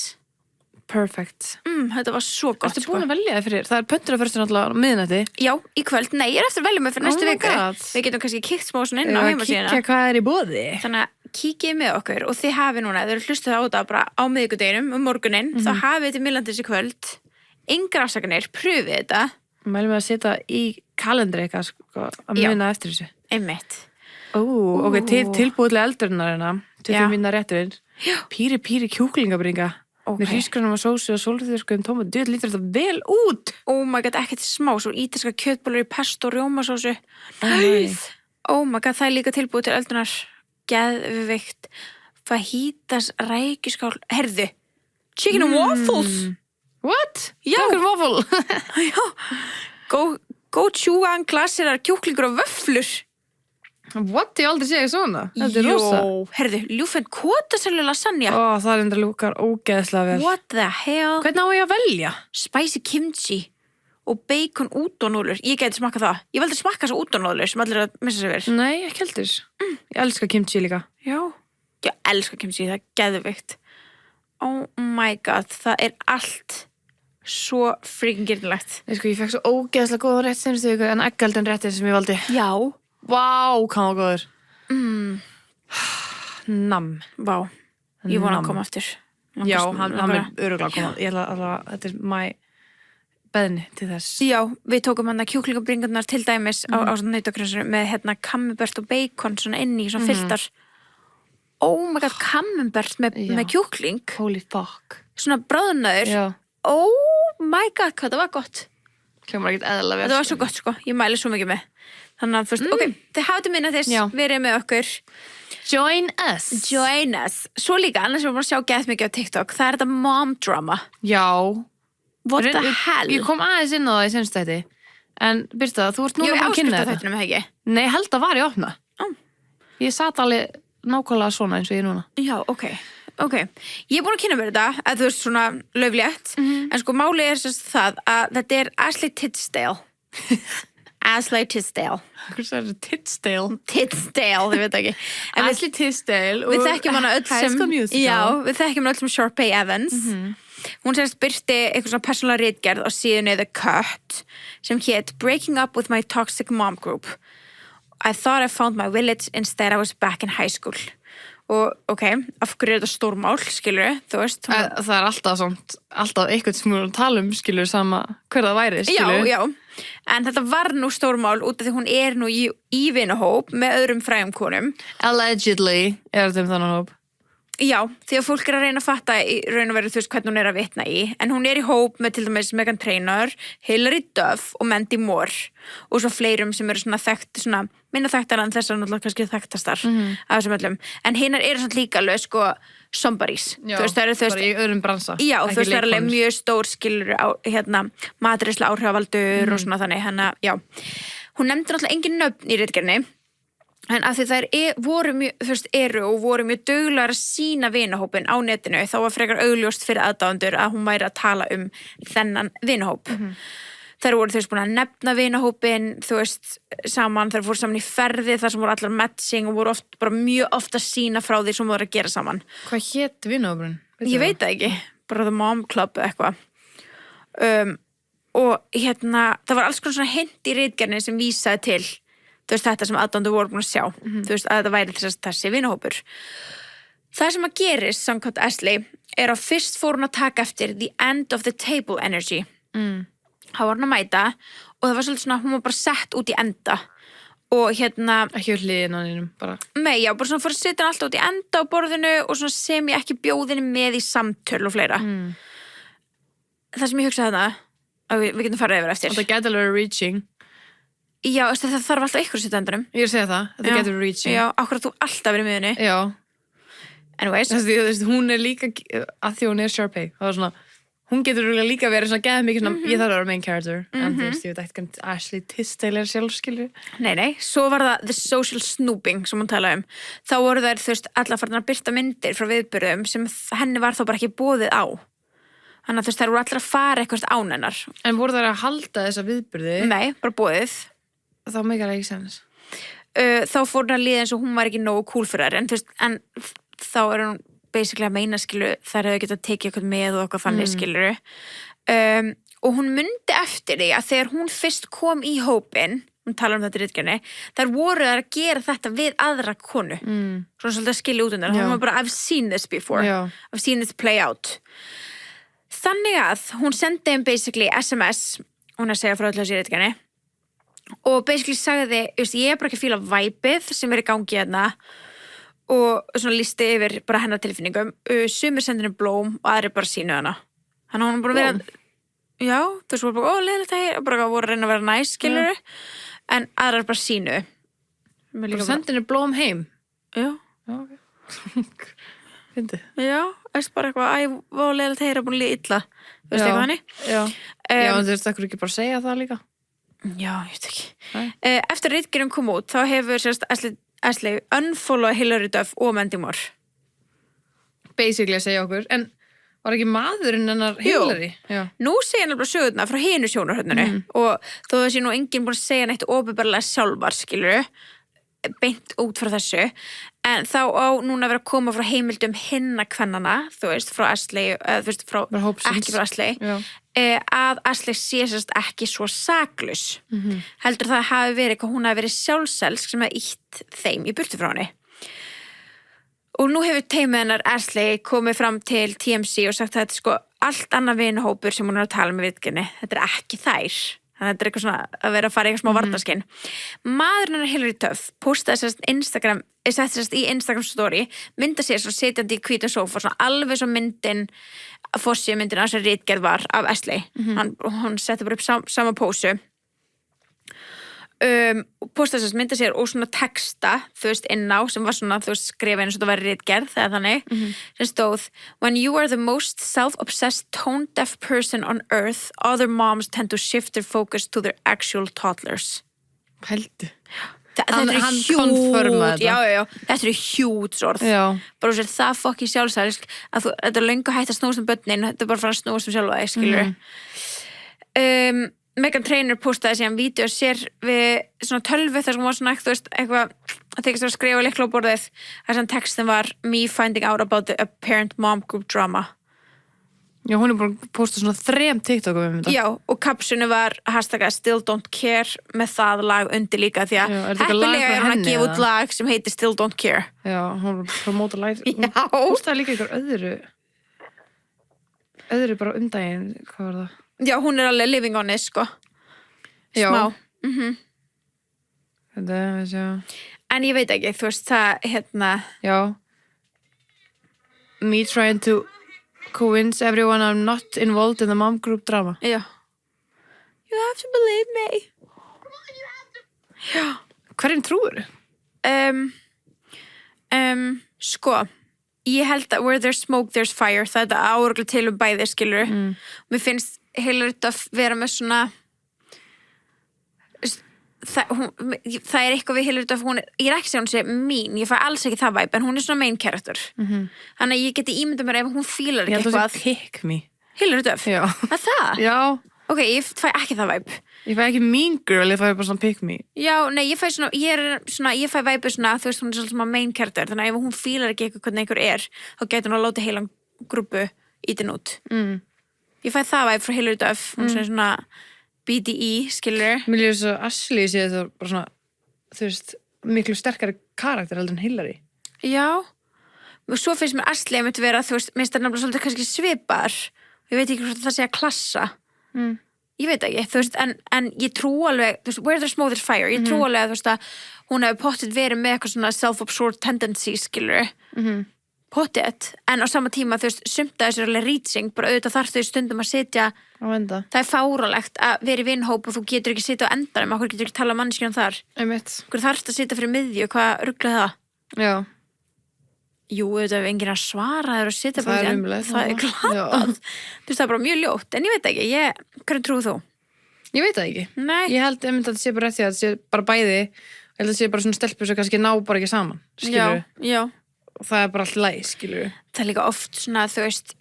Speaker 1: Perfect.
Speaker 2: Þetta var svo gott.
Speaker 1: Ertu búin að velja þig fyrir? Það er pöntunarförstur náttúrulega á miðnætti.
Speaker 2: Já, í kvöld. Nei, ég er eftir að velja mig fyrir næstu viku.
Speaker 1: God.
Speaker 2: Við getum kannski kíkt smá svona inn á heimasíðuna.
Speaker 1: Kíkja hvað er í boði.
Speaker 2: Þannig að kíkið með okkur og þið hafið núna, þau eru hlustið á þetta bara á miðvikudeginum morguninn, þá hafið þetta Millandis í kvöld. Engar afsakanir, pröfið þetta.
Speaker 1: Mælum við að setja í kalendri eitthvað, sko, að muna eftir þessu.
Speaker 2: Einmitt.
Speaker 1: Ok, tilbúðlega eldurinn 25 minna rétturinn. Píri kjúklingabringa. Með hrísgrjónum og sósu og sólþurrkuðum tómat. Djöð lítur þetta vel út.
Speaker 2: Oh my god, ekkert smá, svo ítalska kjötbollur í pesto og rjómasósu. Oh my god, það er líka tilbúið til eldunar. Geðveikt. Fajitas rækjuskál. Herðu, chicken and waffles.
Speaker 1: What?
Speaker 2: Já.
Speaker 1: Takk fyrir waffle.
Speaker 2: Já. Gochujang glasirar kjúklingur og vöfflur.
Speaker 1: What? Ég aldrei segja svona. Þetta er rosa.
Speaker 2: Herðu, ljúfenn kótasælu lasagna.
Speaker 1: Það er enda lúkar ógeðslega vel.
Speaker 2: What the hell?
Speaker 1: Hvernig á ég að velja?
Speaker 2: Spicy kimchi og bacon útónúðlur. Ég geti smakka það. Ég veldi smakka svo útónúðlur sem allir að missa sér verið.
Speaker 1: Nei, ekki heldur. Ég elska kimchi líka.
Speaker 2: Já. Ég elska kimchi, það er geðveikt. Oh my god, það er allt svo freaking gyrnilegt.
Speaker 1: Ég fekk svo ógeðslega góða rétt senstu viku en eggjaldin réttið sem ég valdi.
Speaker 2: Já.
Speaker 1: Vá, hvað var góður. Nam.
Speaker 2: Vá, ég vona að koma aftur.
Speaker 1: Já, hann er örugglega að koma. Ég ætla að, þetta er beðni til þess.
Speaker 2: Já, við tókum hann að kjúklingabringarnar til dæmis á svona nautakrönsunum með camembert og bacon svona inn í svona fylltar. Oh my god, camembert með kjúkling.
Speaker 1: Holy fuck.
Speaker 2: Svona bráðnaður.
Speaker 1: Já.
Speaker 2: Oh my god, hvað það var gott.
Speaker 1: Hljómar ekkert eðlilega vel.
Speaker 2: Það var svo gott, sko. Ég mæli svo mikið með. Þannig að, ok, þið hafið minna þess, verið með okkur.
Speaker 1: Join us.
Speaker 2: Join us. Svo líka, annars erum við að sjá gett mikið á TikTok. Það er þetta mom drama.
Speaker 1: Já.
Speaker 2: What the hell?
Speaker 1: Ég kom aðeins inn á það í senstu þætti. En, Birta, þú ert núna að kynna þetta.
Speaker 2: Þættinum, ekki?
Speaker 1: Nei, held að var ég opna. Ég sat alveg nákvæmlega svona eins og ég er núna.
Speaker 2: Já, ok. Ég er búin að kynna mér þetta, að þú veist svona löflétt, en sko málið er sérst það að þetta er Ashley Tisdale. Ashley Tisdale.
Speaker 1: Hvað er þetta? Tisdale?
Speaker 2: Tisdale, þið veit ekki.
Speaker 1: Ashley Tisdale
Speaker 2: við þekkjum hana öll
Speaker 1: High School Musical.
Speaker 2: Já, við þekkjum hana öll sem Sharpay Evans. Hún sérst byrti eitthvað svona persónulega ritgerð á síðunni The Cut sem hét Breaking Up with My Toxic Mom Group. I thought I found my village, instead I was back in high school. Og ok, af hverju er þetta stórmál, skilur þú veist?
Speaker 1: Það er alltaf eitthvað sem við erum að tala skilur sama hver það væri, skilur.
Speaker 2: Já, en þetta var nú stórmál út af því hún er nú í vinahóp með öðrum frægum konum.
Speaker 1: Allegedly er þetta þannig hóp.
Speaker 2: Já, því að fólk er að reyna að fatta í raun og veru þú veist hvernig hún er að vitna í, en hún er í hóp með til dæmis Meghan Trainor, Hilary Duff og Mandy Moore og svo fleirum sem eru svona þekkt, svona minna þekktar en þessar náttúrulega kannski þekktastar af þessum öllum, en hinnar eru svona líka alveg sko somebody's.
Speaker 1: Já, bara í öðrum bransa.
Speaker 2: Já, þú veist það er alveg mjög stór skilur á maturísla áhrifavaldur og svona þannig, hann að, já. Hún nefndi náttúrulega engin nöfn í ritgerðinni, en að því þær voru mjög duglegar að sína vinahópin á netinu, þá var frekar augljóst fyrir aðdáendur að hún væri að tala um þennan vinahóp. Þær voru búin að nefna vinahópin, þú veist, saman, þær fóru saman í ferði þar sem voru allar matching og voru mjög oft að sína frá því sem voru að gera saman.
Speaker 1: Hvað hét vinahópurinn?
Speaker 2: Ég veit það ekki, bara The Mom Club eitthvað. Og það var alls konar svona hint í ritgerðinni sem vísaði til þú veist, þetta sem aðdándur voru búin að sjá. Þú veist, að þetta væri þessi vinahópur. Það sem að gerist, samkvæmt Ashley, er að fyrst fór hún að taka eftir the end of the table energy. Það var hún að mæta og það var svolítið svona, hún var bara sett út í enda. Og
Speaker 1: ekki úr hliðin á hennum, bara.
Speaker 2: Nei, já, bara svona fór að setja alltaf út í enda á borðinu og svona sem ég ekki bjóðinni með í samtöl og fleira. Það sem ég hugsaði þarna, við getum farið yfir eftir.
Speaker 1: Og það gæti alveg reaching.
Speaker 2: Já, það þarf alltaf ykkur að setja endanum.
Speaker 1: Ég er að segja það, þetta getur reaching.
Speaker 2: Já, akkurat þú alltaf verið miðunni.
Speaker 1: Já.
Speaker 2: anyways,
Speaker 1: hún líka að því hún Sharpay, það var svona hún getur líka verið svona geða mikið svona ég þarf að vera main character en þú veist, ég veit ekkert Ashley Tisdale sjálfskilur
Speaker 2: nei, svo var það the social snooping sem hún talaði þá voru þær, þú veist, allar farin að birta myndir frá viðburðum sem henni var þá bara ekki boðið á þannig að þú veist, þær voru allar að fara eitthvað án hennar
Speaker 1: En voru þær að halda þessa viðburði?
Speaker 2: Nei, bara boðið
Speaker 1: Þá meikar það ekki sens
Speaker 2: Þá fór hún að líða eins og hún var ekki nógu cool fyrir þær en þú veist, en þá hún basically að meina skilu þær hefur getað tekið eitthvað með og eitthvað þannig skiluru og hún mundi eftir því að þegar hún fyrst kom í hópin hún talar þetta í ritgerðinni þær voru þær að gera þetta við aðra konu svona svolítið að skilja út undan hún var bara I've seen this before I've seen this play out þannig að hún sendi þeim basically SMS hún að segja frá öllu þessi ritgerðinni og basically sagði ég er bara ekki að fíla væpið sem er í gangi hérna og svona listi yfir bara hennar tilfinningum sumir sendir henni blóm og aðri bara sínu hana þannig að hún bara verið já, þú veist, voru bara, leiðilegt það hér bara voru að reyna að vera næs, skilur en aðrar bara sínu
Speaker 1: bara sendir henni blóm heim
Speaker 2: já,
Speaker 1: ok fyndi
Speaker 2: já, veist bara eitthvað voru leiðilegt það hér að búin líða illa þú veist eitthvað hannig
Speaker 1: já, en þú veist ekkur ekki bara segja það líka
Speaker 2: já, ég veit ekki eftir að ritgerðin kom út þá hefur sérst Ashley unfollow Hilary Duff og Mandy Moore
Speaker 1: basically að segja okkur en var ekki maðurinn hennar Hilary?
Speaker 2: Jú, nú segja hann bara sögurna frá hinu sjónarhörnunu og þó það sé nú enginn búin að segja neitt opinberlega sjálfar skilur beint út frá þessu en þá á núna að vera að koma frá heimildum hinna kvennana, þú veist, frá Ashley þú veist, ekki frá Ashley að Ashley sé sérst ekki svo saklaus heldur það hafi verið hvað hún hafi verið sjálfselsk sem hafi ítt þeim í burtu frá henni og nú hefur teymið hennar Ashley komið fram til TMZ og sagt að þetta er sko allt annað vinahópur sem hún er að tala með vitginni þetta er ekki þær þannig að þetta er eitthvað svona að vera að fara í eitthvað smá varnarskinn maðurinn hennar Hilary Duff postaði sérst í Instagram story mynda sér svo setjandi í hvítum sófa svona alveg svo myndin fossið myndin að þessari ritgerð var af Ashley hún setti bara upp sama pósu postaði sérst mynda sér og svona texta þú veist inn á sem var svona þú veist skrifa eins og þetta væri ritgerð þegar þannig sem stóð when you are the most self-obsessed tone-deaf person on earth other moms tend to shift their focus to their actual toddlers
Speaker 1: Pældu
Speaker 2: Þetta
Speaker 1: hann konfirmaði þetta
Speaker 2: já, þetta eru huge orð bara sér það fokki sjálfsælsk að þetta er löngu hægt að snúast börnin þetta er bara að fara að snúast sjálfa þig, skilur Meghan Trainor postaði síðan vídeo sér við svona tölvu þar sem var svona þú veist, eitthvað að þykist að skrifa lykla á borðið þar sem textin var me finding out about the apparent mom group drama
Speaker 1: Já, hún er bara postað svona 3 TikTokum um þetta
Speaker 2: Já, og kapsunu var hashtag still don't care með það lag undir líka því að heppilega er hún að gefa út lag sem heitir still don't care
Speaker 1: Já, hún var promóta lag
Speaker 2: Já
Speaker 1: Postaði líka ykkur öðru bara daginn, hvað var það?
Speaker 2: Já, hún er alveg living on it, sko
Speaker 1: Já
Speaker 2: Smá
Speaker 1: Þetta, já
Speaker 2: En ég veit ekki, þú veist, það,
Speaker 1: Já Me trying to convince everyone I'm not involved in the mom group drama
Speaker 2: Já You have to believe me Já
Speaker 1: Hverjum trúir?
Speaker 2: Sko Ég held að where there's smoke there's fire það er áreglu til bæði, skilur Mér finnst Hilary Duff vera með svona það er eitthvað við Hilary Duff ég er ekki að segja hún sé mín, ég fæ alls ekki það væp en hún er svona main character þannig að ég geti ímyndað mér ef hún fílar ekki eitthvað
Speaker 1: Ég held að það sé pick me
Speaker 2: Hilary Duff?
Speaker 1: Já
Speaker 2: Það?
Speaker 1: Já
Speaker 2: Ok, ég fæ ekki það væp
Speaker 1: Ég fæ ekki mean girl, ég fæ bara svona pick me
Speaker 2: Já, nei, ég fæ væpu svona þú veist, hún er svona main character þannig að ef hún fílar ekki eitthvað hvernig einhver er þá getur hún að láta heilan grúpu ítin út Ég fæ það væp frá Hilary Duff hún er svona BDE, skilur
Speaker 1: Mér líður svo Ashley sé þetta bara svona þú veist, miklu sterkari karakter heldur en Hilary
Speaker 2: Já og svo finnst mér Ashley að vera þú veist, minnst það nefnilega svolítið kannski svipar ég veit ekki hvort það sé að klassa ég veit ekki, þú veist en ég trú alveg, þú veist, where there's smoke there's fire ég trú alveg að þú veist að hún hefur pottet verið með eitthvað svona self-absorbed tendency, skilur pottet, en á sama tíma þú veist, sumt að þessu er alveg reaching bara auðvitað þarf þau stundum að sitja það er fáralegt að vera í vinnhóp og þú getur ekki sitja á endanum, okkur getur ekki tala mannskjörn þar
Speaker 1: Einmitt.
Speaker 2: Okkur þarf að sitja fyrir miðju, hvað rugglaði það?
Speaker 1: Já
Speaker 2: Jú, auðvitað ef enginn að svara þér og sitja
Speaker 1: Það er
Speaker 2: bara
Speaker 1: ömurlegt,
Speaker 2: það er
Speaker 1: já.
Speaker 2: glatað. Þú veist, það er bara mjög ljótt, en ég veit ekki, hvernig trúið þú?
Speaker 1: Ég veit það ekki.
Speaker 2: Nei.
Speaker 1: Ég held einmitt að það sé bara rétt því að það sé bara bæði. Ég held að það sé bara svona stelpur sem kannski ná bara ekki saman, skilur.
Speaker 2: Já.
Speaker 1: Og það er bara allt læg, skilur.
Speaker 2: Það er líka oft svona, þú veist,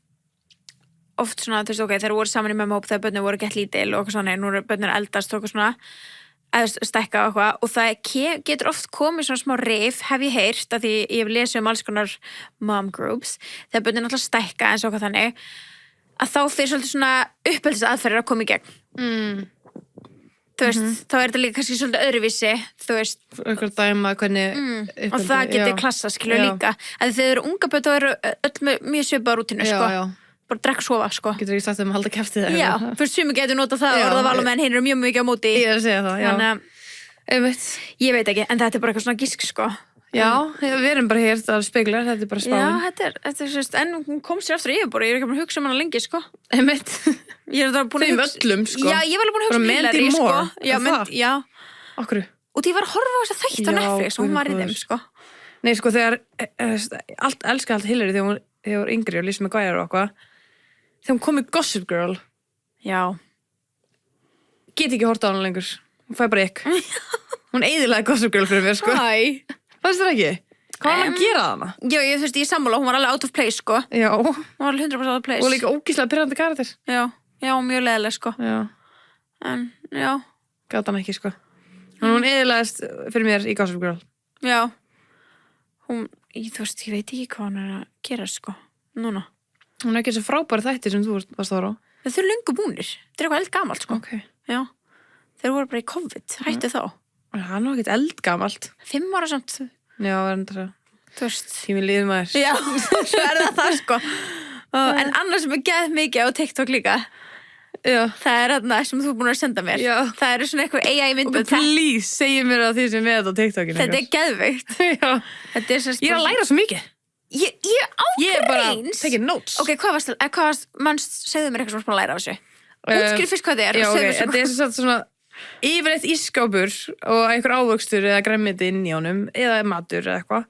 Speaker 2: ok, þeir voru saman í mömmuhóp þegar börnin voru gett lítil og eitthvað svona, nú eru börnin eldast og eitthvað svona, eða stækka og eitthvað, og það getur oft komið svona smá rif, hef ég heyrt, að því ég hef lesið alls konar mom groups, þegar börnin alltaf stækka eins og eitthvað þannig, að þá fyrir svolítið svona uppeldisaðferðir að koma í gegn. Þú veist, þá er þetta líka kannski svolítið öðruvísi, þú veist.
Speaker 1: Eitthvað dæma hvernig
Speaker 2: Og það getur klassa, skilur líka. Að þegar eru unga börn, þá eru öll með mjög svipaða rútínu, sko.
Speaker 1: Já.
Speaker 2: Bara drekk sofa, sko.
Speaker 1: Getur ekki sagt að maður halda kæftið það.
Speaker 2: Já, fyrir sumi getur notað það og orðaval og menn hinn eru mjög mikið á móti.
Speaker 1: Ég er að segja það, já.
Speaker 2: Þannig að, ég veit ekki, en þetta er bara eitthvað svona gísk, sko.
Speaker 1: Já, við erum bara hér, það er speglar, þetta er bara spáin.
Speaker 2: Já, þetta er sérst, en hún kom sér aftur yfirbúri, ég er ekki búin að hugsa hana lengi, sko.
Speaker 1: Einmitt.
Speaker 2: Ég er það búin
Speaker 1: Þeim öllum, sko.
Speaker 2: Já, ég var alveg búin að hugsa
Speaker 1: Bara Mandy
Speaker 2: Hillary,
Speaker 1: Moore,
Speaker 2: sko. Já,
Speaker 1: er það?
Speaker 2: já.
Speaker 1: Okkur.
Speaker 2: Og því var að horfa á þess að þætt á
Speaker 1: Já,
Speaker 2: Netflix og hún var í
Speaker 1: guð
Speaker 2: þeim,
Speaker 1: góður.
Speaker 2: sko.
Speaker 1: Nei, sko, þegar, elska allt Hillary þegar hún var yngri og Lizzie McGuire og eitthvað. Þegar hún kom í Gossip Girl,
Speaker 2: Já.
Speaker 1: get ekki horta á hana lengur. Hún fæ bara ykk. Hún eyðilaði Gossip Girl fyrir mér, sko.
Speaker 2: Hæ.
Speaker 1: Fannst þér ekki? Hvað var hann að gera hana?
Speaker 2: Já, þú veist, ég sammála, hún var alveg out of place, sko.
Speaker 1: Já, og
Speaker 2: Hún var alveg 100% out of place.
Speaker 1: líka ógíslega pyrrandi karakter.
Speaker 2: Já, mjög leðileg, sko.
Speaker 1: Já,
Speaker 2: En, já,
Speaker 1: gat hann ekki, sko. Hún eyðilaðist fyrir mér í Gossip Girl.
Speaker 2: já. Þú veist, ég veit ekki hvað hann er að gera, sko. Núna.
Speaker 1: Hún er ekki þessi frábæri þætti sem þú varst að horfa á.
Speaker 2: Þau eru löngu búnir. Þetta er eitthvað eldgamalt, sko.
Speaker 1: Ok.
Speaker 2: Já. Þeir voru bara í COVID, hættu þá.
Speaker 1: Það er nú ekkert eldgamalt.
Speaker 2: 5 ára samt,
Speaker 1: Já, það
Speaker 2: þú veist.
Speaker 1: tími líður maður.
Speaker 2: Já, svo er það, sko. En annars sem er geð mikið á TikTok líka,
Speaker 1: Já.
Speaker 2: það er þarna sem þú er búin að senda mér.
Speaker 1: Já.
Speaker 2: Það eru svona eitthvað AI
Speaker 1: Og
Speaker 2: myndbönd.
Speaker 1: please, segja mér að því sem er þetta á TikTokinu.
Speaker 2: Þetta er geðveikt.
Speaker 1: Já.
Speaker 2: Þetta er sérst
Speaker 1: Ég er að læra svo mikið.
Speaker 2: Ég
Speaker 1: Ég er bara
Speaker 2: ágreins.
Speaker 1: taking notes.
Speaker 2: Ok, segðu mér eitthvað sem búin að læra á þessu. Útskrið fyrst hvað þið er.
Speaker 1: Já,
Speaker 2: og
Speaker 1: ok,
Speaker 2: segðu mér svo
Speaker 1: þetta er svo satt svona yfirleitt ísskápur og einhver ávöxtur eða græmmiti inn í honum eða matur eða eitthvað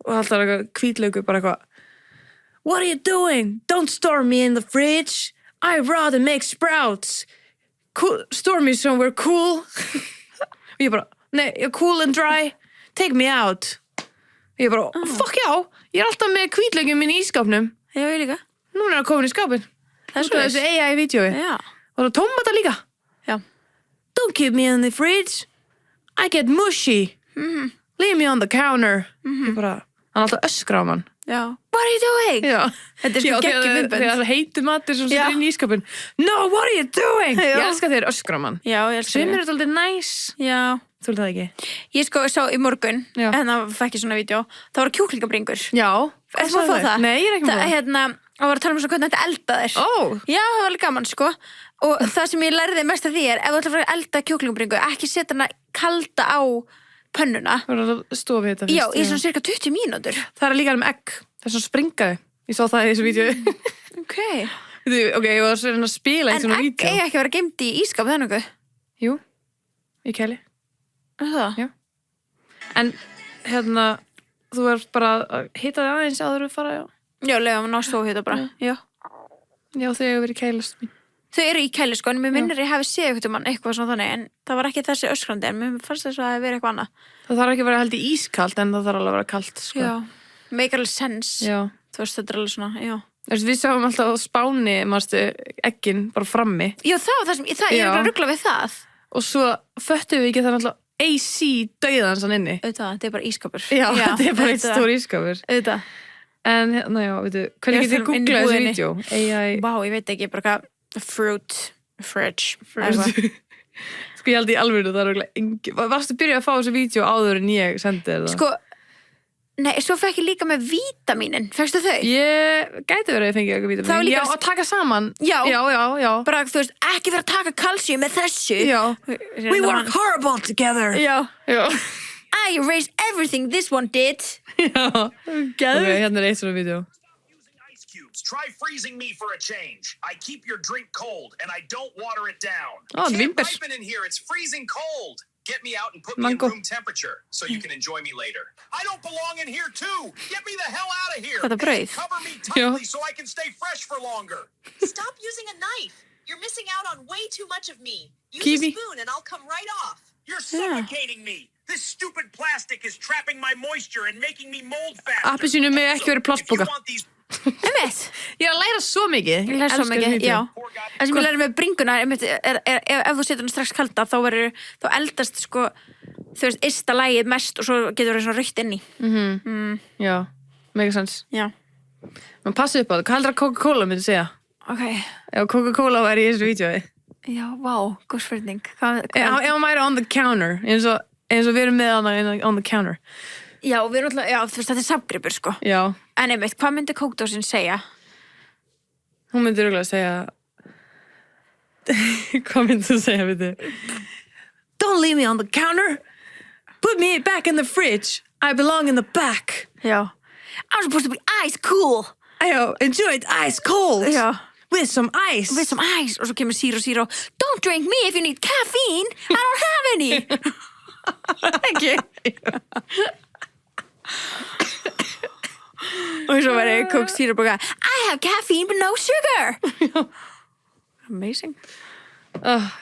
Speaker 1: og alltaf eitthvað hvítlaugur bara eitthvað What are you doing? Don't store me in the fridge. I'd rather make sprouts. Store me somewhere cool. Og ég bara, nei, cool and dry. Take me out. Og ég bara, fuck já, ég er alltaf með hvítlaugin minn í ískápnum.
Speaker 2: Já, ég líka.
Speaker 1: Núna er hann komin í skápin.
Speaker 2: Það er
Speaker 1: Út af þessu AI-vídeói.
Speaker 2: Já.
Speaker 1: Og það tómata líka.
Speaker 2: Já.
Speaker 1: Don't keep me in the fridge. I get mushy. Leave me on the counter. Ég bara, hann alltaf öskra á mann.
Speaker 2: Já. What are you doing?
Speaker 1: Já.
Speaker 2: Þetta er sko geggjum myndbönd.
Speaker 1: Þegar það heitur matur sem
Speaker 2: Já.
Speaker 1: setur inn í ískapin. No, what are you doing?
Speaker 2: Já.
Speaker 1: Ég elska þeir öskra á mann.
Speaker 2: Já, ég elska
Speaker 1: Sem
Speaker 2: þig.
Speaker 1: er þetta aldrei næs.
Speaker 2: Já.
Speaker 1: Þú vil það ekki?
Speaker 2: Ég sko sá í morgun,
Speaker 1: Já.
Speaker 2: en það fekk ég svona vídeo, það voru kjúklingabringur.
Speaker 1: Já.
Speaker 2: Ertu búin að fá það?
Speaker 1: Nei, ég er ekki
Speaker 2: Það,
Speaker 1: með það.
Speaker 2: hérna, það var að tala um svona hvernig þetta elda þér.
Speaker 1: Ó.
Speaker 2: Já, það var alveg gaman, sko. Og það sem ég lærði mest af því er, ef þú ætlar að fara að elda kjúklingabringu, ekki setja hana kalda á pönnuna.
Speaker 1: Það var að stofa þetta fyrst.
Speaker 2: Já, í svona cirka 20 mínútur.
Speaker 1: Það er líka með egg. Það er svona springaði. Ég sá það í þessu vídeo.
Speaker 2: Ok.
Speaker 1: Ok, ég var að spila í
Speaker 2: En
Speaker 1: svona
Speaker 2: egg
Speaker 1: vídeo.
Speaker 2: eiga ekki að vera geimt í ískap þannig eitthvað.
Speaker 1: Jú, í kæli.
Speaker 2: Það?
Speaker 1: Já. En hérna, þú er bara að hita þig aðeins áður að fara, já.
Speaker 2: Já, lega maður ná stofu hérna bara. Já.
Speaker 1: Já, þau hefur verið kælast mín.
Speaker 2: Þau eru í kæli, sko, en mér minnir ég hafi séð eitthvað svona þannig, en það var ekki þessi öskrandi, en mér fannst þess að það hefði verið eitthvað annað.
Speaker 1: Það þarf ekki að vera held í ískalt, en það þarf alveg að vera kalt, sko.
Speaker 2: Já. Make alveg sense.
Speaker 1: Já.
Speaker 2: Þú veist, þetta er alveg svona, já.
Speaker 1: Við sáum alltaf á Spáni, mástu, eggin bara frammi.
Speaker 2: Já, það var það sem, ég er
Speaker 1: Já.
Speaker 2: bara að rugla við það.
Speaker 1: Og svo föttum við ekki það alltaf AC dauðans hann inni.
Speaker 2: Auðvitað, þetta er bara ískapur.
Speaker 1: Já, þetta er bara eitt
Speaker 2: auðvitað.
Speaker 1: stór ískapur.
Speaker 2: Auðvitað.
Speaker 1: En hérna, já, veitu,
Speaker 2: Ég
Speaker 1: hvernig getið
Speaker 2: þarf inn í
Speaker 1: googlað þessu
Speaker 2: búðinni.
Speaker 1: vídeo? AI...
Speaker 2: Vá, ég veit ekki, bara hvað, fruit, fridge, eitthvað.
Speaker 1: Sko, ég held í alveg það er örugglega engin... Varstu byrjað að fá þessu vídeo áður en ég sendi þér það?
Speaker 2: Sko, nei, svo fekk ég líka með vítamínin, fækstu þau?
Speaker 1: Ég gæti verið að ég fengi eitthvað vítamín.
Speaker 2: Það var líka-
Speaker 1: Já, að taka saman.
Speaker 2: Já.
Speaker 1: Já.
Speaker 2: Bara, þú veist, ekki vera að taka kalsíum með þessu.
Speaker 1: Já.
Speaker 2: We work
Speaker 1: horrible together.
Speaker 2: Já.
Speaker 1: Já.
Speaker 2: I erased everything this one did.
Speaker 1: Já. Ok, hérna er eitt svona vídeo.
Speaker 3: Using ice cubes. Try freezing me for a change. I keep your drink cold and I don't water it down.
Speaker 1: Oh,
Speaker 3: You can't
Speaker 1: Wimper.
Speaker 3: pipe it in here. It's freezing cold. Get me out and put me
Speaker 1: Mango.
Speaker 3: in room temperature so you can enjoy me later. I don't belong in here too. Get me the hell out of here.
Speaker 2: Hvað er það brauð?
Speaker 3: Cover me tightly so I can stay fresh for longer.
Speaker 4: Stop using a knife. You're missing out on way too much of me. Use
Speaker 1: Kiwi.
Speaker 4: a spoon and I'll come right off.
Speaker 3: You're suffocating me. This stupid plastic is trapping my moisture and making me mold faster.
Speaker 1: Appelsínur mega ekki verið plastpoka.
Speaker 3: If you want these
Speaker 2: Einmitt.
Speaker 1: Ég er að læra svo mikið.
Speaker 2: Ég læri svo
Speaker 1: elska
Speaker 2: mikið,
Speaker 1: hluti.
Speaker 2: já.
Speaker 3: poor guy.
Speaker 2: Það sem ég læri með bringuna ef þú setur hann strax kalda þá eldast sko þú veist, ysta lagið mest og svo getur það svona rautt inn í.
Speaker 1: Já, mega sens.
Speaker 2: Já.
Speaker 1: Man passa upp á það. Hvað heldur að Coca-Cola myndi segja?
Speaker 2: Ok.
Speaker 1: Ef Coca-Cola væri í þessu vídeói.
Speaker 2: Já, vá, góð spurning.
Speaker 1: Ef hann væri on the counter, eins og við erum með hana on the counter.
Speaker 2: Já, við erum alltaf, já, þú veist, þetta er samgripur sko.
Speaker 1: Já,
Speaker 2: En einmitt, hvað myndi kókdósin segja?
Speaker 1: hún myndi örugglega segja... Hvað myndi þú segja, veitu? Don't leave me on the counter. Put me back in the fridge. I belong in the back.
Speaker 2: Já. I'm supposed to be ice cool.
Speaker 1: I enjoy it ice cold.
Speaker 2: Já.
Speaker 1: With some ice.
Speaker 2: With some ice. Og svo kemur zero. Don't drink me if you need caffeine. I don't have any. Ekki. Og svo verið Coke Zero bara I have caffeine but no sugar. Amazing.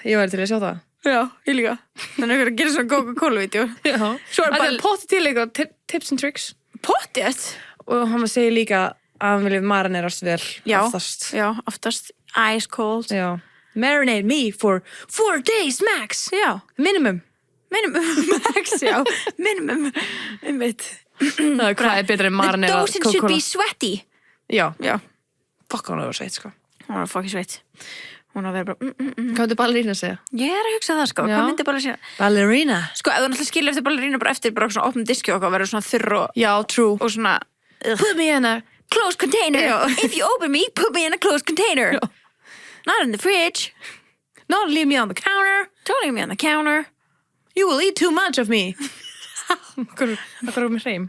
Speaker 1: Ég væri til að sjá það.
Speaker 2: Já, ég líka. Þannig að gera svona Coca-Cola-vídeó.
Speaker 1: Já.
Speaker 2: Svo er
Speaker 1: Það
Speaker 2: bara
Speaker 1: er potti til eitthvað tips and tricks.
Speaker 2: Pottið.
Speaker 1: Og hann segir líka að hann vilja marinerast vel.
Speaker 2: Já.
Speaker 1: Oftast.
Speaker 2: Já, oftast ice cold.
Speaker 1: Já. Marinate me for 4 days max.
Speaker 2: Já.
Speaker 1: Minimum.
Speaker 2: Max, já. Minimum. Einmitt.
Speaker 1: Hvað er betra en
Speaker 2: The
Speaker 1: marinera
Speaker 2: dosing should be sweaty.
Speaker 1: Já.
Speaker 2: Já.
Speaker 1: Fuck hann að vera sveit, sko.
Speaker 2: Hún var fucking sveitt. Hún var að vera bara
Speaker 1: Hvað myndi ballerína segja?
Speaker 2: Ég er að hugsa það sko.
Speaker 1: Já.
Speaker 2: Hvað myndi bara segja?
Speaker 1: Ballerina.
Speaker 2: Sko, ef þú náttúrulega skilur eftir ballerína bara eftir bara svona opnum diski og eitthvað verður svona þurr
Speaker 1: Já, true.
Speaker 2: og svona
Speaker 1: Put me in a...
Speaker 2: closed container.
Speaker 1: Já.
Speaker 2: If you open me, put me in a closed container.
Speaker 1: Já.
Speaker 2: Not in the fridge.
Speaker 1: Don't leave me on the counter.
Speaker 2: Don't leave me on the counter.
Speaker 1: You will eat too much of me. Hvað er með hreim?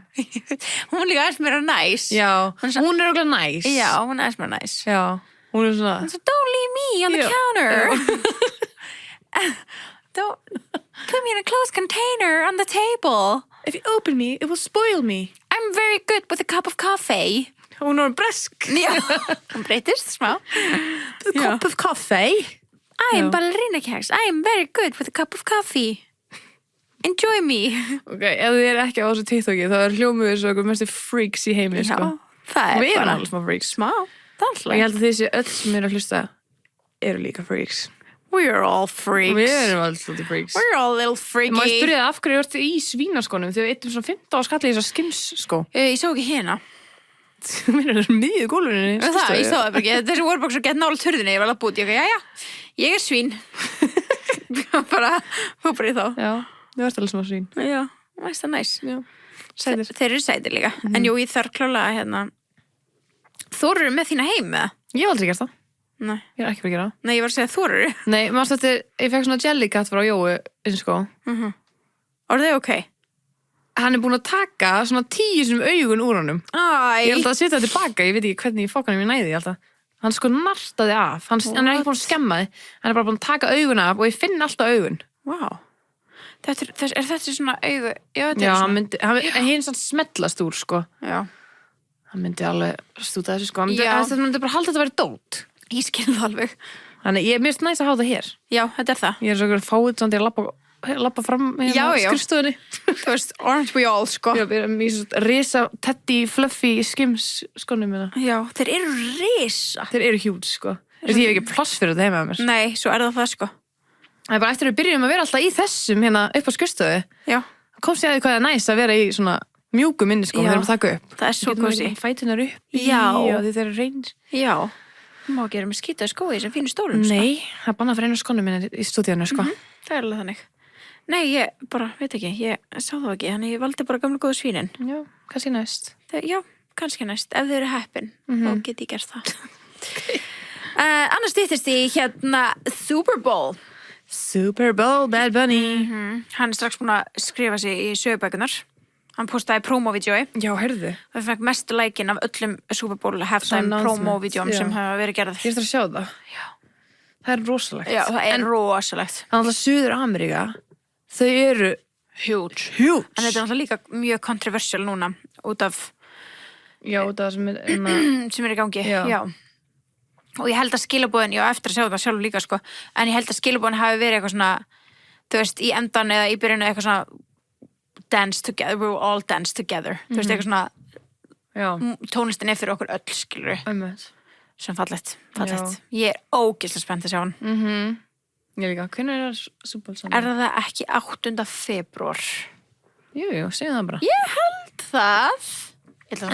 Speaker 2: Hún líka aðeins mér að næs.
Speaker 1: Já.
Speaker 2: Hún er svo-
Speaker 1: Hún er okkur næs.
Speaker 2: Já, hún er aðeins mér að næs.
Speaker 1: Já. Hún er svona...
Speaker 2: So don't leave me on the
Speaker 1: Já.
Speaker 2: counter. Don't put me in a closed container on the table.
Speaker 1: If you open me, it will spoil me.
Speaker 2: I'm very good with a cup of coffee.
Speaker 1: Hún er bresk.
Speaker 2: Já, hún breytist smá.
Speaker 1: A cup of coffee.
Speaker 2: I am
Speaker 1: Já.
Speaker 2: ballerina keks. I am very good with a cup of coffee. Enjoy me.
Speaker 1: Ok, ef þið er ekki á þessu TikToki, þá er hljómið þessu okkur mestu freaks í heiminn,
Speaker 2: Já,
Speaker 1: sko.
Speaker 2: það er
Speaker 1: Við erum
Speaker 2: bara
Speaker 1: alveg smá freaks.
Speaker 2: smá. Það er
Speaker 1: Og ég
Speaker 2: alltaf.
Speaker 1: held að þessi öll sem er að hlusta eru líka freaks.
Speaker 2: We're all freaks.
Speaker 1: Við erum alls lítið freaks.
Speaker 2: We're all little freaky.
Speaker 1: Má ég spyrja það af hverju þú ert í svínaskonum þegar við eittum svona 15 á skallið í þessar skims, sko.
Speaker 2: Ég sá ekki hérna.
Speaker 1: Mér er þessu miðið gólfinu.
Speaker 2: Ég sá það bara ekki. Þessi voru bara svo gett nála turðinni. Ég var alveg búið. Ég er svín. Bara, hópar ég þá.
Speaker 1: Já, þú ert alveg smá svín.
Speaker 2: Já, næst það næs.
Speaker 1: Já. Sætir.
Speaker 2: Þeir eru sætir líka. En jú, ég þarf klálega hérna. Þórur með þína heim, eða?
Speaker 1: Ég hef aldrei gert það.
Speaker 2: Nei.
Speaker 1: Ég er ekki verið að gera það.
Speaker 2: Nei, ég var að segja Þórur.
Speaker 1: Nei, maður stættir, ég fekk svona jellycat frá Jói, eins og sko.
Speaker 2: Are they okay?
Speaker 1: Hann er búinn að taka svona 10 sem augun úr honum.
Speaker 2: Æ.
Speaker 1: Ég held að setja það tilbaka, ég veit ekki hvernig ég fokk hann í næði, ég held að. Hann sko nartaði af, hann er ekki búinn að skemma þið, hann er bara búinn að taka augun af og ég finn alltaf augun.
Speaker 2: Vá. Er þetta svona augu? Já, þetta
Speaker 1: Já,
Speaker 2: er
Speaker 1: hann
Speaker 2: svona.
Speaker 1: myndi, hann hinn sann smellast úr, sko.
Speaker 2: Já.
Speaker 1: Hann myndi alveg stúta þessu, sko. Hann myndi,
Speaker 2: Já.
Speaker 1: þetta myndi bara halda þetta að vera dót.
Speaker 2: Ég skil það alveg.
Speaker 1: Þannig, ég er mjög næst að hafa það hér.
Speaker 2: Já, þetta er það.
Speaker 1: Ég er svo okkur fáið svona til að lappa fram
Speaker 2: Já, já.
Speaker 1: skrifstofunni.
Speaker 2: Þú veist, orange we all, sko.
Speaker 1: Já, við erum í svo risa, teddy, fluffy, skims skonum minna.
Speaker 2: Já, þeir eru risa.
Speaker 1: Þeir eru hjút, sko. Ég hef ekki pláss fyrir þetta heima með mér.
Speaker 2: Nei, svo er það, sko.
Speaker 1: Það er bara eftir að við byrjum að vera alltaf í þessum hérna upp á skrifstofu.
Speaker 2: Já,
Speaker 1: Komst ég að því hvað er næst að vera í svona mjúkum inni, sko,
Speaker 2: Já.
Speaker 1: þegar við taka upp.
Speaker 2: það er svo kósi.
Speaker 1: Fætunar upp í
Speaker 2: Já.
Speaker 1: og því þeir eru reyns.
Speaker 2: Já. Má gera með skýta skói sem fínu stólum, sko.
Speaker 1: Nei, það er bannað fyrir einu skonum minna í stúdíunum, sko.
Speaker 2: Það er alveg þannig. Nei, ég bara, veit ekki, ég sá það ekki, þannig ég valdi bara gamla góða svínin.
Speaker 1: Já, kannski næst.
Speaker 2: Já, kannski næst, ef þau eru heppin, þá get ég gert það. Annars stýttist í hérna Super Bowl.
Speaker 1: Super Bowl, Bad Bunny.
Speaker 2: Hann er strax búinn að skrifa sig í sögubækunar. Hann postaði promo-vídeói.
Speaker 1: Já, heyrðu.
Speaker 2: Það fekk mestu lækin af öllum Super Bowl halftime
Speaker 1: announcement,
Speaker 2: promo-vídeóm
Speaker 1: já.
Speaker 2: sem hafa verið gerðar.
Speaker 1: Ég ætla að sjá það.
Speaker 2: Já.
Speaker 1: Það er rosalegt.
Speaker 2: Já, það er rosalegt.
Speaker 1: Það er alltaf Suður Ameríka. Þau eru
Speaker 2: huge.
Speaker 1: huge.
Speaker 2: En þetta er náttúrulega líka mjög controversial núna út af
Speaker 1: Já, það sem er
Speaker 2: sem er í gangi.
Speaker 1: Já.
Speaker 2: Og ég held að skilabóðin, já, eftir að sjá það sjálf líka, sko, en ég held að skilabóðin hafi verið eitthvað svona, þú veist, í endan eða í byrjunu eitthvað svona dance together, we will all dance together. Þú veist, eitthvað svona
Speaker 1: Já,
Speaker 2: tónlistin er fyrir okkur öll, skilur sem fallegt. Ég er ógeðslega spennt að sjá hann.
Speaker 1: Ég líka, hvernig er það Super Bowl Sunday?
Speaker 2: Er það ekki 8. febrúar?
Speaker 1: Jú, segjum það bara.
Speaker 2: Það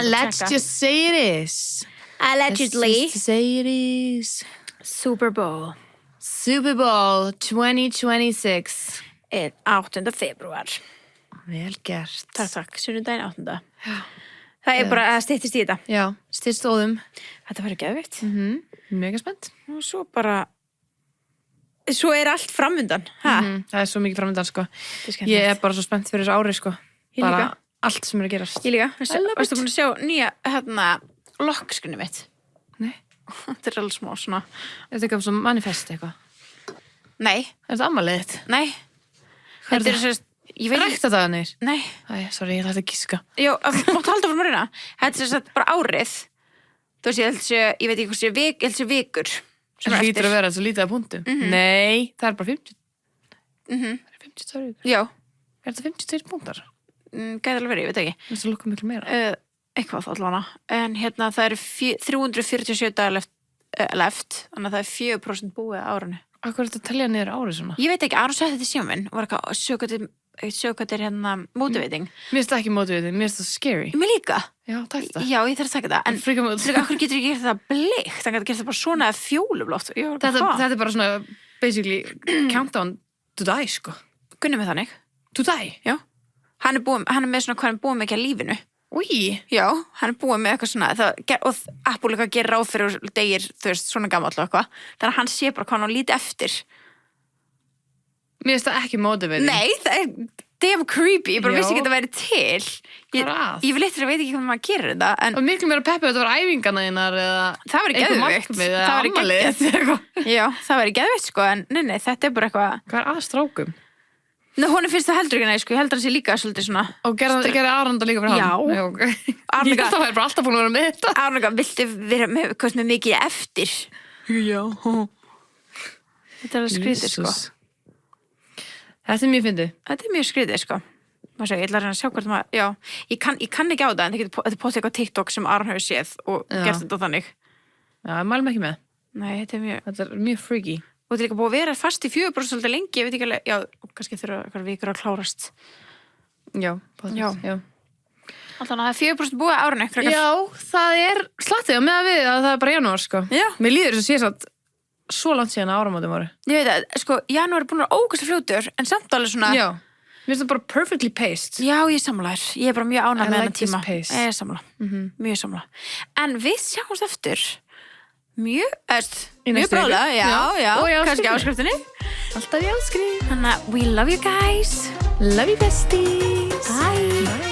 Speaker 1: Let's just say it is.
Speaker 2: allegedly
Speaker 1: Let's just say it is.
Speaker 2: Super Bowl
Speaker 1: Super Bowl 2026.
Speaker 2: er 8. febrúar.
Speaker 1: Vel gert.
Speaker 2: Takk, sunnudaginn 8. Það er bara að styttist í þetta.
Speaker 1: Já, styrst óðum.
Speaker 2: Þetta verður geðvikt.
Speaker 1: Mega spennt.
Speaker 2: Og svo bara svo er allt framundan.
Speaker 1: Það er svo mikið framöndan, sko.
Speaker 2: Þetta er
Speaker 1: Ég er
Speaker 2: skemmtilegt.
Speaker 1: bara svo spennt fyrir þessu ári, sko.
Speaker 2: Ég
Speaker 1: Bara
Speaker 2: líka.
Speaker 1: allt sem er að gerast.
Speaker 2: Ég líka.
Speaker 1: I love
Speaker 2: Varstu búin að sjá nýja lokkskunni mitt?
Speaker 1: Nei.
Speaker 2: Þetta er alveg smá svona.
Speaker 1: Er þetta eitthvað sem manifest eitthvað?
Speaker 2: Nei,
Speaker 1: Er þetta ammaliðið þitt?
Speaker 2: nei.
Speaker 1: Hvað er
Speaker 2: Þetta er
Speaker 1: það?
Speaker 2: svo, ég veit ekki.
Speaker 1: Rækta það neyr?
Speaker 2: Nei.
Speaker 1: Æ, sorry, ég ætla að gíska.
Speaker 2: Jó, máttu halda fyrir mörgina. Þetta er svo bara árið. Þú veist, ég veit ekki hvað ég held sé vikur. Sem
Speaker 1: Það
Speaker 2: er
Speaker 1: hlýtur
Speaker 2: eftir.
Speaker 1: að vera þessu lítið að punktum. Nei, það er bara 50. Það er 52 vikur.
Speaker 2: Já,
Speaker 1: Er þetta 52 punktar?
Speaker 2: gæti alveg verið, ég veit ekki.
Speaker 1: Það er að lukka miklu meira.
Speaker 2: Eitthvað allavega. En hérna það eru 347 dagar left, þannig að það er 4% búið á árinu.
Speaker 1: Akkur er þetta að telja niður árið svona?
Speaker 2: Ég veit ekki, Aron sagði þetta í síminn og var eitthvað sjökvættir hérna motivating.
Speaker 1: Mér finnst það ekki mótiviðið, mér finnst það scary.
Speaker 2: Mér líka.
Speaker 1: Já, takk þetta.
Speaker 2: Já, ég þarf að taka það. En
Speaker 1: Fríka mig út.
Speaker 2: akkur getur ekki gert það bleikt, þannig að gert það bara svona eða fjólublátt.
Speaker 1: Þetta er bara svona, basically, countdown to die, sko.
Speaker 2: Gunnum við þannig.
Speaker 1: To die?
Speaker 2: Já. Hann er með svona hvað hann er búið með ekki að lífinu.
Speaker 1: Úi.
Speaker 2: Já, hann er búið með eitthvað svona og Apple eitthvað gerir ráð fyrir og degir, þú veist, svona gamall og eitthvað. Þannig að hann sé bara hvað hann á lítið eftir.
Speaker 1: Mér finnst það ekki mótiviðið.
Speaker 2: Nei, það er damn creepy. Ég bara
Speaker 1: Já.
Speaker 2: vissi ekki að það væri til.
Speaker 1: Hvað er að?
Speaker 2: Ég vil eitthvað veit ekki hvernig maður gerir þetta, en
Speaker 1: Og miklu meira peppið að þetta var æfingarna þínar eða
Speaker 2: það væri
Speaker 1: einhver
Speaker 2: geðveikt.
Speaker 1: markmið eða
Speaker 2: Það væri
Speaker 1: afmælið
Speaker 2: geggjað.
Speaker 1: eitthvað.
Speaker 2: já, það væri geðveikt, sko, en nei, þetta er bara eitthvað.
Speaker 1: Hvað er að strákum?
Speaker 2: Nei, honum finnst það heldur ekki, nei, sko, ég heldur hann sé líka svolítið svona.
Speaker 1: Og gerði Aranda líka fyrir hann?
Speaker 2: Já.
Speaker 1: Ok.
Speaker 2: Aron
Speaker 1: Ég
Speaker 2: líka-
Speaker 1: held að það væri bara alltaf búin að vera með þetta.
Speaker 2: Árnaka, viltu vera með mikið eftir? Já. Þetta er alveg skrítið, sko.
Speaker 1: Jesus. Þetta er mjög fyndið.
Speaker 2: Þetta er mjög skrítið, sko. Ég ætla að reyna að sjá hvort maður, já, ég kann ekki á það, en þetta er potið eitthvað TikTok sem Aron hefur séð og
Speaker 1: Já.
Speaker 2: gert þetta þannig.
Speaker 1: Já, ég mælum ekki með.
Speaker 2: Nei,
Speaker 1: Þetta er mjög freaky.
Speaker 2: og þetta er líka búið að vera fast í 4% svolítið lengi, ég veit ekki alveg, já, kannski þurfa eitthvað vikur að klárast.
Speaker 1: Já, potið.
Speaker 2: Já. Alltaf það er 4% búið árinu, krakkar.
Speaker 1: Já, það er slattið á meðan við að það er bara janúar, sko.
Speaker 2: Já.
Speaker 1: Mér líður þess að sé satt svo langt síðan að áramótum voru.
Speaker 2: Ég veit að, sko, janúar er búin að vera ógæslega fljótur, en samt alveg svona,
Speaker 1: Já. Mér finnst það bara perfectly paced.
Speaker 2: já, ég er sammálaður. Ég er bara mjög ánægð
Speaker 1: I
Speaker 2: með
Speaker 1: like
Speaker 2: þennan
Speaker 1: this
Speaker 2: tíma.
Speaker 1: pace.
Speaker 2: Ég er sammála. Mjög sammála. En við sjáumst eftir mjög,
Speaker 1: Í
Speaker 2: mjög
Speaker 1: næstu viku.
Speaker 2: bráðlega, já,
Speaker 1: Og í
Speaker 2: kannski
Speaker 1: áskriftinni.
Speaker 2: áskriftinni.
Speaker 1: Alltaf í áskrift.
Speaker 2: Þannig að we love you guys.
Speaker 1: Love you besties.
Speaker 2: Bye.
Speaker 1: Bye.